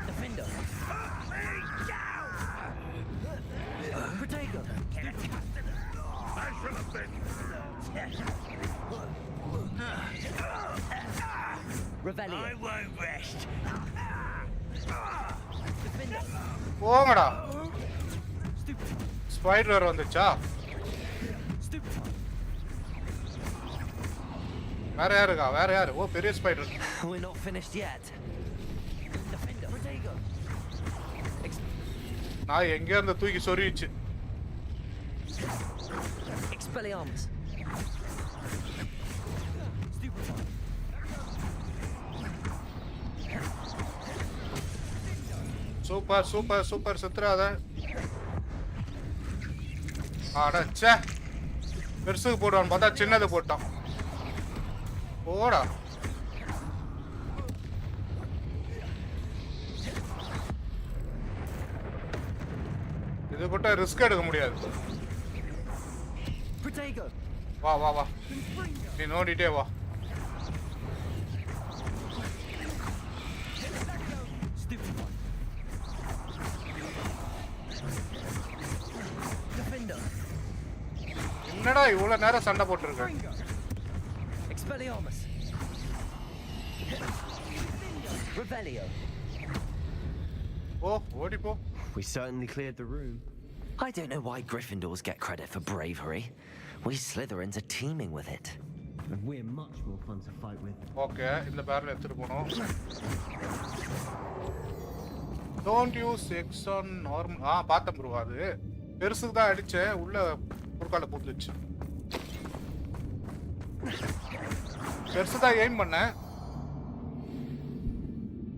Defender. Potato. Rebellion. I won't rest. Defender. போங்கடா. ஸ்பைடர் வந்துச்சா? வேற யாரு? ஓ பெரிய spider. We're not finished yet. Defender. Potato. நான் எங்க இருந்து தூக்கி சொறிச்சு. Expelliarmus. சூப்பர் சுத்துறாத. அடச்சே. பெருசுக்கு போடுவான்னு பார்த்தா சின்னது போட்டான். போடா. இது கூட ரிஸ்க் எடுக்க முடியாது. வா நீ நோண்டிட்டே வா. என்னடா இவ்வளவு நேரம் சண்டை போட்டுருக்க? Expelliarmus. Rebellion. Oh, ஓடி போ. We certainly cleared the room. I don't know why Gryffindors get credit for bravery. We Slytherins are teeming with it. And we're much more fun to fight with. Okay, இந்த barrel எடுத்துட்டு போறோம். Don't use X on normal. பார்த்தேன் bro அது. பெருசுக்கு தான் அடிச்சேன் உள்ள குறுக்கால பூந்துச்சு. பெருசு தான் எய்ம் பண்ணேன்.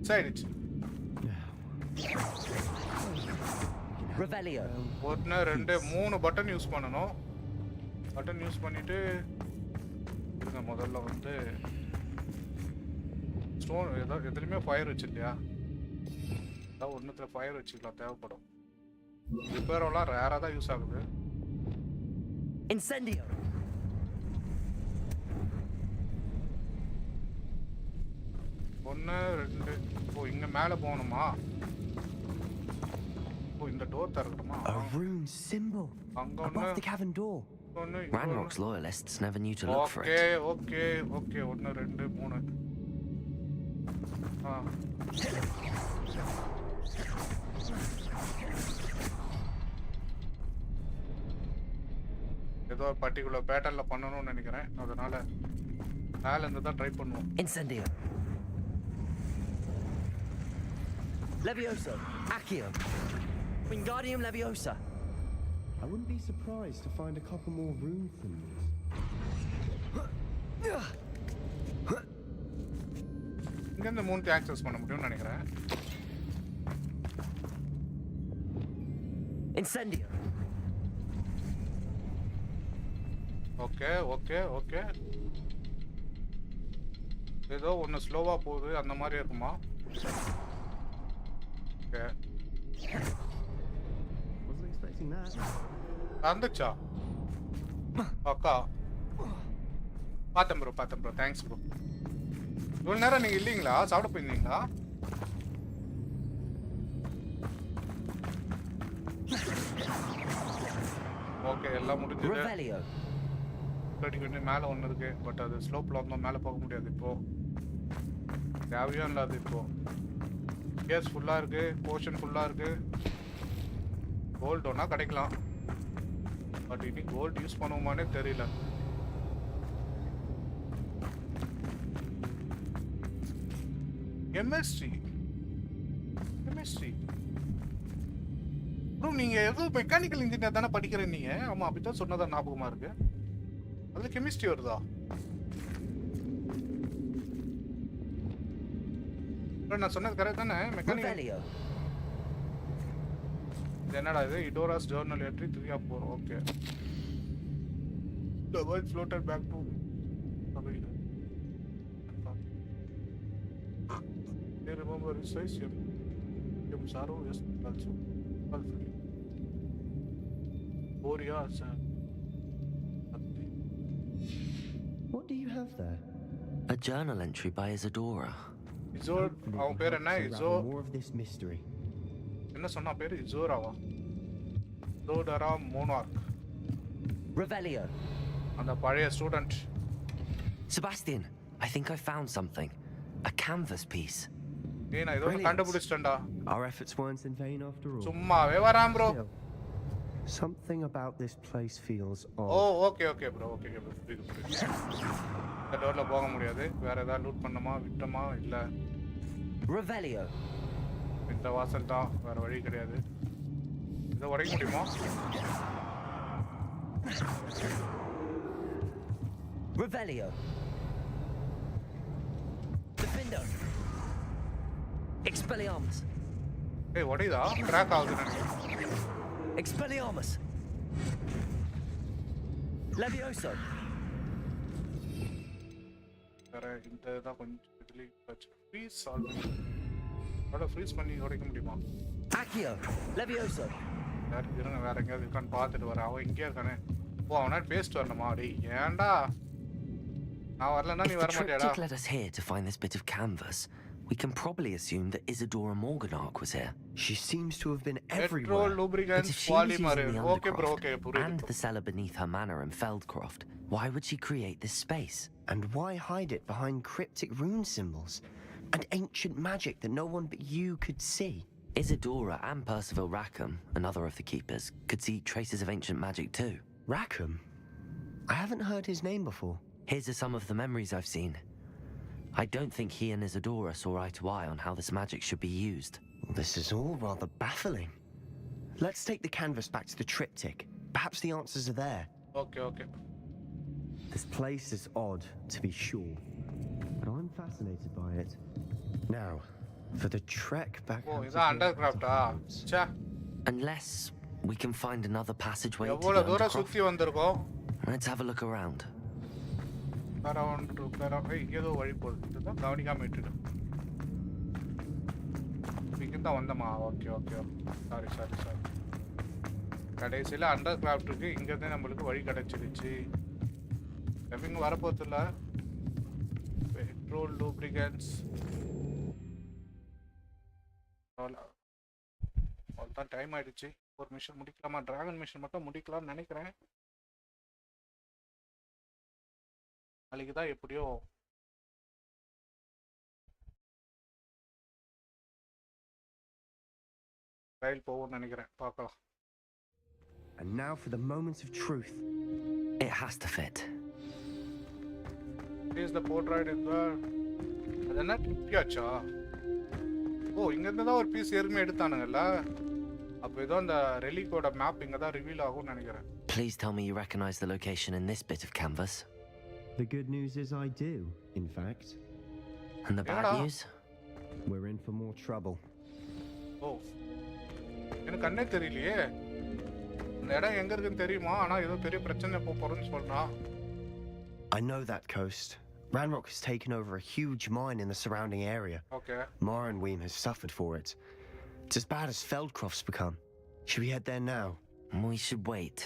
சைடுச்சு. Rebellion. 1 2 3 பட்டன் யூஸ் பண்ணனும். பட்டன் யூஸ் பண்ணிட்டு இதுங்க முதல்ல வந்து ஸ்டோன் எதுலயுமே ஃபயர் வச்சு இல்லையா? அதான் ஒண்ணுத்துல ஃபயர் வச்சுக்கலாம் தேவைப்படும். ரிப்பேரெல்லாம் ரேரா தான் யூஸ் ஆகுது. Incendio. 1 2 ஓ இங்க மேல போகணுமா? ஓ இந்த door திறக்கணுமா? A rune symbol above the cavern door. Ranrock's loyalists never knew to look for it. Okay. 1 2 3. ஏதோ பர்టిక్యులர் பேட்டர்ன்ல பண்ணனும்னு நினைக்கிறேன். அதனால மேல இருந்து தான் ட்ரை பண்ணுவோம். Incendio. Leviosa. Accio. Wingardium Leviosa. I wouldn't be surprised to find a couple more rune things. இங்க இருந்து மூணு ஆக்சஸ் பண்ண முடியும்னு நினைக்கிறேன். Incendio. ஓகே. ஏதோ ஒன்னு ஸ்லோவா போகுது அந்த மாதிரி இருக்குமா? ஓகே. Wasn't expecting that. வந்துச்சா? அக்கா. பார்த்தேன் ப்ரோ. Thanks bro. இவ்வளவு நேரம் நீங்க இல்லீங்களா? சாப்பிட போயிருந்தீங்களா? ஓகே எல்லாம் முடிஞ்சது. கட்டி மேலே ஒன்று இருக்கு. பட் அது ஸ்லோப்பில் வந்தோம் மேலே போக முடியாது இப்போ. தேவையும் இல்லாது இப்போ. கேஸ் ஃபுல்லாக இருக்கு. போர்ஷன் ஃபுல்லாக இருக்கு. கோல்டு ஒன்றா கிடைக்கலாம். பட் இனி கோல்டு யூஸ் பண்ணுவோமானே தெரியல. கெமிஸ்ட்ரி ப்ரோ நீங்க ஏதோ மெக்கானிக்கல் இன்ஜினியர் தானே படிக்கிறேன் நீங்க? ஆமா அப்படித்தான் சொன்னதா ஞாபகமா இருக்கு. அது கெமிஸ்ட்ரி வருதா? நான் சொன்னது கரெக்ட் தானே? மெக்கானிக் என்னடா இது? இடோராஸ் journal entry 3 of 4. Okay. The world floated back to they remember his size. Your sorrow is also fulfilled. 4 years. What do you have there? A journal entry by Isadora. அவன் பேர் என்ன? More of this mystery. என்ன சொன்னா பேரு? இசோராவா? இசோடரா monarch. Revelio. அந்த பழைய student. Sebastian, I think I found something. A canvas piece. ஏய் நான் இதோ கண்டுபிடிச்சிட்டேன்டா. Our efforts weren't in vain after all. சும்மாவே வரான் bro. Something about this place feels odd. Oh, okay bro. Okay bro. புரியுது. இந்த டோர்ல போக முடியாது. வேற ஏதாவது லூட் பண்ணமா விட்டமா இல்ல. Revelio. இந்த வாசல் தான், வேற வழி கிடையாது. இத உடைக்க முடியுமா? Revelio. Defendo. Expelliarmus. ஏய் உடையதா? கிராக் ஆகுது நினைக்கிறேன். Expelliarmus. Levioso. வேற இந்த தான் கொஞ்சம் இதுல ஃப்ரீஸ் சால்வ். அட ஃப்ரீஸ் பண்ணி உடைக்க முடியுமா? Accio. Levioso. வேற எங்கேயாவது இருக்கான்னு பார்த்துட்டு வர. அவன் இங்கே இருக்கானே. ஓ அவனா பேசிட்டு வரணுமா? டேய் ஏன்டா நான் வரலன்னா நீ வர மாட்டியாடா? If the triptych led us here to find this bit of canvas, we can probably assume that Isadora Morganark was here. She seems to have been everywhere. Petrol, lubricants, But if she was polymer. using the Okay bro, okay. and the cellar beneath her manor in Feldcroft, why would she create this space? And why hide it behind cryptic rune symbols and ancient magic that no one but you could see? Isadora and Percival Rackham, another of the keepers, could see traces of ancient magic too. Rackham? I haven't heard his name before. Here's some of the memories I've seen. I don't think he and Isadora saw eye to eye on how this magic should be used. This is all rather baffling. Let's take the canvas back to the triptych. Perhaps the answers are there. Okay. This place is odd, to be sure, but I'm fascinated by it. Now, for the trek back. Oh, is that undercraft? Cha. Unless we can find another passageway to எவ்வளவு the தூரம் சுத்தி வந்திருக்கோம். Let's have a look around. ஏதோ வழி போகுது. இதுதான் கவனிக்காம விட்டுடு. இங்கதான் வந்தமா? ஓகே. சாரி. கடைசியில் அண்டர் கிராஃப்ட்டுக்கு இங்கேருந்தே நம்மளுக்கு வழி கிடைச்சிருச்சு. இங்கே வரப்போறது இல்லை. பெட்ரோல், லூப்ரிகன்ஸ் அவ்வளோதான். டைம் ஆயிடுச்சு. ஒரு மிஷன் முடிக்கலாமா? டிராகன் மிஷன் மட்டும் முடிக்கலாம்னு நினைக்கிறேன். நாளைக்கு தான் எப்படியோ ரயில் போகும்னு நினைக்கிறேன். பார்க்கலாம். And now for the moment of truth. It has to fit. Is the portrait in there? அது என்ன டிப்பியாச்சா? ஓ இங்கேருந்து தான் ஒரு பீஸ் ஏற்கனவே எடுத்தானுங்கல்ல. அப்போ ஏதோ அந்த ரெலிக்கோட மேப் இங்கே தான் ரிவீல் ஆகும்னு நினைக்கிறேன். Please tell me you recognize the location in this bit of canvas. The good news is I do, in fact. And the bad news? We're in for more trouble. ஓ எனக்கு கண்ணே தெரியலையே. இந்த இடம் எங்க இருக்குன்னு தெரியுமா? ஆனா ஏதோ பெரிய பிரச்சனை போறேன்னு சொல்றான். I know that coast. Ranrock has taken over a huge mine in the surrounding area. Okay. Morinweem has suffered for it. It's as bad as Feldcroft's become. Should we head there now? We should wait.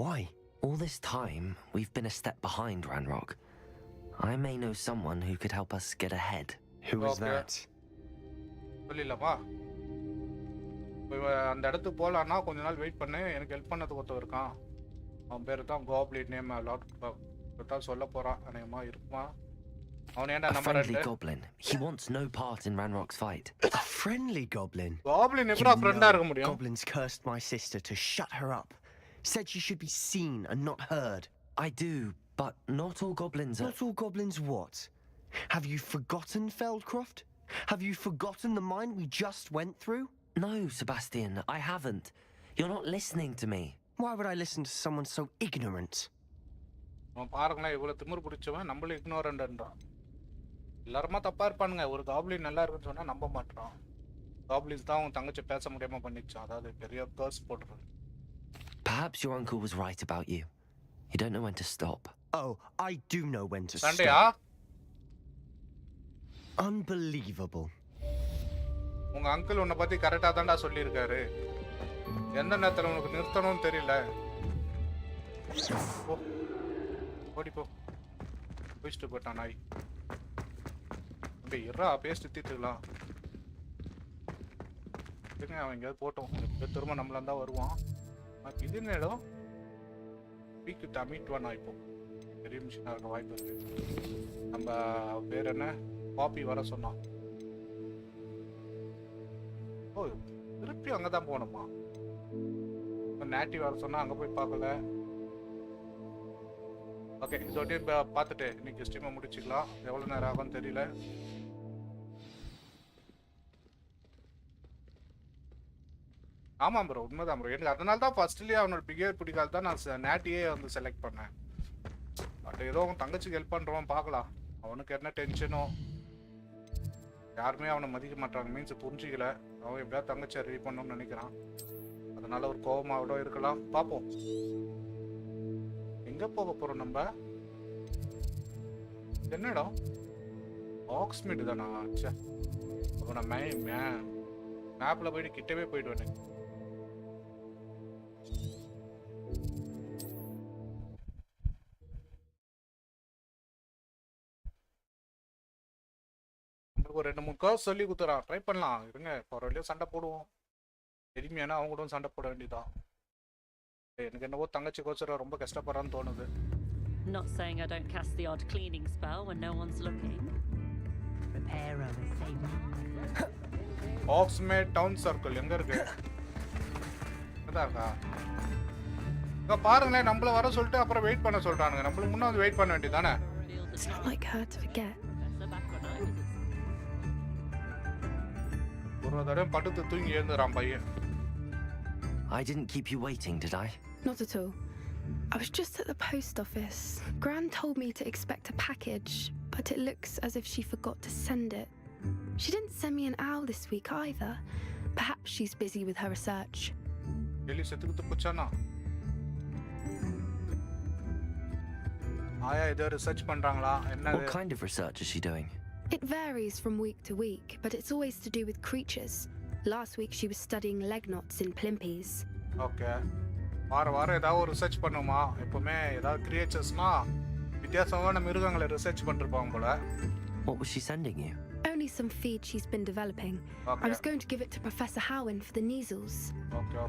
Why? All this time, we've been a step behind Ranrock. I may know someone who could help us get ahead. Who is that? சொல்லிடலாமா? அந்த இடத்துக்கு போகலான்னா கொஞ்ச நாள் wait பண்ணு. எனக்கு help பண்ணதுக்கு ஒருத்தர் இருக்கான். அவன் பேர் தான் கோப்ளின் நேம் லாட் தான் சொல்ல போறான். அநேகமா இருக்குமா? அவன் ஏன்டா number friendly goblin. He wants no part in Ranrock's fight. A friendly goblin? Goblin எப்படா ஃப்ரெண்டா இருக்க முடியும்? Goblins cursed my sister to shut her up. Said she should be seen and not heard. I do, but not all goblins are... Not all goblins what? Have you forgotten Feldcroft? Have you forgotten the mine we just went through? No, Sebastian, I haven't. You're not listening to me. Why would I listen to someone so ignorant? அவன் பாருங்களேன் இவ்வளவு திமிரு பிடிச்சவன் நம்மள இக்னோரண்ட்ன்றான். எல்லாருமா தப்பா இருப்பானுங்க. ஒரு காப்ளின் நல்லா இருக்குன்னு சொன்னா நம்ப மாட்டான். காப்ளின்ஸ் தான் அவன் தங்கச்சி பேச முடியாம பண்ணிச்சான். அதாவது பெரிய கர்ஸ் போட்டுறது. Perhaps your uncle was right about you. You don't know when to stop. Oh, I do know when to சண்டையா? stop. Unbelievable. உங்க அங்கிள் உன்னை பத்தி கரெக்டா தான்டா சொல்லியிருக்காரு. எந்த நேரத்துல உனக்கு நிறுத்தணும்னு தெரியல. ஓடி போ. போயிட்டு போட்டான் நாய். அப்படியே இருறா பேஸ்ட் தீத்துக்கலாம். அவன் எங்கேயாவது போட்டோம். திரும்ப நம்மளா தான் வருவான். இது என்ன இடம்? பீக்கிட்ட மீட்வானா இப்போ பெரிய மிஷினாக இருக்க வாய்ப்பு இருக்கு. நம்ம பேர் என்ன பாப்பி வர சொன்னான். ஓ திருப்பி அங்கே தான் போகணுமா? நேட்டி வர சொன்னா அங்கே போய் பார்க்கல. ஓகே இதோடய பார்த்துட்டு இன்னைக்கு ஸ்ட்ரீமை முடிச்சுக்கலாம். எவ்வளோ நேரம் ஆகும்னு தெரியல. ஆமாம் ப்ரோ உண்மைதான் ப்ரோ. எனக்கு அதனால தான் ஃபர்ஸ்ட்லேயே அவனோட பிஹேவியர் பிடிக்காது தான் நான் நேட்டியே வந்து செலக்ட் பண்ணேன். பட் ஏதோ அவன் தங்கச்சிக்கு ஹெல்ப் பண்ணுறவன் பார்க்கலாம். அவனுக்கு என்ன டென்ஷனோ யாருமே அவனை மதிக்க மாட்டாங்க மீன்ஸ் புரிஞ்சிக்கல. அவன் எப்படியாவது தங்கச்சியை ரெடி பண்ணணும்னு நினைக்கிறான். அதனால ஒரு கோபமாவோட இருக்கலாம். பார்ப்போம் எங்கே போக போகிறோம் நம்ம. என்ன இடம்? ஆக்ஸ்மிட் தானா? சே அப்போ நான் மேப்பில் போயிட்டு கிட்டவே போயிடுவேன். ஒரு 2-3 கர்ஸ் சொல்லி குத்துறான். ட்ரை பண்ணலாம் இருங்க. பரவாயில்லையோ சண்டை போடுவோம். எளிமையான அவங்க கூட சண்டை போட வேண்டியதான். எனக்கு என்னவோ தங்கச்சி கோச்சரா ரொம்ப கஷ்டப்படுறான்னு தோணுது. Not saying I don't cast the odd cleaning spell when no one's looking. Prepare a saving. Hogsmeade town circle எங்க இருக்கு? அதான் இருக்கா? இங்க பாருங்களேன் நம்மள வர சொல்லிட்டு அப்புறம் வெயிட் பண்ண சொல்றானுங்க. நம்மளுக்கு முன்ன வந்து வெயிட் பண்ண வேண்டியதானே? It's not like her to forget. ஒரு தடவை படுத்து தூங்கி எழுந்துறான் பையன். I didn't keep you waiting, did I? Not at all. I was just at the post office. Gran told me to expect a package, but it looks as if she forgot to send it. She didn't send me an owl this week either. Perhaps she's busy with her research. எலி செத்துக்கிட்டு போச்சானா? ஆயா ஏதோ research பண்றாங்களா? என்ன? What kind of research is she doing? It varies from week to week, but it's always to do with creatures. Last week she was studying leg knots in Plimpies. Okay. வாரம் ஏதாவது research பண்ணுமா? எப்பவுமே ஏதாவது கிரியேச்சர்ஸ்னா வித்தியாசமான மிருகங்களை research பண்ணிருப்பாங்க போல. What was she sending you? Only some feed she's been developing. Okay. I was going to give it to Professor Howen for the measles. Okay.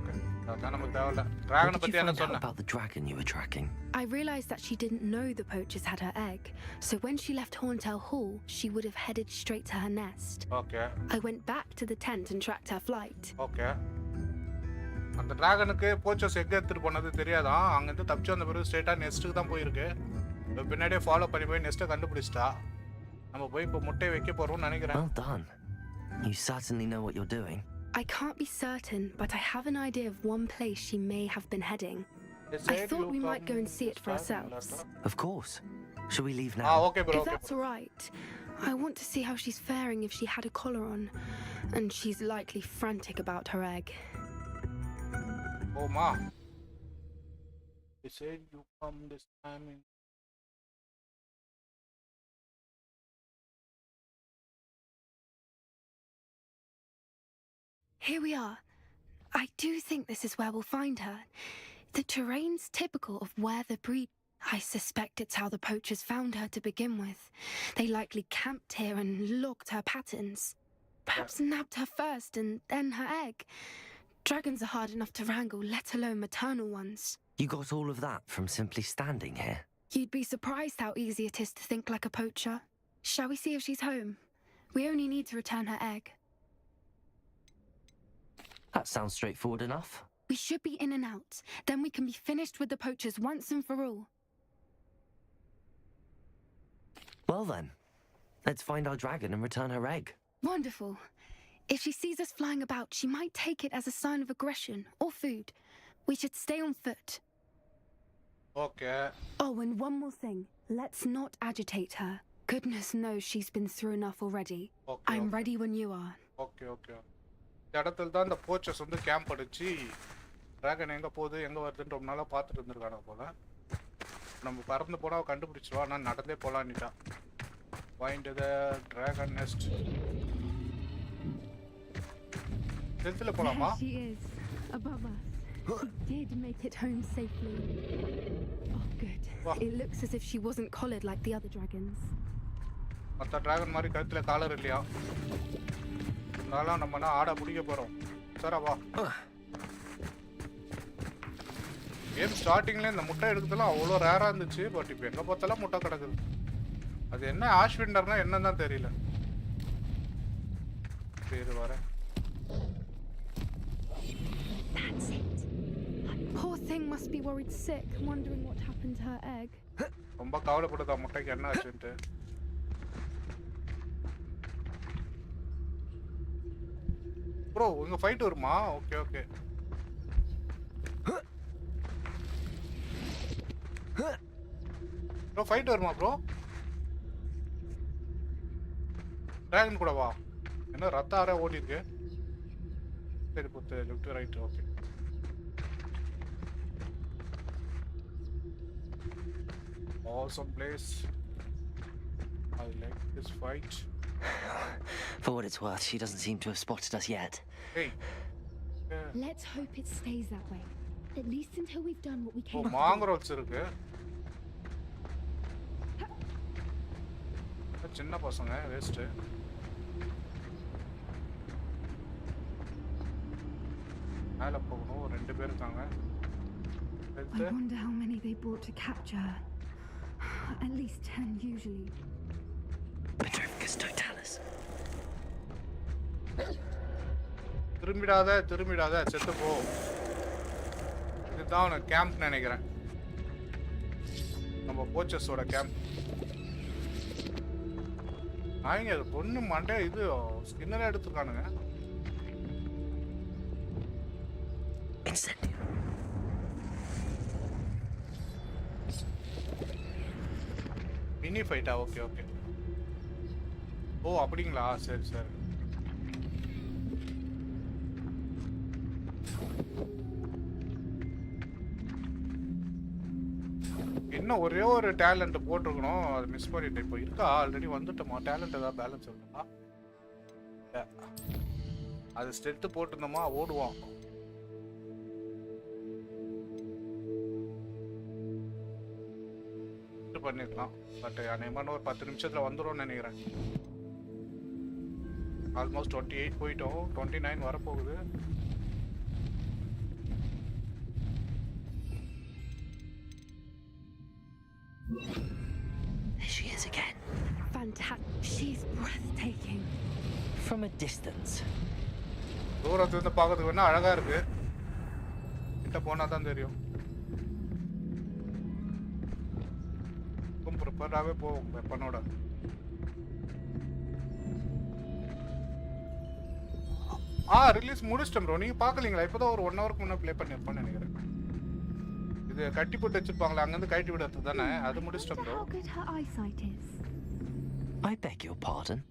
அதான் நமக்கு தேவையில்ல. டிராகனை பத்தி என்ன சொன்ன? About the dragon you were tracking. I realized that she didn't know the poachers had her egg, so when she left Horntail Hall, she would have headed straight to her nest. Okay. I went back to the tent and tracked her flight. Okay. அந்த டிராகனுக்கு போச்சஸ் எங்க எடுத்துட்டு போனது தெரியாதான். அங்க இருந்து தப்பிச்சு வந்த பிறகு ஸ்ட்ரைட்டா நெஸ்ட்டுக்கு தான் போயிருக்கு. பின்னாடியே ஃபாலோ பண்ணி போய் நெஸ்ட்டை கண்டுபிடிச்சிட்டா. நம்ம போய் இப்போ முட்டை வைக்க போறோம்னு நினைக்கிறேன். Well done. You certainly know what you're doing. I can't be certain, but I have an idea of one place she may have been heading. I thought we might go and see it for ourselves. Of course. Shall we leave now? Okay, bro. If that's all right. I want to see how she's faring if she had a collar on, and she's likely frantic about her egg. Oh, ma. They said you come this time in. Here we are. I do think this is where we'll find her. The terrain's typical of where the breed... I suspect it's how the poachers found her to begin with. They likely camped here and logged her patterns. Perhaps nabbed her first and then her egg. Dragons are hard enough to wrangle, let alone maternal ones. You got all of that from simply standing here? You'd be surprised how easy it is to think like a poacher. Shall we see if she's home? We only need to return her egg. That sounds straightforward enough. We should be in and out. Then we can be finished with the poachers once and for all. Well then, let's find our dragon and return her egg. Wonderful. If she sees us flying about, she might take it as a sign of aggression or food. We should stay on foot. Okay. Oh, and one more thing. Let's not agitate her. Goodness knows she's been through enough already. Okay. I'm ready when you are. Okay. இந்த இடத்துல தான் இந்த போச்சஸ் வந்து camp அடிச்சு dragon எங்க போகுது எங்க வருதுன்னு ரொம்ப நாளா பார்த்துட்டு இருந்திருக்காங்க போல. நம்ம பறந்து போனா கண்டுபிடிச்சிருவா. நான் நடந்தே போலான்னுட்டான். Find the dragon nest. There she is, above us. She did make it home safely. Oh, good. It looks as if she wasn't collared like the other dragons. மற்ற டிராகன் மாதிரி கழுத்துல காலர் இல்லையா? அதனால நம்ம ஆட முடிக்க போறோம். சரா வா. கேம் ஸ்டார்டிங்ல இந்த முட்டை எடுக்கிறதுலாம் அவ்வளோ ரேரா இருந்துச்சு. பட் இப்போ எங்க பார்த்தாலும் முட்டை கிடக்குது. அது என்ன ஆஷ்விண்டர்னா என்னன்னு தான் தெரியல. சரி வரேன். That's it. Poor thing must be worried sick, wondering what happened to her egg. ரொம்ப கவலைப்படுதா முட்டைக்கு என்ன ஆச்சுன்ட்டு. ப்ரோ இங்க ஃபைட் வருமா? ஓகே. ப்ரோ ஃபைட் வருமா ப்ரோ? டிராகன் கூட வா. என்ன ரத்த ஆற ஓடி இருக்கு. சரி புத்து left right okay. Awesome place. I like this fight. For what it's worth, she doesn't seem to have spotted us yet. Hey. Let's hope it stays that way. At least until we've done what we came to do. mangroves இருக்கு. சின்ன பசங்க waste. மேல போகணும். ரெண்டு பேர் இருக்காங்க. I wonder how many they brought to capture her. At least 10 usually. Petrificus totalis. திரும்பிடாத செத்து போ. இதுதான் கேம்ப் நினைக்கிறேன். நம்ம போச்சஸோட கேம்ப். நாயங்க அது பொண்ணு மண்டே இது ஸ்கின்னரே எடுத்துருக்கானுங்க. மினி ஃபைட்டா? ஓகே. ஓ அப்படிங்களா? சரி. இன்னும் ஒரே ஒரு டேலண்ட் போட்டிருக்கணும். அது மிஸ் பண்ணிட்டேன். இப்போ இருக்கா? ஆல்ரெடி வந்துட்டோமா? டேலண்ட் ஏதாவது பேலன்ஸ் இருக்கா? அது ஸ்டெட்டு போட்டிருந்தோமா ஓடுவோம். பண்ணிருக்கலாம். பட் அநேகமான ஒரு 10 நிமிஷத்துல வந்துடும் நினைக்கிறேன். ஆல்மோஸ்ட் 28 போயிட்டோம். 29 வரப்போகுது. There she is again. Fantastic. She's breathtaking. From a distance. தூரத்துல இருந்து பார்க்கிறதுக்கு வேணா அழகா இருக்கு. கிட்ட போனா தான் தெரியும். ப்ரிப்பேர்டாகவே போவோம் வெப்பனோட. ரிலீஸ் முடிச்சிட்டோம் ப்ரோ. நீங்க பார்க்கலீங்களா? இப்போதான் ஒரு 1 ஹவருக்கு முன்னாடி ப்ளே பண்ணிருப்பேன்னு நினைக்கிறேன். இது கட்டி போட்டு வச்சிருப்பாங்களா அங்கேருந்து கட்டி விடுறது தானே? அது முடிச்சிட்டோம் bro. I beg your pardon?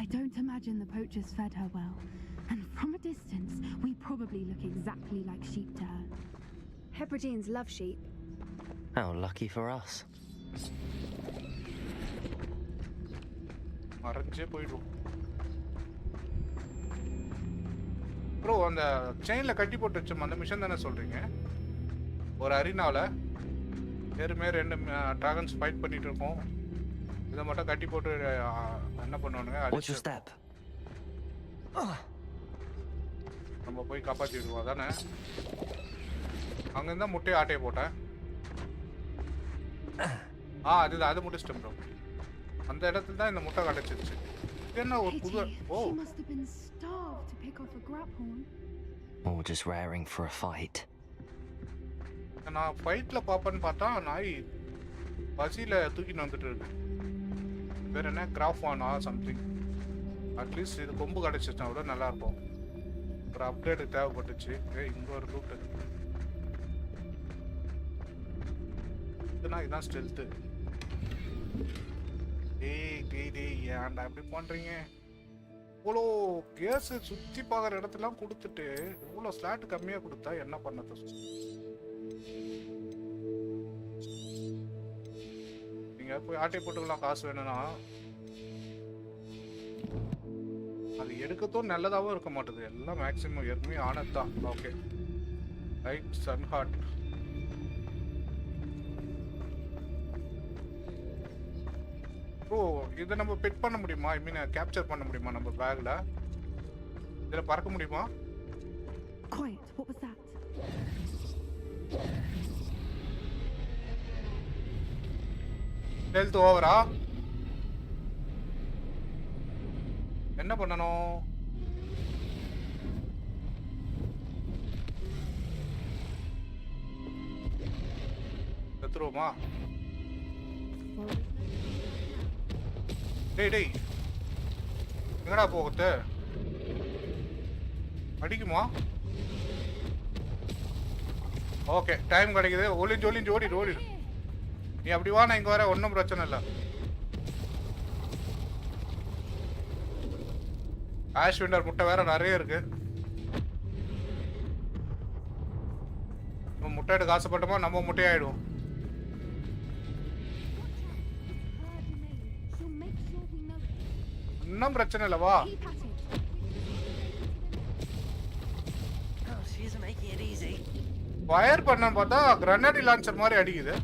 I don't imagine the poachers fed her well. And from a distance, we probably look exactly like sheep to her. Hebrideans love sheep. How lucky for us. மறைஞ்சே போயிடுவோம் bro. அந்த செயின்ல கட்டி போட்டு வச்சோம் அந்த mission தானே சொல்றீங்க? ஒரு அரினாவில் ஏறுமே 2 dragons fight பண்ணிட்டு இருக்கோம். இதை மட்டும் கட்டி போட்டு என்ன பண்ணுவானுங்க? நம்ம போய் காப்பாற்றி விடுவோம் தானே? அங்கேருந்தா முட்டையை ஆட்டையை போட்டேன். அது முடிச்சிட்டேன் ப்ரோ. அந்த இடத்துல தான் இந்த முட்டை கிடைச்சிருச்சு. என்ன ஒரு புது Or just raring for a fight. நான் ஃபைட்ல பாப்பேன்னு பார்த்தா நாய் பசியில தூக்கிட்டு வந்துட்டு இருக்கு. வேற என்ன கிராஃபானா சம்திங். அட்லீஸ்ட் இது கொம்பு கிடைச்சிச்சுனா கூட நல்லா இருக்கும். ஒரு அப்டேட் தேவைப்பட்டுச்சு. இங்க ஒரு லூட் இதான் ஸ்டெல்த். டேய் ஏன்டா இப்படி பண்றீங்க? இவ்வளோ கேஸ் சுத்தி பார்க்குற இடத்துலாம் கொடுத்துட்டு இவ்வளோ ஸ்லாட் கம்மியா கொடுத்தா என்ன பண்ணது? நீங்க போய் ஆட்டை போட்டுக்கலாம் காசு வேணும்னா. அது எடுக்கத்தும் நல்லதாகவும் இருக்க மாட்டேது. எல்லாம் மேக்ஸிமம் ஏற்கனவே ஆனது தான். ஓகே ரைட் சன் ஹார்ட். ஓ இதை நம்ம பெட் பண்ண முடியுமா? ஐ மீன் கேப்சர் பண்ண முடியுமா நம்ம பேக்ல? இதில் பறக்க முடியுமா? Quiet. What was that? Health ஓவரா? என்ன பண்ணணும்? செத்துருவோமா? டேய் எங்கடா போகுது? அடிக்குமா? ஓகே டைம் கிடைக்குது. ஒளிஞ்சு ஓடிடு. நீ அப்படி வா, நான் இங்கே வர. ஒன்றும் பிரச்சனை இல்லை. ஆஷ் விண்டர் முட்டை வேற நிறைய இருக்கு. நம்ம முட்டை எடுக்க ஆசைப்பட்டோமா நம்ம முட்டையாயிடுவோம். இன்னும் பிரச்சனை இல்லை வா. ஃபயர் பண்ண பார்த்தா கிரனேட் லான்ச்சர் மாதிரி அடிக்குது.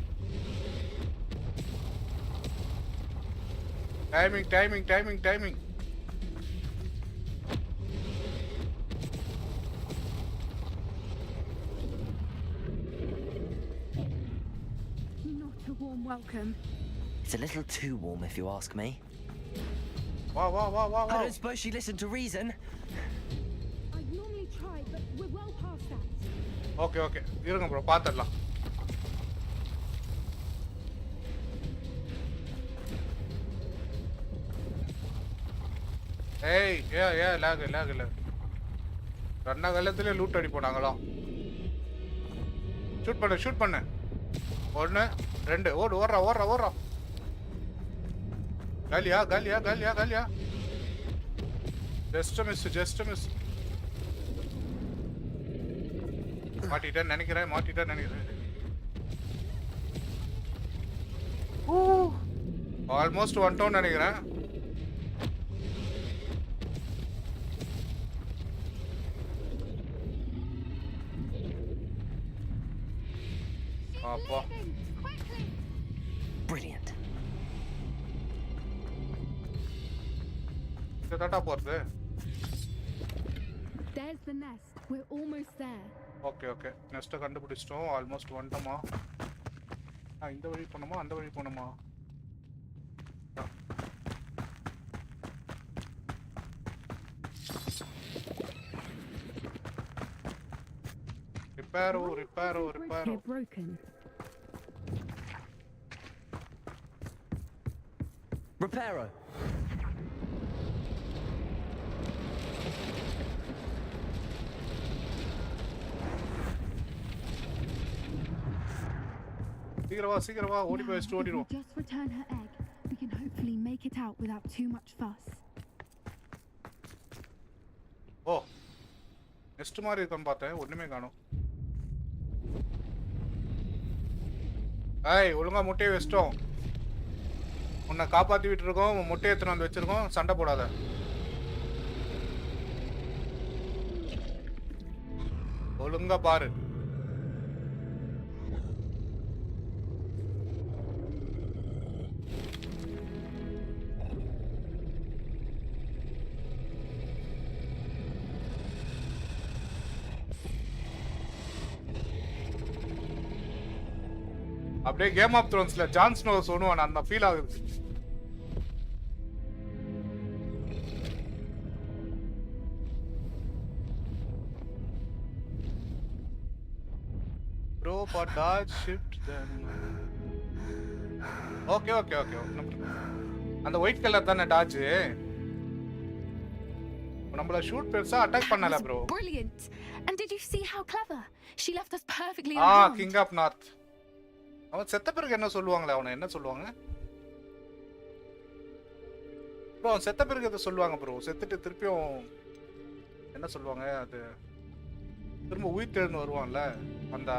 Timing. Not a warm welcome. It's a little too warm if you ask me. Wow. I don't suppose she listened to reason. I normally try, but we're well past that. Okay இருங்க bro பார்த்துடலாம். ஏய் lock இல்லை. ரெண்டா கல்லத்திலே loot அடி போனாங்களோ. Shoot பண்ணு. 1 2 ஓடுறா. காலியா. Just miss. மாட்டிட்டேன்னு நினைக்கிறேன். ஆல்மோஸ்ட் வந்துட்டோம்னு நினைக்கிறேன். அப்பா Brilliant. தாட்டா போறது. There's the nest. We're almost there. Okay நெஸ்ட்டை கண்டுபிடிச்சிட்டோம். ஆல்மோஸ்ட் வந்துட்டோமா? இந்த வழி போனோமா அந்த வழி போனோமா? ரிப்பேரோ. Broken. Reparo. சீக்கிரம் வா. ஓடி போய் ஓடிடுவோம். Just return her egg. We can hopefully make it out without too much fuss. O next மாதிரி இருக்குன்னு பார்த்தேன். ஒண்ணுமே காணோம். ஒழுங்கா முட்டையை வச்சிட்டோம். உன்னை காப்பாற்றி விட்டுருக்கோம். முட்டையை எடுத்துன்னு வந்து வச்சிருக்கோம். சண்டை போடாத. ஒழுங்கா பாரு. அப்படியே கேம் ஆஃப் த்ரோன்ஸ்ல ஜான் ஸ்னோ சொல்லுவான். அந்த ஃபீல் ஆகுது. Bro for dodge shift then. Okay அந்த ஒயிட் கலர் தானே டாஜ். நம்மள ஷூட் பெருசா அட்டாக் பண்ணல bro. Brilliant. And did you see how clever? She left us perfectly unharmed. King of North. அவன் செத்த பிறகு என்ன சொல்லுவாங்களே, அவனை என்ன சொல்லுவாங்க ப்ரோ? அவன் செத்த பிறகு எதை சொல்லுவாங்க ப்ரோ? செத்துட்டு திருப்பியும் என்ன சொல்லுவாங்க? அது திரும்ப உயிர் தெழுந்து வருவான்ல, அந்த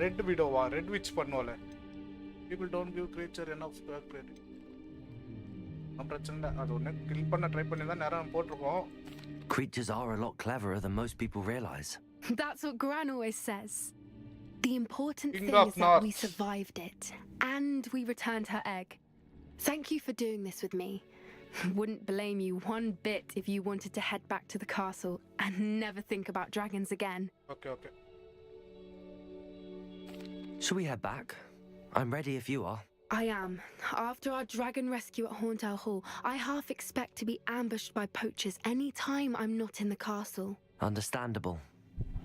ரெட் விடோவா, ரெட் விச் பண்ணுவால, people don't give creature enough credit. பிரச்சனை இல்லை, அது ஒன்று கில் பண்ண ட்ரை பண்ணி தான் நேரம் போட்டிருக்கோம். Creatures are a lot cleverer than most people realize. That's what Gran always says. The important King thing of is that North. we survived it, and we returned her egg. Thank you for doing this with me. Wouldn't blame you one bit if you wanted to head back to the castle and never think about dragons again. Okay. Shall we head back? I'm ready if you are. I am. After our dragon rescue at Hauntow Hall, I half expect to be ambushed by poachers any time I'm not in the castle. Understandable.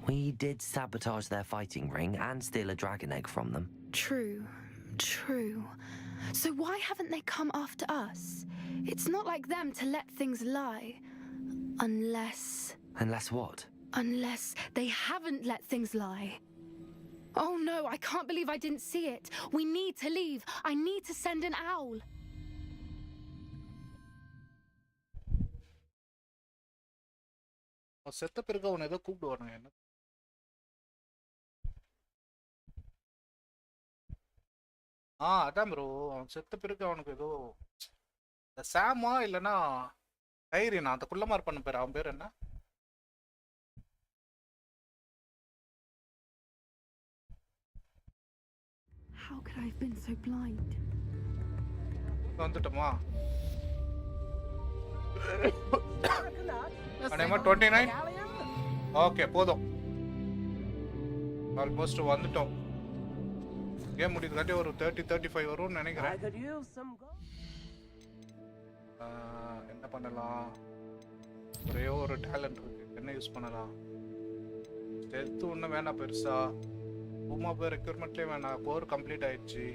We did sabotage their fighting ring and steal a dragon egg from them. True. So why haven't they come after us? It's not like them to let things lie. Unless what? Unless they haven't let things lie. Oh no, I can't believe I didn't see it. We need to leave. I need to send an owl. செத்த பிறகு அவனை ஏதோ கூப்பிடுவானுங்க. என்ன அதான் bro, அவன் செத்த பிறகு அவனுக்கு ஏதோ சாமா இல்லைன்னா டைரினா, அந்த குள்ளமார் பண்ண பேர், அவன் பேர் என்ன? How could I have been so blind? வந்துட்டோமா? அனைமா 29. Okay, போதும். ஆல்மோஸ்ட் வந்துட்டோம். கேம் முடிக்கிறதுக்காட்டி ஒரு 30-35 வரும்னு நினைக்கிறேன். என்ன பண்ணலாம்? ஒரே ஒரு டேலண்ட் இருக்கு, என்ன யூஸ் பண்ணலாம்? ஸ்டெல்த் ஒன்றும் வேணாம் பெருசா, சும்மா போய் ரெக்யூர்மெண்ட்லேயே வேணாம், போர் கம்ப்ளீட் ஆயிடுச்சு.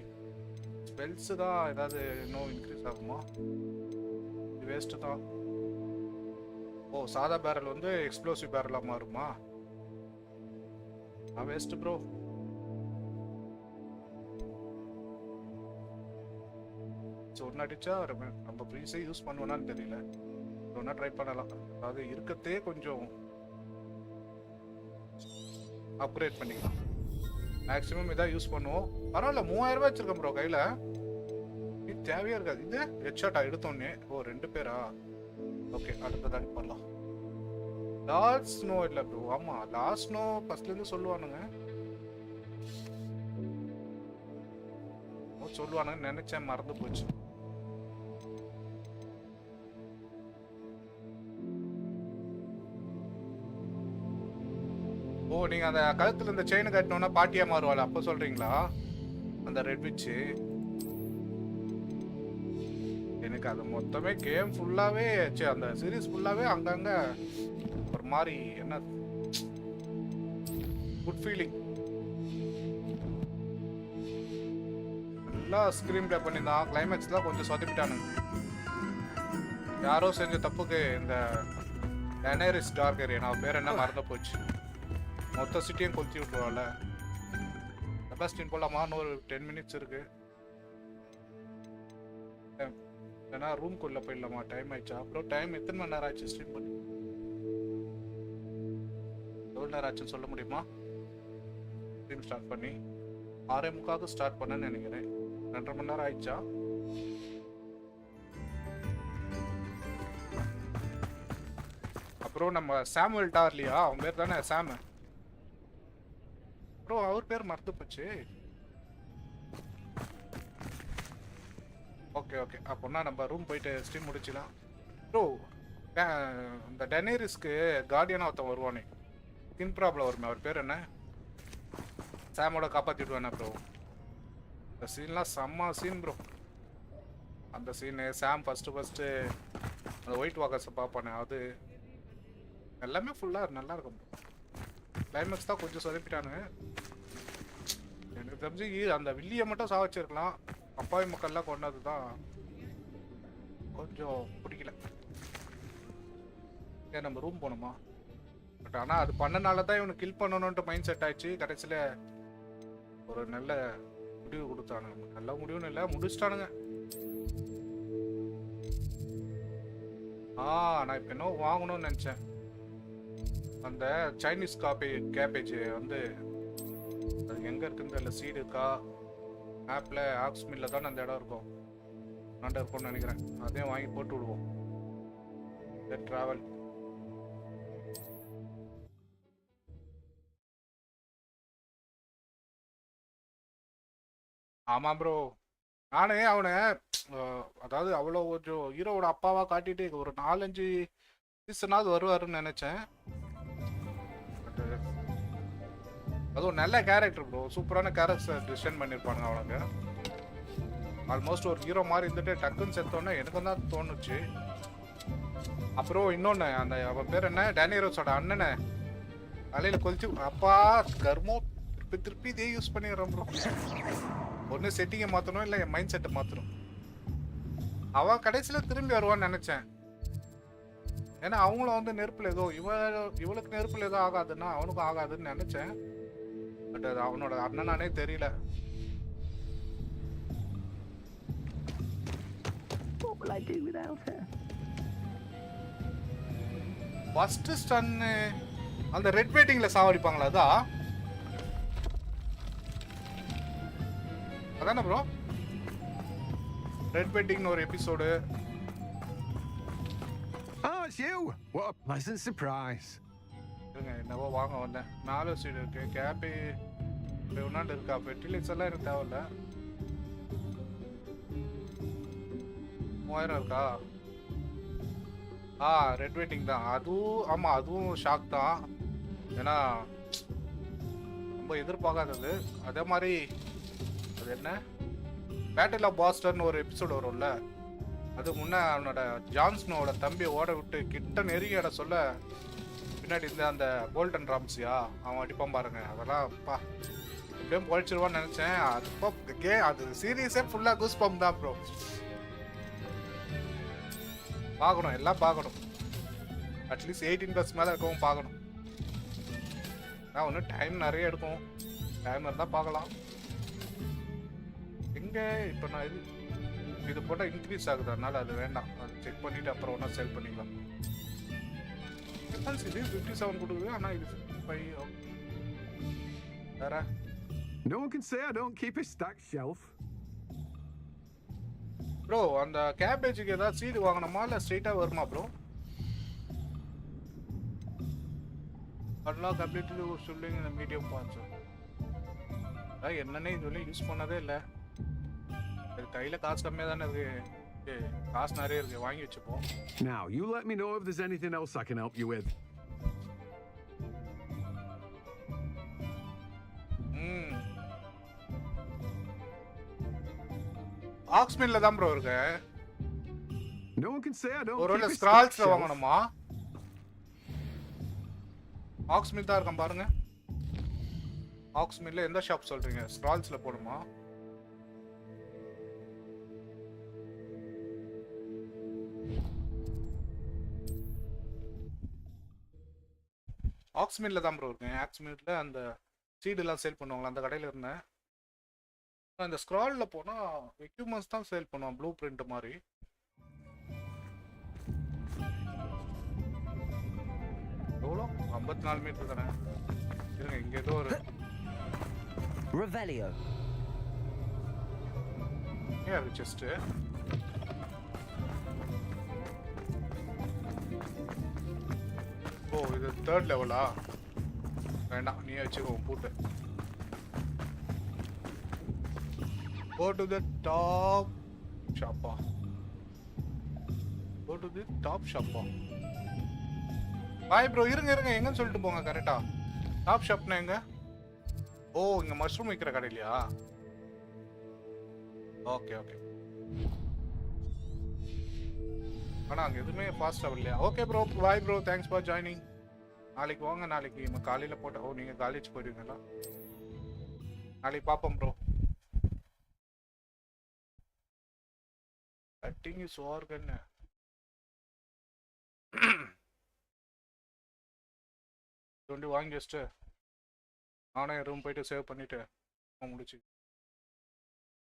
ஸ்பெல்ஸு தான் ஏதாவது இன்னும் இன்க்ரீஸ் ஆகுமா? இது வேஸ்ட்டு தான். ஓ, சாதா பேரல் வந்து எக்ஸ்ப்ளோசிவ் பேரலாக மாறுமா? Waste bro. ஒன்று அடிச்சா நம்ம ப்ரீஸே யூஸ் பண்ணுவோனான்னு தெரியல. ஒன்றா ட்ரை பண்ணலாம். அதாவது இருக்கத்தே கொஞ்சம் அப்கிரேட் பண்ணிக்கலாம். மேக்ஸிமம் இதான் யூஸ் பண்ணுவோம். பரவாயில்ல, 3000 ரூபாய் வச்சிருக்கேன் ப்ரோ கையில். இது தேவையாக இருக்காது. இது ஹெட்ஷாட்டா எடுத்தோன்னே? ஓ, 2 பேரா? ஓகே, அடுத்தது அனுப்பலாம். லாஸ்ட் ஸ்னோ இல்லை ப்ரோ. ஆமாம், லாஸ்ட் ஸ்னோ ஃபர்ஸ்ட்லேருந்து சொல்லுவானுங்க. சொல்லுவானுங்க நினைச்சேன், மறந்து போச்சு. ஓ, நீங்க அந்த கழுத்துல இந்த செயின் கட்டணும்னா பாட்டியா மாறுவாள், அப்ப சொல்றீங்களா? அந்த ரெட் விச்சு. எனக்கு அது மொத்தமே கேம் ஃபுல்லாவே, அந்த சீரீஸ் ஃபுல்லாவே அங்கங்க ஒரு மாதிரி என்ன குட் ஃபீலிங். நல்லா ஸ்கிரீன் ப்ளே பண்ணியிருந்தான். கிளைமேக்ஸ் தான் கொஞ்சம் சொதப்பிட்டானுங்க. யாரோ செஞ்ச தப்புக்கு இந்த டெனேரிஸ் டார்கரியன், அவன் பேர் என்ன மறந்து போச்சு, மொத்த சிட்டியும் கொளுத்தி விட்டுருவாள். செபாஸ்டின் போலாமா? இன்னொரு 10 மினிட்ஸ் இருக்கு. ஏன்னா ரூம்குள்ளே போயிடலாமா? டைம் ஆயிடுச்சா? அப்புறம் டைம் எத்தனை மணி நேரம் ஆச்சு ஸ்ட்ரீம் பண்ணி? எவ்வளோ நேரம் ஆச்சுன்னு சொல்ல முடியுமா? ஸ்ட்ரீம் ஸ்டார்ட் பண்ணி 6:45 ஸ்டார்ட் பண்ணேன்னு நினைக்கிறேன். 2.5 மணி நேரம் ஆயிடுச்சா? அப்புறம் நம்ம சாமுவல் டார்லியா, அவன் பேர் தானே சாம். ப்ரோ அவர் பேர் மறந்து போச்சு. ஓகே அப்போனா நம்ம ரூம் போயிட்டு ஸ்ட்ரீம் முடிச்சிடலாம். ப்ரோ இந்த டெனேரிஸ்க்கு கார்டியனாக ஒருத்தன் வருவானே, ஸ்கின் ப்ராப்ளம் வருமே, அவர் பேர் என்ன? சாமோட காப்பாற்றிடுவானே ப்ரோ. இந்த சீன்லாம் செம்ம சீன் ப்ரோ. அந்த சீனு சாம் ஃபஸ்ட்டு அந்த ஒயிட் வாக்கர்ஸை பார்ப்பானே, அது எல்லாமே ஃபுல்லாக நல்லா இருக்கும். கிளைமேக்ஸ் தான் கொஞ்சம் சொதப்பிட்டானுங்க. எனக்கு தெரிஞ்சு அந்த வில்லியை மட்டும் சாவச்சிருக்கலாம். அப்பாவி மக்கள்லாம் கொண்டது தான் கொஞ்சம் பிடிக்கல. ஏன் நம்ம ரூம் போகணுமா? பட் ஆனால் அது பண்ணனால தான் இவனை கில் பண்ணணுன்ட்டு மைண்ட் செட் ஆயிடுச்சு. கடைசியில் ஒரு நல்ல முடிவு கொடுத்தானுங்க. நல்ல முடிவுன்னு இல்லை, முடிச்சிட்டானுங்க. நான் இப்போ என்ன வாங்கணும்னு நினச்சேன். அந்த சைனீஸ் கேபேஜ் வந்து அது எங்கே இருக்குன்னு தெரியல. சீடு இருக்கா ஆப்பில் ஆக்ஸ் மில்லில் தானே அந்த இடம் இருக்கும், நாண்ட இருக்கும்னு நினைக்கிறேன். அதையும் வாங்கி போட்டு விடுவோம். ட்ராவல் ஆமாம் ப்ரோ. நானே அவனை அதாவது அவ்வளோ கொஞ்சம் ஹீரோவோட அப்பாவாக காட்டிட்டு ஒரு 4-5 சீசனாவது வருவாருன்னு நினச்சேன். பட் அதுவும் நல்ல கேரக்டர் ப்ரோ, சூப்பரான கேரக்டர் டிசைன் பண்ணியிருப்பானுங்க அவனுக்கு. ஆல்மோஸ்ட் ஒரு ஹீரோ மாதிரி இருந்துட்டு டக்குன்னு செத்தோன்னே எனக்கும் தான் தோணுச்சு. அப்புறம் இன்னொன்று, அந்த அவன் பேர் என்ன, டேனியரோஸோட அண்ணனை தலையில் கொதிச்சு அப்பா கர்மோ திருப்பி திருப்பி இதே யூஸ் பண்ணிடுறான் ப்ரோ. ஒன்று செட்டிங்கை மாற்றணும், இல்லை என் மைண்ட் செட்டை மாற்றணும். அவன் கடைசியில் திரும்பி வருவான்னு நினச்சேன். ஏன்னா அவங்களும் வந்து நெருப்பில் ஏதோ இவளுக்கு நெருப்பில் ஏதோ ஆகாதுன்னா அவனுக்கும் ஆகாதுன்னு நினச்சேன். பட் அது அவனோட அண்ணனானே தெரியல. ஃபர்ஸ்ட் ஸ்டன்னு அந்த ரெட் வெயிட்டிங்ல சாவடிப்பாங்களா? அதானே ப்ரோ? ரெட் வெயிட்டிங்னு ஒரு episode. Oh, it's you. What a pleasant surprise. என்னவோ வாங்க வந்தேன். 4 சீடு இருக்கு. கேபி ஒன்னாண்டு இருக்கா. ஃபெர்டிலைஸ் எல்லாம் எனக்கு தேவையில்ல. 3000 இருக்கா? ரெட் வெயிட்டிங் தான் அதுவும். ஆமாம், அதுவும் ஷாக் தான். ஏன்னா ரொம்ப எதிர்பார்க்காதது. அதே மாதிரி அது என்ன, பேட்டில் ஆஃப் பாஸ்டர்னு ஒரு எபிசோடு வரும்ல, அது முன்னே அவனோட ஜான்ஸ்னோட தம்பி ஓட விட்டு கிட்ட நெருங்கி இட சொல்ல பின்னாடி இருந்த அந்த கோல்டன் ராம்ஸியா அவன் அடிப்பான் பாருங்க. அதெல்லாம் அப்பா எப்படியும் பொழிச்சிருவான்னு நினச்சேன். அது சீரியஸே ஃபுல்லாக கூஸ் பம்ப் தான் ப்ரோ. பார்க்கணும், எல்லாம் பார்க்கணும். அட்லீஸ்ட் 18+ மேலே இருக்கவும் பார்க்கணும். நான் ஒன்றும் டைம் நிறைய எடுக்கும். டைம் இருந்தால் பார்க்கலாம். எங்கே இப்போ நான் இது போட்டால் இன்க்ரீஸ் ஆகுது, அதனால அது வேண்டாம். அது செக் பண்ணிவிட்டு அப்புறம் ஒன்றா சேல் பண்ணிக்கலாம். டிஃபரன்ஸ் இது 57 கொடுக்குது, ஆனால் இது 55. வேற No one can say I don't keep a stacked shelf. Bro, அந்த கேபேஜுக்கு ஏதாவது சீடு வாங்கணுமா இல்லை ஸ்ட்ரெயிட்டாக வருமா ப்ரோ? அதெல்லாம் கம்ப்ளீட்லி சொல்லுங்க. இந்த மீடியம் பார்ட்ஸ் அதான் என்னன்னே இது வரையும் யூஸ் பண்ணதே இல்லை. அது கையில் காசு கம்மியாக தானே இருக்கு, காசு நிறைய இருக்கு, வாங்கி வச்சுப்போம். Now you let me know if there's anything else I can help you with. ஆக்ஸ்மின்ல தான் ப்ரோ இருக்கு. No one can say I don't. ஒருவேளை ஸ்க்ரால்ஸ்ல வாங்கணுமா? ஆக்ஸ்மின் தான் இருக்கான் பாருங்க. ஆக்ஸ்மின்ல எந்த ஷாப் சொல்றீங்க? ஸ்க்ரால்ஸ்ல போடுமா? ஆக்ஸ்மின்ல தான் ப்ரோ இருக்கேன். ஆக்ஸ்மின்ல அந்த சீடெல்லாம் சேல் பண்ணுவாங்களா, அந்த கடையில் இருந்தேன். அந்த ஸ்க்ராலில் போனால் எக்யூப்மெண்ட்ஸ் தான் சேல் பண்ணுவான், ப்ளூ பிரிண்ட் மாதிரி. எவ்வளோ? 54 மீட்டர் தானே. இருங்க, இங்கே ஏதோ ஒரு Revelio. ஏன் இருக்கு செஸ்ட்டு? ஓ, இது 3rd லெவலா? வேண்டாம், நீ வச்சுக்கோ பூட்டு. Go to the top shop. Go to the top shop. Bye bro, இருங்க எங்கன்னு சொல்லிட்டு போங்க கரெக்டா. டாப் ஷாப்னா எங்க? ஓ, இங்க மஷ்ரூம் விற்கிற கடையிலையா? ஓகே. ஆனால் அங்கே எதுவுமே ஃபாஸ்ட்டாக இல்லையா? Okay bro, bye bro, thanks for joining. நாளைக்கு வாங்க. நாளைக்கு நம்ம காலையில் போட்ட நீங்கள் காலேஜ் போயிடுவீங்களா? நாளைக்கு பார்ப்போம் ப்ரோ. Cutting is organ. வாங்கி வச்சுட்டு நானே ரூம் போயிட்டு சேவ் பண்ணிட்டு முடிச்சு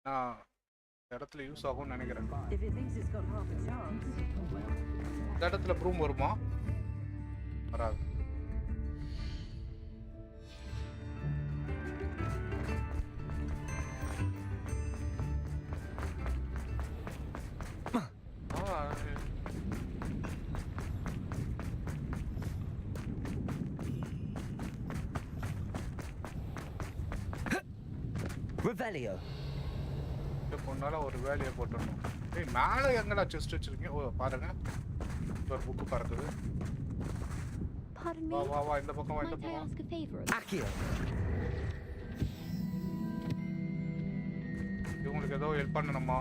நான் இடத்துல யூஸ் ஆகும்னு நினைக்கிறேன். If it thinks it's got half a chance. இந்த இடத்துல ப்ரூம் வருமா? வராது. Revelio. பொண்ணால ஒரு வேலையை போட்டுடணும். ஏய் மேலே எங்கடா செஸ்ட் வச்சிருக்கீங்க? ஓ பாருங்க. ஒரு புக்கு பறக்குது. வா வா வா இந்த பக்கம் வா இந்த பக்கம். Accio. இவங்களுக்கு ஏதோ ஹெல்ப் பண்ணணுமா?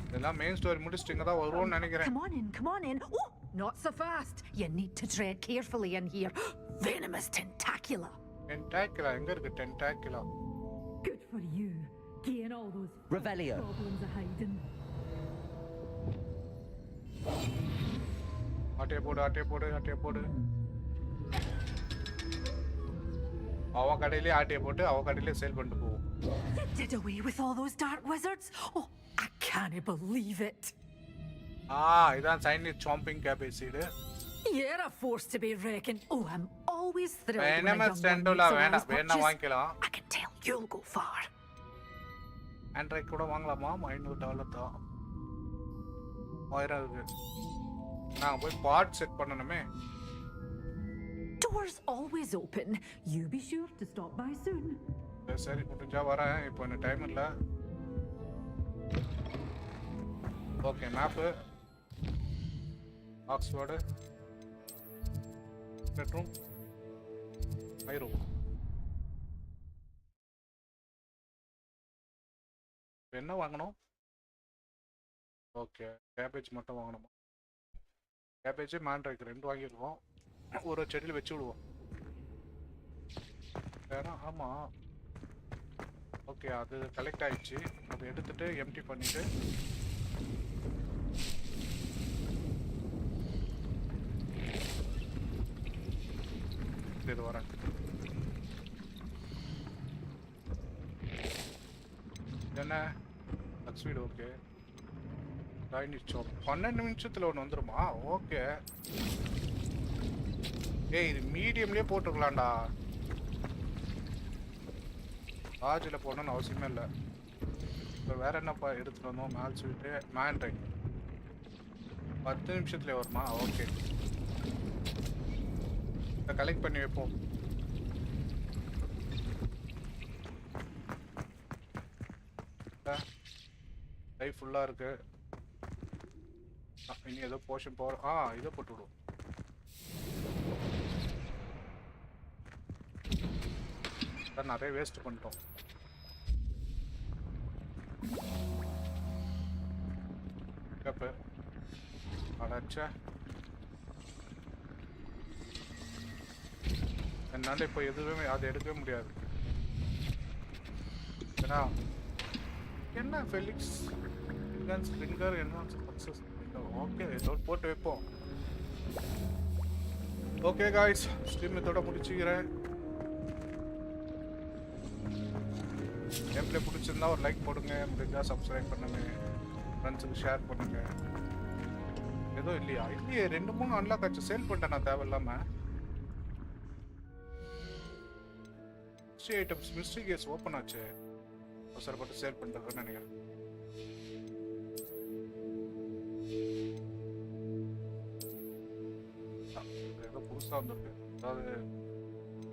இதெல்லாம் மெயின் ஸ்டோரி முடிச்சிட்டீங்க தான் வருவோம்னு நினைக்கிறேன். Come on in. Oh, not so fast. You need to tread carefully in here. Venomous tentacula. Tentacula எங்க இருக்கு tentacula? Good for you. Gain all those Revelio. problems are hiding. ஆட்டே போடு. அவ கடையிலே ஆட்டே போட்டு அவ கடையிலே சேல் பண்ணிட்டு போவோம். You did away with all those dark wizards? Oh, I can't believe it. இதான் Chinese chomping cabbage seed. You're a force to be reckoned. Oh, I'm always thrilled when a Venomous young one tentacula makes a வேணா wise வாங்கிக்கலாம். purchase. I can tell you'll go far. Android கூட வாங்கலாமா? $500 தான். 1000 இருக்கு. நான் போய் பாட் set பண்ணணுமே. Doors always open. You be sure to stop by soon. சரி முடிஞ்சா வரேன். இப்போ எனக்கு டைம் இல்ல. Okay map. ஆக்ஸ்ஃபோர்டு. பெட்ரூம். ஐரோ. என்ன வாங்கணும்? ஓகே கேபேஜ் மட்டும் வாங்கணுமா? கேபேஜ் மேண்ட்ரைக்கு 2 வாங்கியிருக்கோம். ஒரு செடியில் வச்சு விடுவோம். ஏன்னா ஆமாம் ஓகே அது கலெக்ட் ஆயிடுச்சு. அதை எடுத்துட்டு எம்டி பண்ணிட்டு இது வரேன். என்ன ஸ்வீட் ஓகே சைனீஸ் சாப் 12 நிமிஷத்தில் ஒன்று வந்துருமா? ஓகே ஏய் இது மீடியம்லேயே போட்டுக்கலாம்டா. லார்ஜில் போடணும்னு அவசியமே இல்லை. இப்போ வேற என்னப்பா எடுத்துகிட்டு வந்தோம்? மேல் ஸ்வீட்டு மேண்ட்ரை 10 நிமிஷத்துலேயே வருமா? ஓகே இதை கலெக்ட் பண்ணி வைப்போம். லைஃப் ஃபுல்லாக இருக்கு. இனி ஏதோ போர்ஷன் பவர் இதை போட்டு விடுவோம். நிறைய வேஸ்ட் பண்ணிட்டோம். கப்பு அடாச்சா என்னால் இப்போ எதுவுமே அதை எடுக்கவே முடியாது. ஏன்னா என்ன ஃபெலிக்ஸ் ஸ்ப்ரிங்கர் என்ன சக்ஸஸ். ஓகே ஏதோ போட்டு வைப்போம். ஓகே காய்ஸ் ஸ்ட்ரீம் இதோட முடிச்சுக்கிறேன். கேம்ப்ளே பிடிச்சிருந்தா ஒரு லைக் போடுங்க, முடிஞ்சா சப்ஸ்கிரைப் பண்ணுங்க, ஃப்ரெண்ட்ஸுக்கு ஷேர் பண்ணுங்க. ஏதோ இல்லையே 2-3 அன்லாக் ஆச்சு. சேல் பண்ணிட்டேன் நான் தேவையில்லாமல். Mystery items mystery case open ஆச்சு. அவசரப்பட்டு சேல் பண்ணுறதுன்னு நினைக்கிறேன். ஏதோ புதுசாக வந்திருக்கு. அதாவது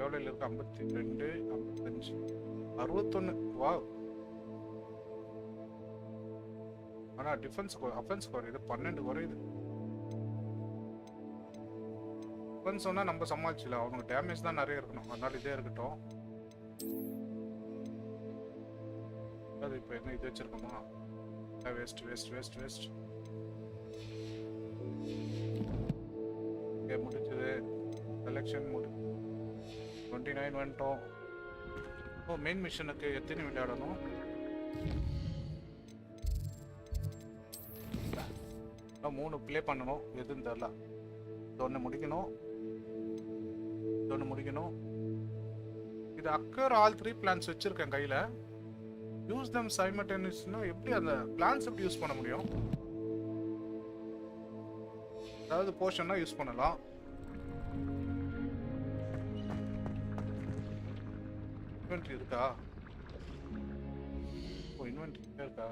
எவ்வளோயில் இருக்கு? 52, 55, 61. வா ஆனால் அஃபென்ஸ் குறையுது. 12 குறையுது. அஃபென்ஸ் சொன்னால் நம்ம சமாளிச்சிடலாம். அவனுக்கு டேமேஜ் தான் நிறைய இருக்கணும். அதனால இதே இருக்கட்டும். அது இப்போ என்ன இது வச்சிருக்கோமா? Waste waste waste waste. Okay முடிஞ்சது. செலெக்ஷன் 29 வந்துட்டோம். மெயின் மிஷனுக்கு எத்தனை விளையாடணும்? மூணு ப்ளே பண்ணணும். எதுன்னு தெரில. இது ஒன்று முடிக்கணும். இது அக்கர் ஆல் 3 பிளான்ஸ் வச்சிருக்கேன் கையில். யூஸ் them simultaneously எப்படி அந்த பிளான்ஸ் எப்படி யூஸ் பண்ண முடியும்? அதாவது போஷன்னா யூஸ் பண்ணலாம். இன்வென்ட்ரி இருக்கா? ஓ இன்வென்ட்ரி இருக்கா?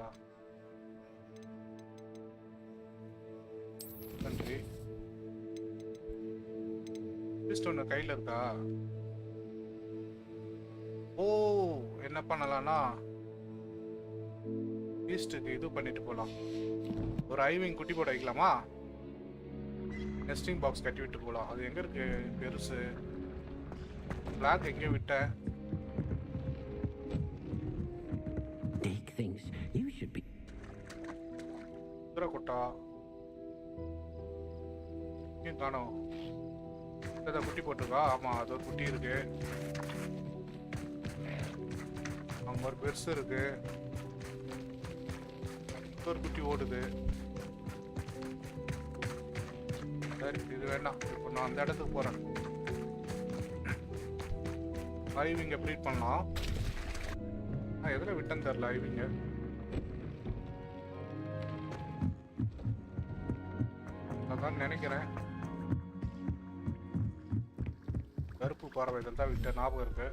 இன்வென்ட்ரி லிஸ்ட் ஒன்று கையில் இருக்கா? ஓ என்ன பண்ணலாம்னா ஈஸ்ட்டுக்கு இது பண்ணிட்டு போகலாம். ஒரு ஐவிங் குட்டி போட வைக்கலாமா? நெஸ்டிங் பாக்ஸ் கட்டி விட்டு போகலாம். அது எங்கே இருக்கு பெருசு? பிளாக் எங்கே விட்டேன்? Dick thinks you should be. கொட்டா ஏன் காணோம்? ஏதாவது குட்டி போட்டிருக்கா? ஆமாம் அது ஒரு குட்டி இருக்கு. அங்கே ஒரு பெருசு இருக்கு. ஒரு குட்டி ஓடுது. சரி இது வேண்டாம். இப்போ நான் அந்த இடத்துக்கு போகிறேன். ஐவிங்க ப்ரீட் பண்ணலாம். நான் எதில் விட்டேன்னு தெரில ஐவிங்க. அதான் நினைக்கிறேன். கருப்பு பறவை இதில் தான் விட்ட ஞாபகம் இருக்கு.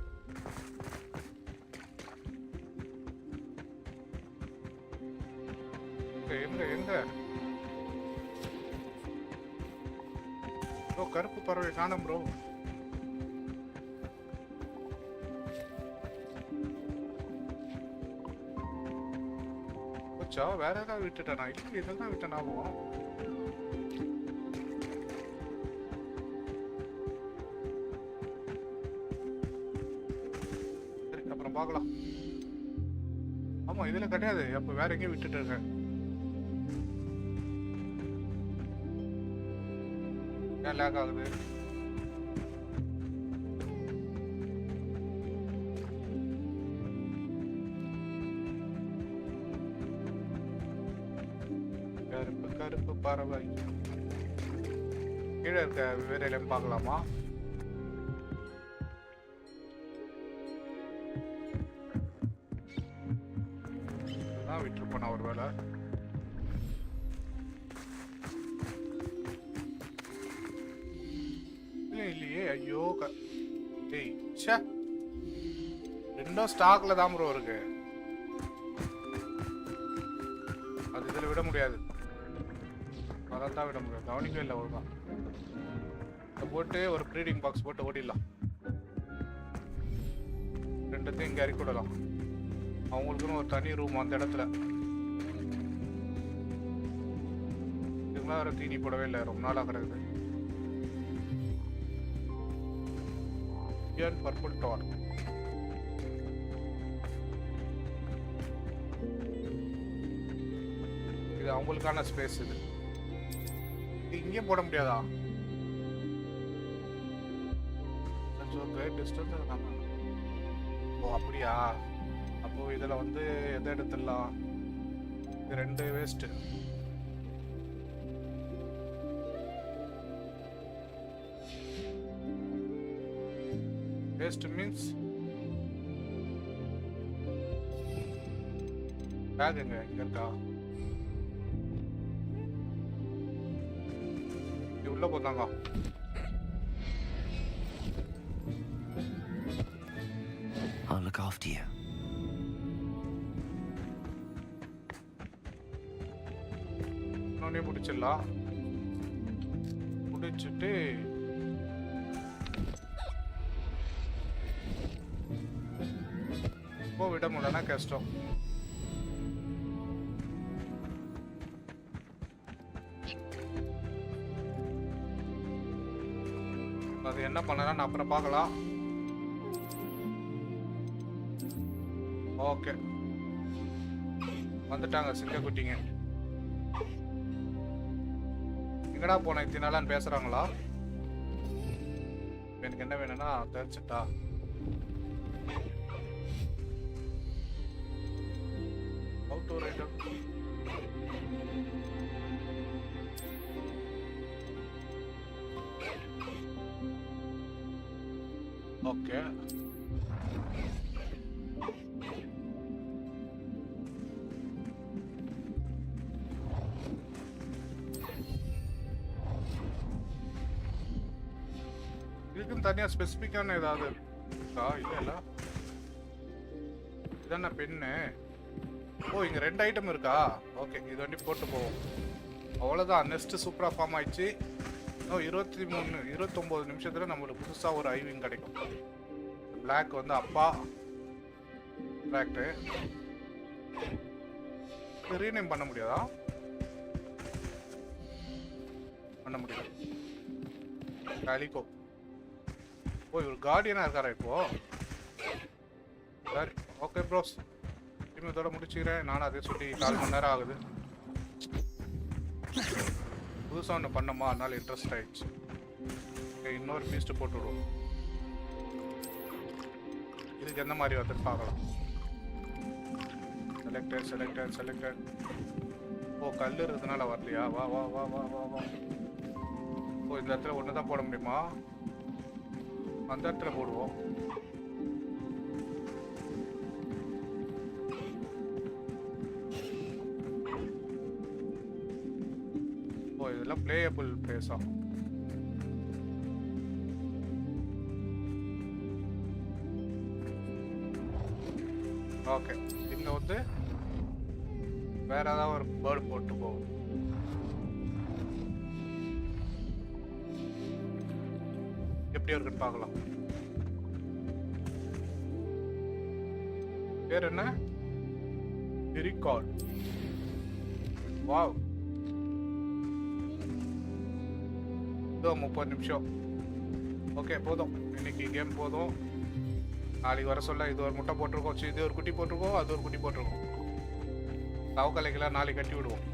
எங்க எங்க ப்ரோ கருப்பு பறவை காணோம் ப்ரோ. போச்சா? வேற ஏதாவது விட்டுட்டேனா? இல்லை இதில் தான் விட்ட ஞாபகம். சரி அப்புறம் பார்க்கலாம். ஆமா இதுல கிடையாது. அப்ப வேற எங்கேயும் விட்டுட்டு இருக்கேன். ஏன் லேக் ஆகுது? கருப்பு கருப்பு பறவை கீழே இருக்க வேற எல்லாம் பார்க்கலாமா? இதுதான் விட்டுருப்பேன் ஒரு வேலை. இல்லையே ஐயோ டேய் ச்சே ரெண்டும் ஸ்டாக்ல தான் ப்ரோ இருக்கு. அது இதில் விட முடியாது. அதான் விட முடியாது. கவனிக்கவே இல்லை ஒழுங்கா. இதை போட்டு ஒரு ப்ரீடிங் பாக்ஸ் போட்டு ஓடிடலாம். ரெண்டுத்தையும் இங்கே இறக்கி விடலாம். அவங்களுக்குன்னு ஒரு தனி ரூம் அந்த இடத்துல. இதுக்குலாம் வேறு தீனி போடவே இல்லை. ரொம்ப நாளாக கிடக்குது. பர்பிள் டார் இது அவங்களுக்கான ஸ்பேஸ். இது இங்கேயும் போட முடியாதா? ஓ அப்படியா? அப்போ இதுல வந்து எதை எடுத்துடலாம்? இது ரெண்டு வேஸ்ட். Waste means பேக் எங்க இருக்கா? உள்ள போதாங்க. I'll look after you. நானே முடிச்சிடலாம். முடிச்சிட்டு விட முடியலன்னா கஷ்டம். அது என்ன பண்ணலாம் அப்புறம் பார்க்கலாம். ஓகே வந்துட்டாங்க சிங்க குட்டிங்க. எங்கடா போன இத்தனாலான்னு பேசுறாங்களா? எனக்கு என்ன வேணும்னா தெரிஞ்சுட்டா. ஓகே இதுக்குன்னு தனியாக ஸ்பெசிஃபிக்கான ஏதாவது இருக்கா? இல்லை இதான பெண்ணு. ஓ இங்கே 2 ஐட்டம் இருக்கா? ஓகே இது வண்டி போட்டு போவோம். அவ்வளோதான். நெக்ஸ்ட்டு சூப்பராக ஃபார்ம் ஆயிடுச்சு. இன்னும் 29 நிமிஷத்தில் நம்மளுக்கு புதுசாக ஒரு ஐவிங் கிடைக்கும். பிளாக் வந்து அப்பா டிராக்டர் ரீநேம் பண்ண முடியாதா? பண்ண முடியாது. காலிகோ. ஓ இவர் கார்டியனாக இருக்காரா இப்போ? சரி ஓகே ப்ரோஸ், இதோட முடிச்சுக்கிறேன். நானும் அதே சொல்லி 4 மணி நேரம் ஆகுது. புதுசாக ஒன்று பண்ணோமா, அதனால இன்ட்ரெஸ்ட் ஆயிடுச்சு. இன்னொரு பீஸ்ட்டு போட்டு விடுவோம். இதுக்கு எந்த மாதிரி வந்து பார்க்கலாம். செலக்டட். ஓ கல் இருக்கிறதுனால வரலையா? வா வா வா வா வா வா. ஓ இந்த இடத்துல ஒன்று தான் போட முடியுமா? அந்த இடத்துல போடுவோம். ஓ இதெல்லாம் பிளேயபிள் பிளேஸா? ஓகே இங்க வந்து வேற ஏதாவது ஒரு பேர்டு போட்டு போகும். எப்படி இருக்குன்னு பார்க்கலாம். பேர் என்ன? ரிகார்ட். வாவ். 30 நிமிஷம். ஓகே போதும், இன்னைக்கு கேம் போதும். நாளைக்கு வர சொல்ல இது ஒரு முட்டை போட்டிருக்கோம், இது ஒரு குட்டி போட்டிருக்கோம், அது ஒரு குட்டி போட்டிருக்கோம். தவக்கலைக்கெல்லாம் நாளைக்கு கட்டி விடுவோம்.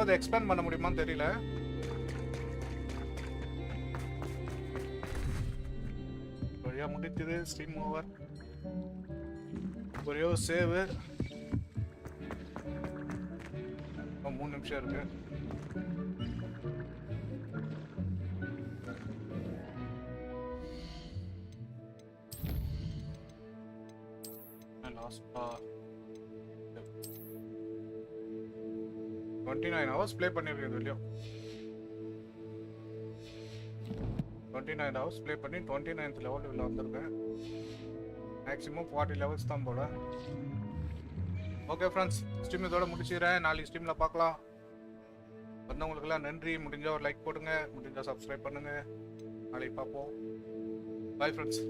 அதை எக்ஸ்பேண்ட் பண்ண முடியுமான்னு தெரியல. வழியா முடிக்குது. Stream over. ஒரே ஒரு சேவு. 3 நிமிஷம் இருக்கு. லாஸ்ட் 29 hours ப்ளே பண்ணிருக்கேன் இல்லையோ. 29 hours ப்ளே பண்ணி 29th லெவல் உள்ள வந்திருக்கேன். மேக்ஸிமம் 40 லெவல்ஸ் தான் போல. ஓகே ஃப்ரெண்ட்ஸ், ஸ்ட்ரீம் இதோட முடிச்சிடுறேன். நாளைக்கு ஸ்ட்ரீமில் பார்க்கலாம். வந்தவங்களுக்கெல்லாம் நன்றி. முடிஞ்சால் ஒரு லைக் போடுங்க, முடிஞ்சால் சப்ஸ்கிரைப் பண்ணுங்க. நாளைக்கு பார்ப்போம். Bye friends.